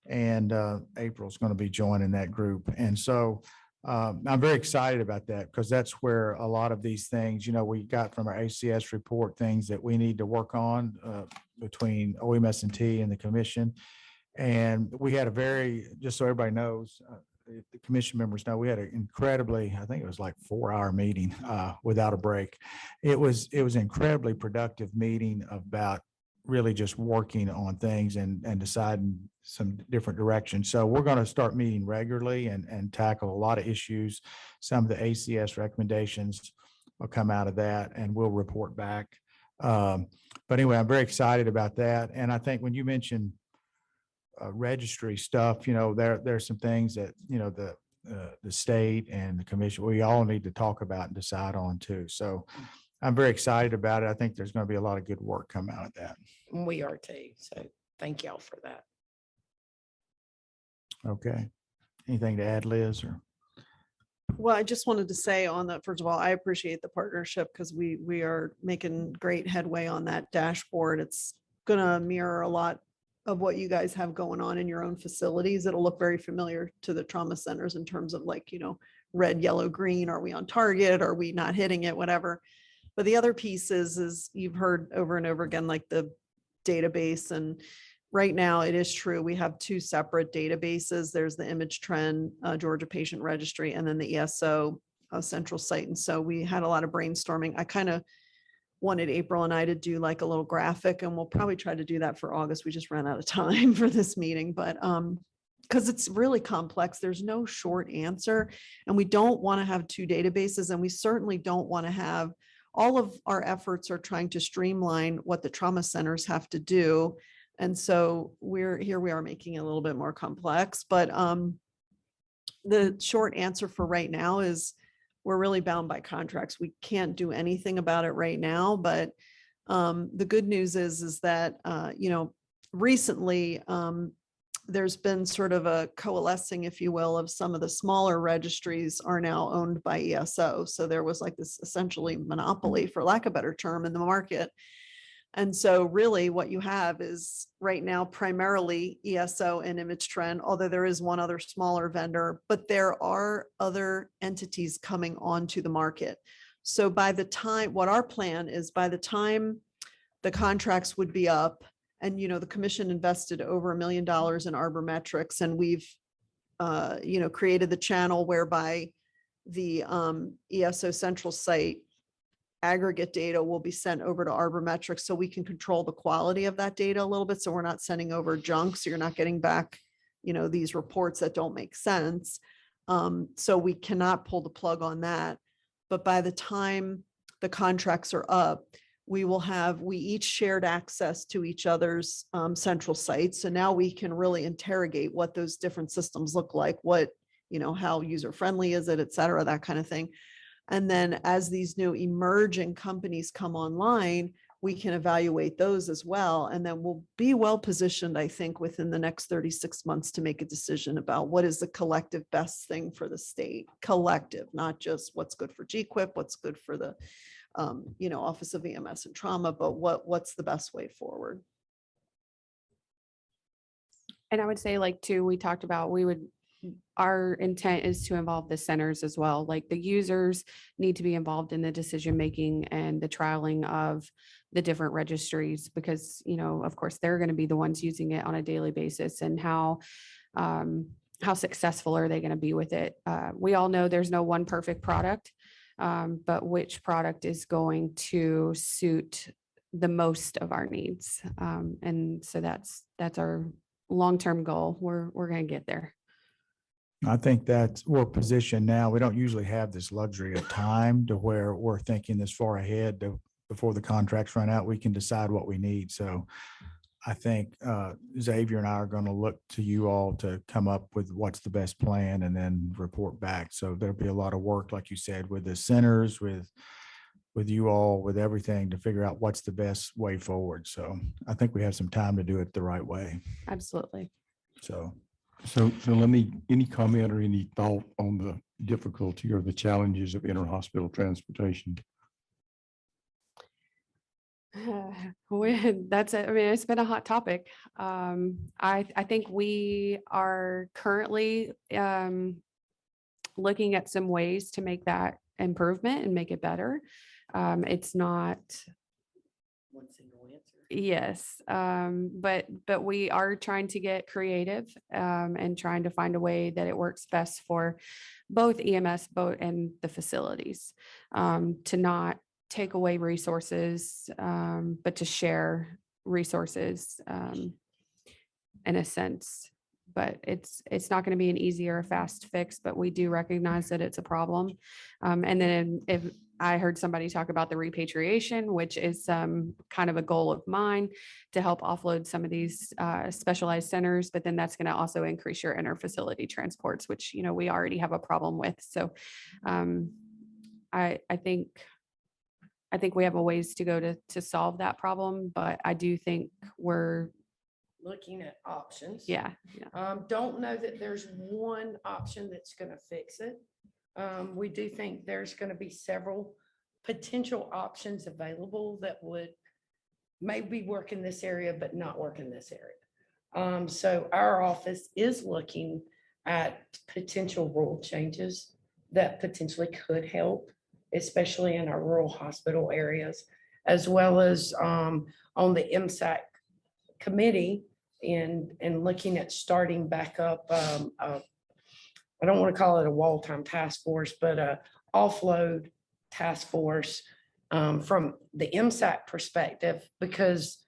And April's going to be joining that group. And so I'm very excited about that because that's where a lot of these things, we got from our ACS report, things that we need to work on between OEMS&T and the commission. And we had just so everybody knows, the commission members know, we had an incredibly, I think it was like 4-hour meeting without a break. It was an incredibly productive meeting about really just working on things and deciding some different directions. So we're going to start meeting regularly and tackle a lot of issues. Some of the ACS recommendations will come out of that and we'll report back. But anyway, I'm very excited about that. And I think when you mentioned registry stuff, there's some things that, the state and the commission, we all need to talk about and decide on too. So I'm very excited about it. I think there's going to be a lot of good work come out of that. We are too. So thank y'all for that. Okay. Anything to add, Liz? Or Well, I just wanted to say on that, first of all, I appreciate the partnership because we are making great headway on that dashboard. It's gonna mirror a lot of what you guys have going on in your own facilities. It'll look very familiar to the trauma centers in terms of like, red, yellow, green. Are we on target? Are we not hitting it? Whatever. But the other piece is you've heard over and over again, like the database. And right now it is true. We have two separate databases. There's the Image Trend, Georgia Patient Registry, and then the ESO Central Site. And so we had a lot of brainstorming. I kind of wanted April and I to do like a little graphic, and we'll probably try to do that for August. We just ran out of time for this meeting, but because it's really complex, there's no short answer, and we don't want to have two databases, and we certainly don't want to have all of our efforts are trying to streamline what the trauma centers have to do. And so we are making it a little bit more complex, but the short answer for right now is we're really bound by contracts. We can't do anything about it right now, but the good news is that, recently there's been sort of a coalescing, if you will, of some of the smaller registries are now owned by ESO. So there was like this essentially monopoly, for lack of a better term, in the market. And so really what you have is right now primarily ESO and Image Trend, although there is one other smaller vendor, but there are other entities coming onto the market. So by the time, what our plan is, by the time the contracts would be up, and, the commission invested over $1 million in Arbormetrics, and we've, created the channel whereby the ESO Central Site aggregate data will be sent over to Arbormetrics, so we can control the quality of that data a little bit. So we're not sending over junk. So you're not getting back, these reports that don't make sense. So we cannot pull the plug on that. But by the time the contracts are up, we each shared access to each other's central sites. So now we can really interrogate what those different systems look like, what, how user-friendly is it, et cetera, that kind of thing. And then as these new emerging companies come online, we can evaluate those as well. And then we'll be well positioned, I think, within the next 36 months to make a decision about what is the collective best thing for the state. Collective, not just what's good for GQIP, what's good for the Office of EMS and Trauma, but what's the best way forward. And I would say, like, too, we talked about, our intent is to involve the centers as well. Like, the users need to be involved in the decision-making and the trialing of the different registries, because, of course, they're going to be the ones using it on a daily basis, and how successful are they going to be with it? We all know there's no one perfect product, but which product is going to suit the most of our needs? And so that's our long-term goal. We're going to get there. I think that we're positioned now. We don't usually have this luxury of time to where we're thinking this far ahead before the contracts run out. We can decide what we need. So I think Xavier and I are going to look to you all to come up with what's the best plan and then report back. So there'll be a lot of work, like you said, with the centers, with you all, with everything, to figure out what's the best way forward. So I think we have some time to do it the right way. Absolutely. So any comment or any thought on the difficulty or the challenges of interhospital transportation? That's it. I mean, it's been a hot topic. I think we are currently looking at some ways to make that improvement and make it better. It's not one single answer. Yes, but we are trying to get creative and trying to find a way that it works best for both EMS, and the facilities, to not take away resources, but to share resources in a sense. But it's not going to be an easy or a fast fix, but we do recognize that it's a problem. And then if I heard somebody talk about the repatriation, which is kind of a goal of mine, to help offload some of these specialized centers, but then that's going to also increase your interfacility transports, which, we already have a problem with. So I think we have a ways to go to solve that problem, but I do think we're Looking at options. Yeah. Don't know that there's one option that's going to fix it. We do think there's going to be several potential options available that would maybe work in this area, but not work in this area. So our office is looking at potential rule changes that potentially could help, especially in our rural hospital areas, as well as on the MSAC committee and looking at starting back up. I don't want to call it a wall-time task force, but a offload task force from the MSAC perspective, because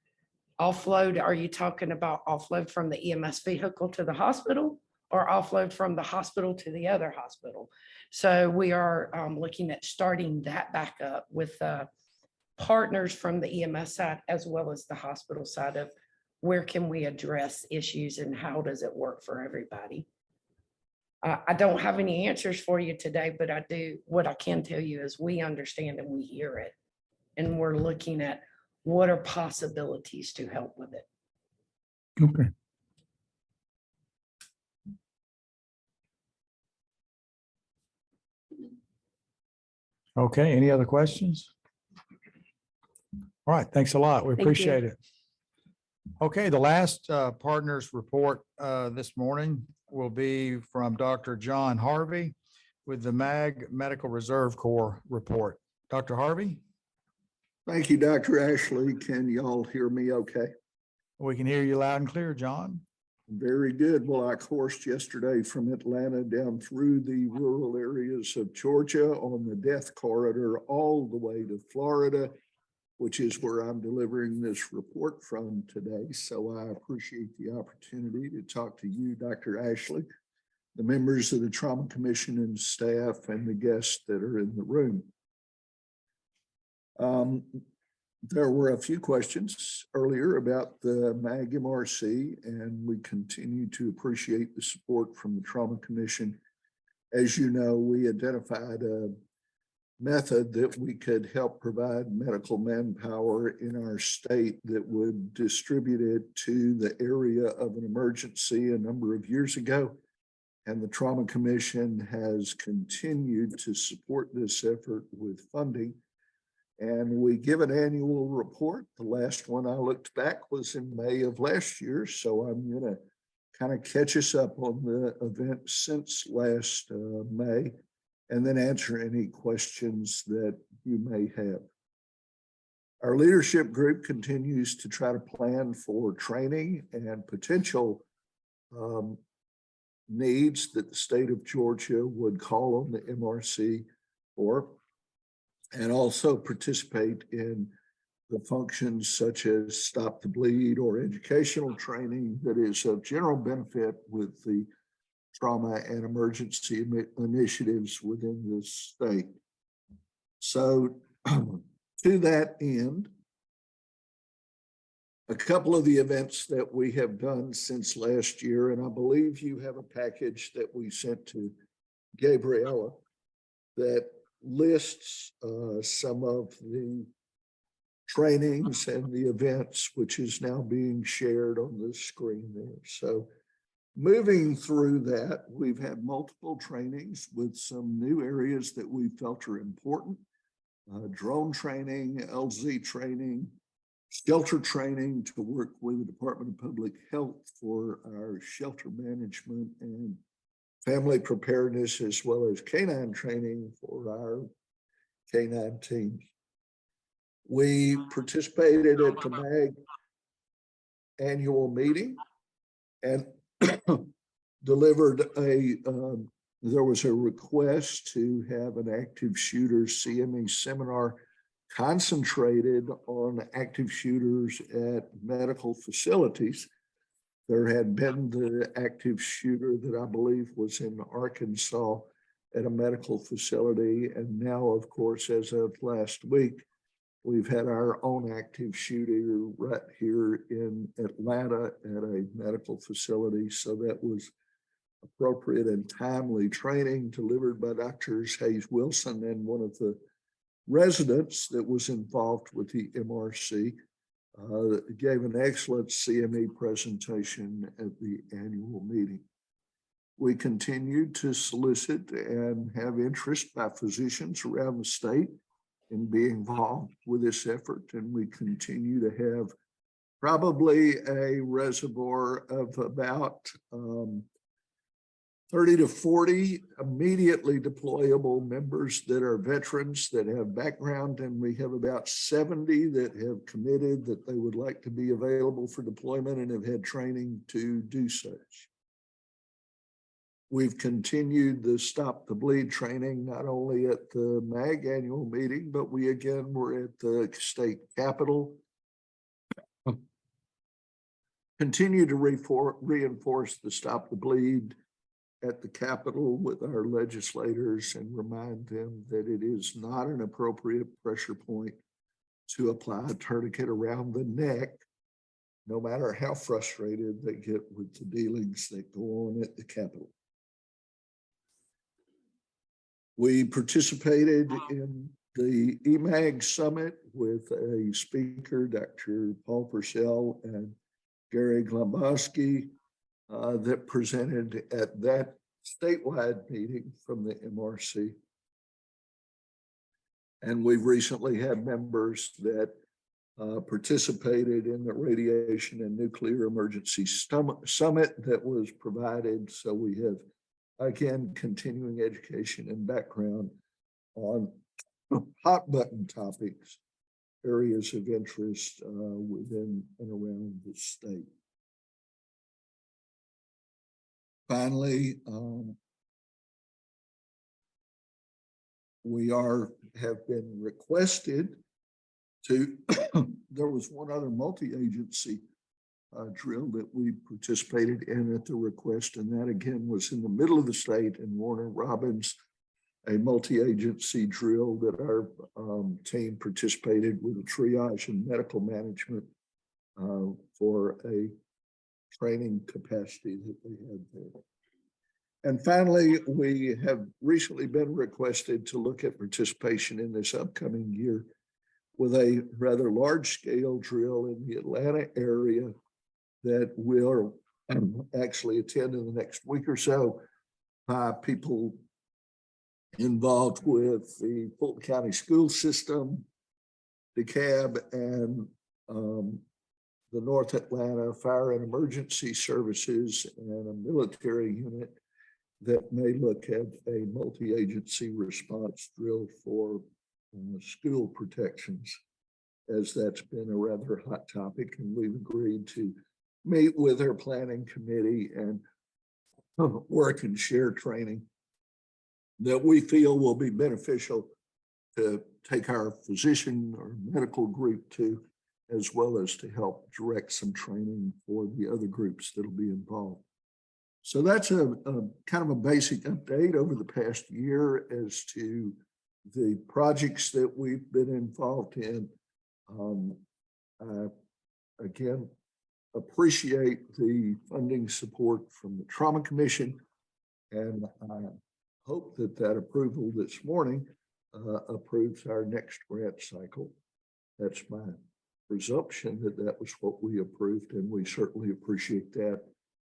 offload, are you talking about offload from the EMS vehicle to the hospital or offload from the hospital to the other hospital? So we are looking at starting that back up with partners from the EMS side as well as the hospital side of where can we address issues and how does it work for everybody. I don't have any answers for you today, but what I can tell you is we understand and we hear it. And we're looking at what are possibilities to help with it. Okay. Okay, any other questions? All right, thanks a lot. We Thank you. appreciate it. Okay, the last partners report this morning will be from Dr. John Harvey with the MAG Medical Reserve Corps report. Dr. Harvey? Thank you, Dr. Ashley. Can y'all hear me okay? We can hear you loud and clear, John. Very good. Well, I coursed yesterday from Atlanta down through the rural areas of Georgia on the death corridor all the way to Florida, which is where I'm delivering this report from today. So I appreciate the opportunity to talk to you, Dr. Ashley, the members of the Trauma Commission and staff, and the guests that are in the room. There were a few questions earlier about the MAG MRC, and we continue to appreciate the support from the Trauma Commission. As you know, we identified a method that we could help provide medical manpower in our state that would distribute it to the area of an emergency a number of years ago. And the Trauma Commission has continued to support this effort with funding. And we give an annual report. The last one I looked back was in May of last year. So I'm going to kind of catch us up on the events since last May, and then answer any questions that you may have. Our leadership group continues to try to plan for training and potential needs that the state of Georgia would call on the MRC for, and also participate in the functions such as Stop the Bleed or educational training that is of general benefit with the trauma and emergency initiatives within the state. So to that end, a couple of the events that we have done since last year, and I believe you have a package that we sent to Gabriella that lists some of the trainings and the events, which is now being shared on the screen there. So moving through that, we've had multiple trainings with some new areas that we felt are important. Drone training, LZ training, shelter training to work with the Department of Public Health for our shelter management and family preparedness, as well as canine training for our canine teams. We participated at the MAG annual meeting and delivered there was a request to have an active shooter CME seminar concentrated on active shooters at medical facilities. There had been the active shooter that I believe was in Arkansas at a medical facility. And now, of course, as of last week, we've had our own active shooter right here in Atlanta at a medical facility. So that was appropriate and timely training delivered by Drs. Hayes Wilson and one of the residents that was involved with the MRC. Gave an excellent CME presentation at the annual meeting. We continue to solicit and have interest by physicians around the state in being involved with this effort. And we continue to have probably a reservoir of about 30 to 40 immediately deployable members that are veterans that have background, and we have about 70 that have committed that they would like to be available for deployment and have had training to do such. We've continued the Stop the Bleed training, not only at the MAG annual meeting, but we again were at the state capitol. Continue to reinforce the Stop the Bleed at the Capitol with our legislators and remind them that it is not an appropriate pressure point to apply a tourniquet around the neck, no matter how frustrated they get with the dealings that go on at the Capitol. We participated in the EMAG Summit with a speaker, Dr. Paul Purcell and Gary Glombowski, that presented at that statewide meeting from the MRC. And we've recently had members that participated in the Radiation and Nuclear Emergency Summit that was provided. So we have, again, continuing education and background on hot button topics, areas of interest within and around the state. Finally, we have been requested to, there was one other multi-agency drill that we participated in at the request, and that again was in the middle of the state in Warner Robins, a multi-agency drill that our team participated with a triage and medical management for a training capacity that they had there. And finally, we have recently been requested to look at participation in this upcoming year with a rather large scale drill in the Atlanta area that will actually attend in the next week or so by people involved with the Fulton County school system, DeKalb, and the North Atlanta Fire and Emergency Services, and a military unit that may look at a multi-agency response drill for school protections, as that's been a rather hot topic. And we've agreed to meet with our planning committee and work and share training that we feel will be beneficial to take our physician or medical group to, as well as to help direct some training for the other groups that'll be involved. So that's a kind of a basic update over the past year as to the projects that we've been involved in. Again, appreciate the funding support from the Trauma Commission, and I hope that that approval this morning approves our next grant cycle. That's my presumption that that was what we approved, and we certainly appreciate that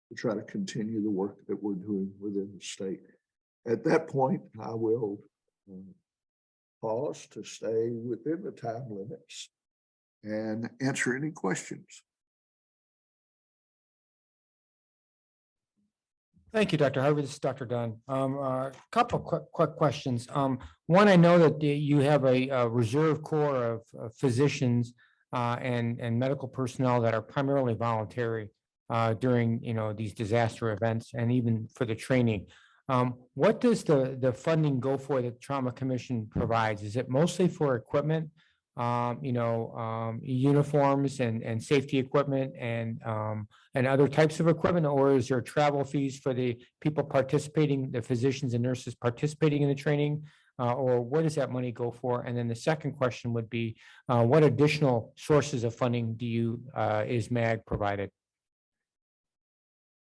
to try to continue the work that we're doing within the state. At that point, I will pause to stay within the time limits and answer any questions. Thank you, Dr. Harvey. This is Dr. Dunn. A couple quick questions. One, I know that you have a reserve corps of physicians and medical personnel that are primarily voluntary during these disaster events and even for the training. What does the funding go for that Trauma Commission provides? Is it mostly for equipment, uniforms and safety equipment and other types of equipment, or is there travel fees for the people participating, the physicians and nurses participating in the training? Or what does that money go for? And then the second question would be, what additional sources of funding is MAG provided?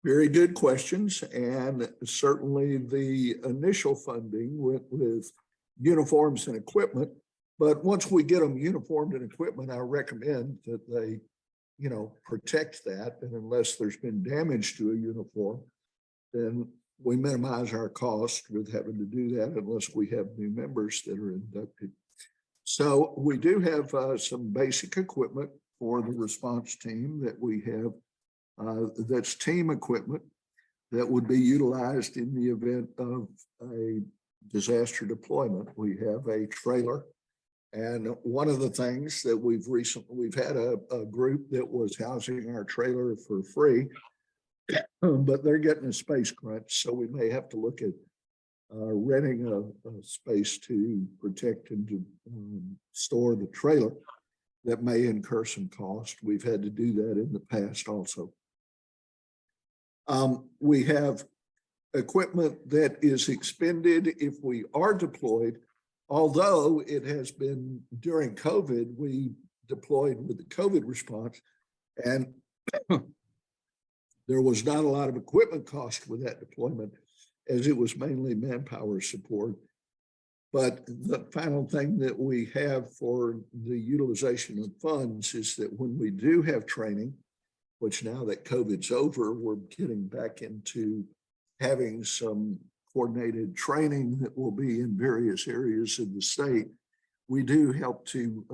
Very good questions. And certainly the initial funding went with uniforms and equipment. But once we get them uniformed and equipment, I recommend that they, protect that. And unless there's been damage to a uniform, then we minimize our cost with having to do that unless we have new members that are inducted. So we do have some basic equipment for the response team that we have. That's team equipment that would be utilized in the event of a disaster deployment. We have a trailer. And one of the things that we've had a group that was housing our trailer for free, but they're getting a space crunch. So we may have to look at renting a space to protect and to store the trailer. That may incur some cost. We've had to do that in the past also. We have equipment that is expended if we are deployed, although it has been during COVID, we deployed with the COVID response, and there was not a lot of equipment cost with that deployment, as it was mainly manpower support. But the final thing that we have for the utilization of funds is that when we do have training, which now that COVID's over, we're getting back into having some coordinated training that will be in various areas of the state. We do help to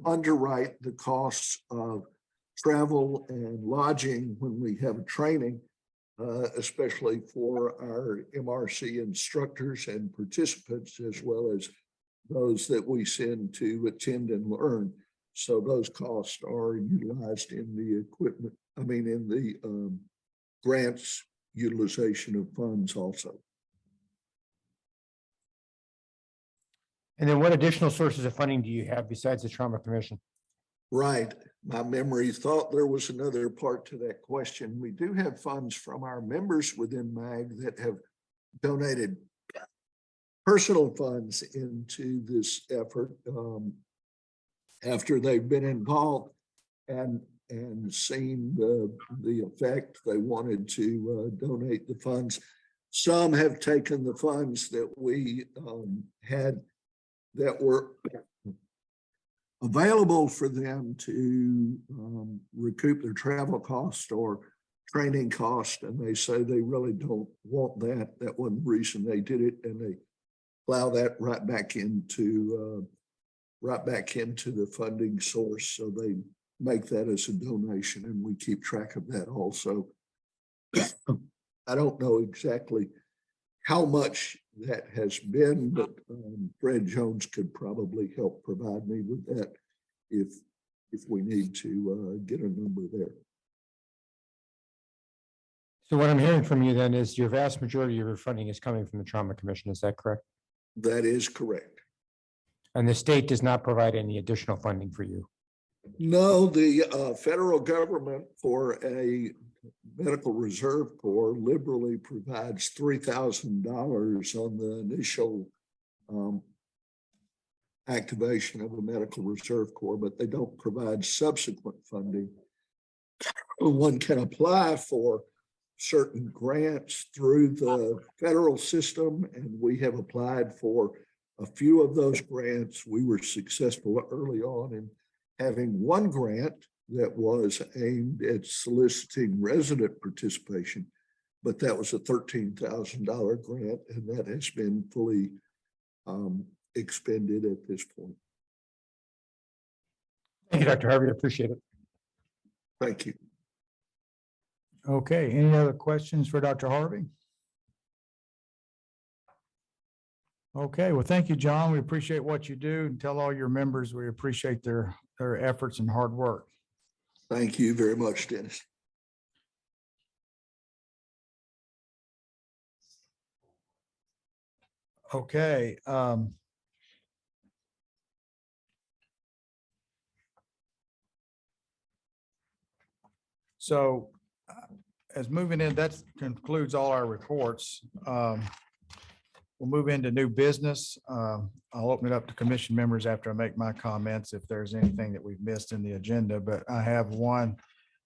underwrite the costs of travel and lodging when we have a training, especially for our MRC instructors and participants, as well as those that we send to attend and learn. So those costs are utilized in the equipment, in the grants utilization of funds also. And then what additional sources of funding do you have besides the Trauma Commission? Right. My memory thought there was another part to that question. We do have funds from our members within MAG that have donated personal funds into this effort after they've been involved and seen the effect. They wanted to donate the funds. Some have taken the funds that we had that were available for them to recoup their travel cost or training cost, and they say they really don't want that. That wasn't the reason they did it, and they plow that right back into the funding source. So they make that as a donation, and we keep track of that also. I don't know exactly how much that has been, but Fred Jones could probably help provide me with that if we need to get a number there. So what I'm hearing from you then is your vast majority of your funding is coming from the Trauma Commission. Is that correct? That is correct. And the state does not provide any additional funding for you? No, the federal government for a medical reserve corps liberally provides $3,000 on the initial activation of a medical reserve corps, but they don't provide subsequent funding. One can apply for certain grants through the federal system, and we have applied for a few of those grants. We were successful early on in having one grant that was aimed at soliciting resident participation, but that was a $13,000 grant, and that has been fully expended at this point. Thank you, Dr. Harvey. I appreciate it. Thank you. Okay, any other questions for Dr. Harvey? Okay, well, thank you, John. We appreciate what you do, and tell all your members we appreciate their efforts and hard work. Thank you very much, Dennis. Okay. So as moving in, that concludes all our reports. We'll move into new business. I'll open it up to commission members after I make my comments if there's anything that we've missed in the agenda, but I have one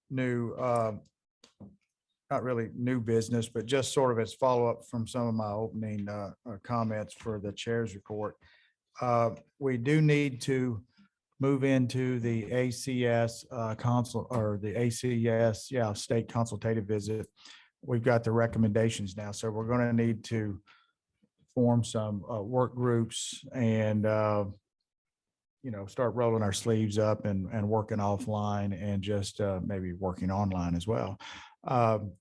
new, not really new business, but just sort of as follow-up from some of my opening comments for the chair's report. We do need to move into the ACS state consultative visit. we've got the recommendations now, so we're going to need to form some work groups and start rolling our sleeves up and working offline and just maybe working online as well.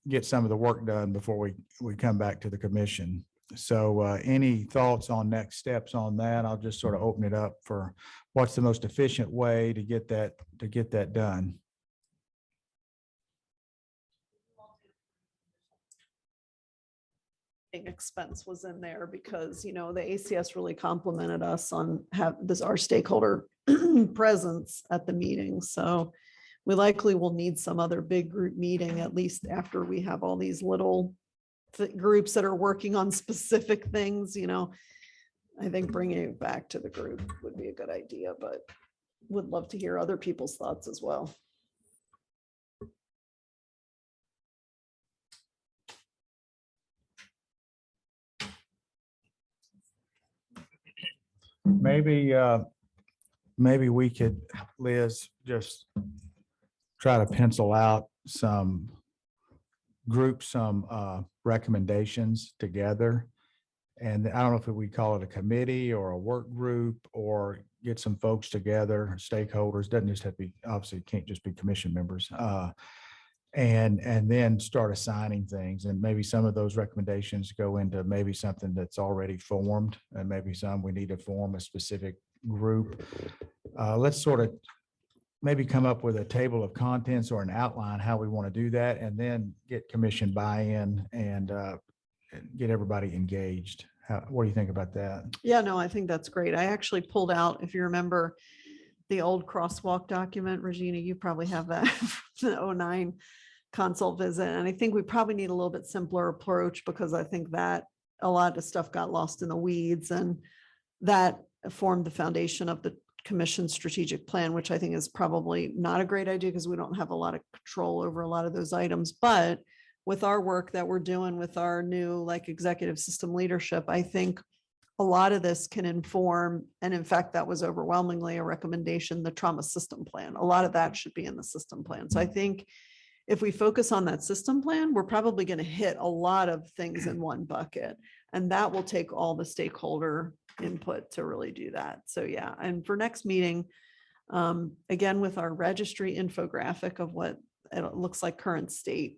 Get some of the work done before we come back to the commission. So any thoughts on next steps on that? I'll just sort of open it up for what's the most efficient way to get that done. Expense was in there because, the ACS really complimented us on our stakeholder presence at the meeting. So we likely will need some other big group meeting, at least after we have all these little groups that are working on specific things. I think bringing it back to the group would be a good idea, but would love to hear other people's thoughts as well. Maybe we could, Liz, just try to pencil out some recommendations together. And I don't know if we call it a committee or a work group, or get some folks together, stakeholders, doesn't just have to be, obviously it can't just be commission members. And then start assigning things, and maybe some of those recommendations go into maybe something that's already formed, and maybe some we need to form a specific group. Let's sort of maybe come up with a table of contents or an outline how we want to do that, and then get commission buy-in and get everybody engaged. What do you think about that? Yeah, no, I think that's great. I actually pulled out, if you remember, the old crosswalk document. Regina, you probably have that from the 2009 consult visit. And I think we probably need a little bit simpler approach, because I think that a lot of the stuff got lost in the weeds, and that formed the foundation of the commission's strategic plan, which I think is probably not a great idea because we don't have a lot of control over a lot of those items. But with our work that we're doing with our new executive system leadership, I think a lot of this can inform, and in fact, that was overwhelmingly a recommendation, the trauma system plan. A lot of that should be in the system plan. So I think if we focus on that system plan, we're probably going to hit a lot of things in one bucket, and that will take all the stakeholder input to really do that. So yeah, and for next meeting, again, with our registry infographic of what it looks like current state,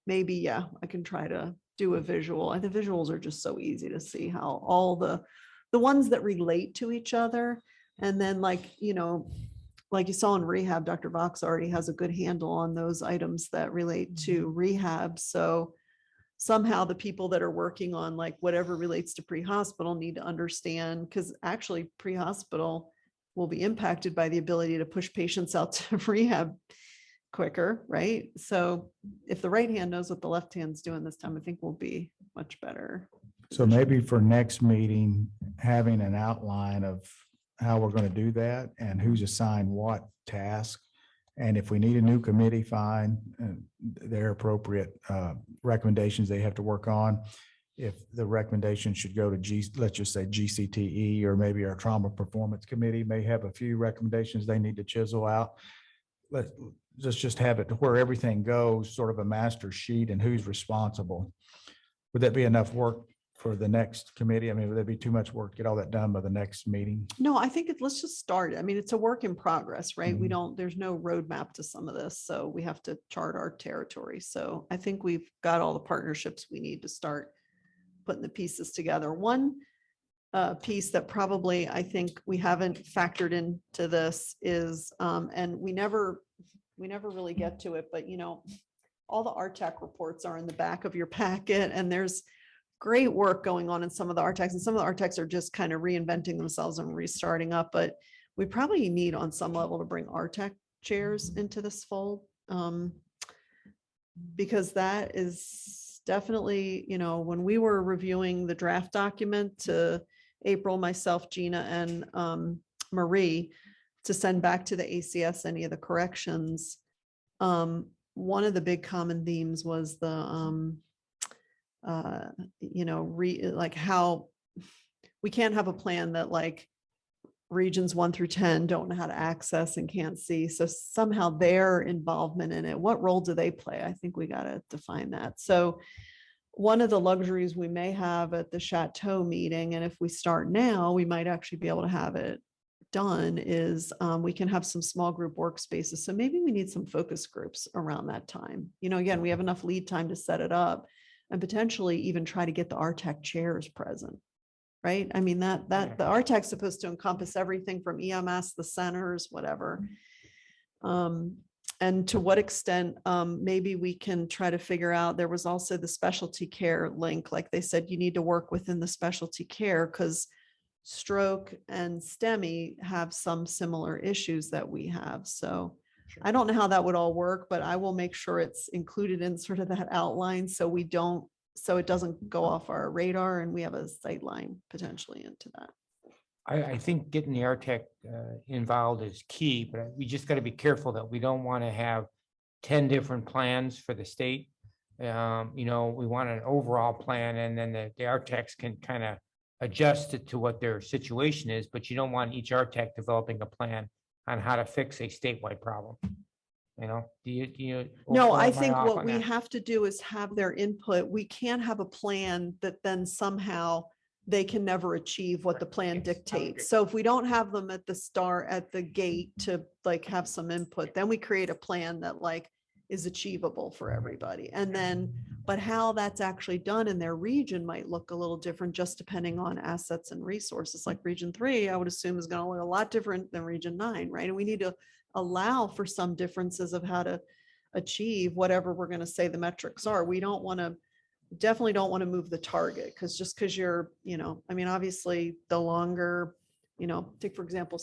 maybe, yeah, I can try to do a visual. And the visuals are just so easy to see how all the ones that relate to each other. And then like you saw in rehab, Dr. Vox already has a good handle on those items that relate to rehab. So somehow the people that are working on whatever relates to pre-hospital need to understand, because actually pre-hospital will be impacted by the ability to push patients out to rehab quicker, right? So if the right hand knows what the left hand's doing this time, I think we'll be much better. So maybe for next meeting, having an outline of how we're going to do that and who's assigned what task. And if we need a new committee, fine, their appropriate recommendations they have to work on. If the recommendation should go to let's just say GCTE, or maybe our trauma performance committee may have a few recommendations they need to chisel out. Let's just have it to where everything goes, sort of a master sheet, and who's responsible. Would that be enough work for the next committee? I mean, would that be too much work to get all that done by the next meeting? No, I think let's just start. I mean, it's a work in progress, right? There's no roadmap to some of this. So we have to chart our territory. So I think we've got all the partnerships we need to start putting the pieces together. One piece that probably I think we haven't factored into this is, and we never really get to it, but all the RTAC reports are in the back of your packet, and there's great work going on in some of the RTACs, and some of the RTACs are just kind of reinventing themselves and restarting up, but we probably need on some level to bring RTAC chairs into this fold, because that is definitely, when we were reviewing the draft document to April, myself, Gina, and Marie, to send back to the ACS any of the corrections, one of the big common themes was the how we can't have a plan that regions 1 through 10 don't know how to access and can't see. So somehow their involvement in it, what role do they play? I think we got to define that. So one of the luxuries we may have at the Chateau meeting, and if we start now, we might actually be able to have it done, is we can have some small group workspaces. So maybe we need some focus groups around that time. You know, again, we have enough lead time to set it up and potentially even try to get the RTAC chairs present. Right? I mean, the RTAC is supposed to encompass everything from EMS, the centers, whatever. And to what extent, maybe we can try to figure out, there was also the specialty care link. Like they said, you need to work within the specialty care because stroke and STEMI have some similar issues that we have. So I don't know how that would all work, but I will make sure it's included in sort of that outline so it doesn't go off our radar and we have a sight line potentially into that. I think getting the RTEC involved is key, but we just got to be careful that we don't want to have 10 different plans for the state. We want an overall plan, and then the RTECs can kind of adjust it to what their situation is, but you don't want each RTEC developing a plan on how to fix a statewide problem. Do you? No, or I am think off what on we that? have to do is have their input. We can't have a plan that then somehow they can never achieve what the plan dictates. So if we don't have them at the start, at the gate to like have some input, then we create a plan that like is achievable for everybody. And then, but how that's actually done in their region might look a little different just depending on assets and resources. Like Region 3, I would assume is going to look a lot different than Region 9, right? And we need to allow for some differences of how to achieve whatever we're going to say the metrics are. We definitely don't want to move the target because just because you're, I mean, obviously the longer, take for example,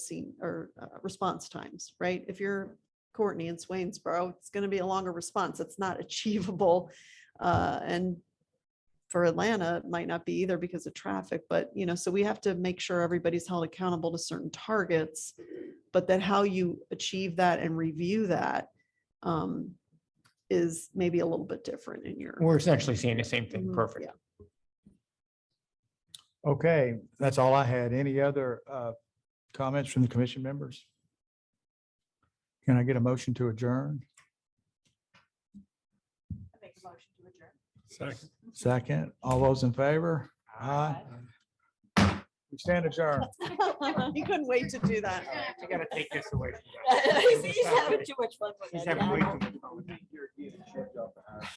response times, right? If you're Courtney in Swainsboro, it's going to be a longer response. It's not achievable. And for Atlanta, it might not be either because of traffic, but, so we have to make sure everybody's held accountable to certain targets, but that how you achieve that and review that is maybe a little bit different in your. We're essentially saying the same thing. Mhm, Perfect. yeah. Okay, that's all I had. Any other comments from the commission members? Can I get a motion to adjourn? Make a motion to adjourn. Second, all those in favor? Aye. We stand adjourned. You couldn't wait to do that. You got to take this away. He's having too much fun with He's it. having yeah. way too much fun with that.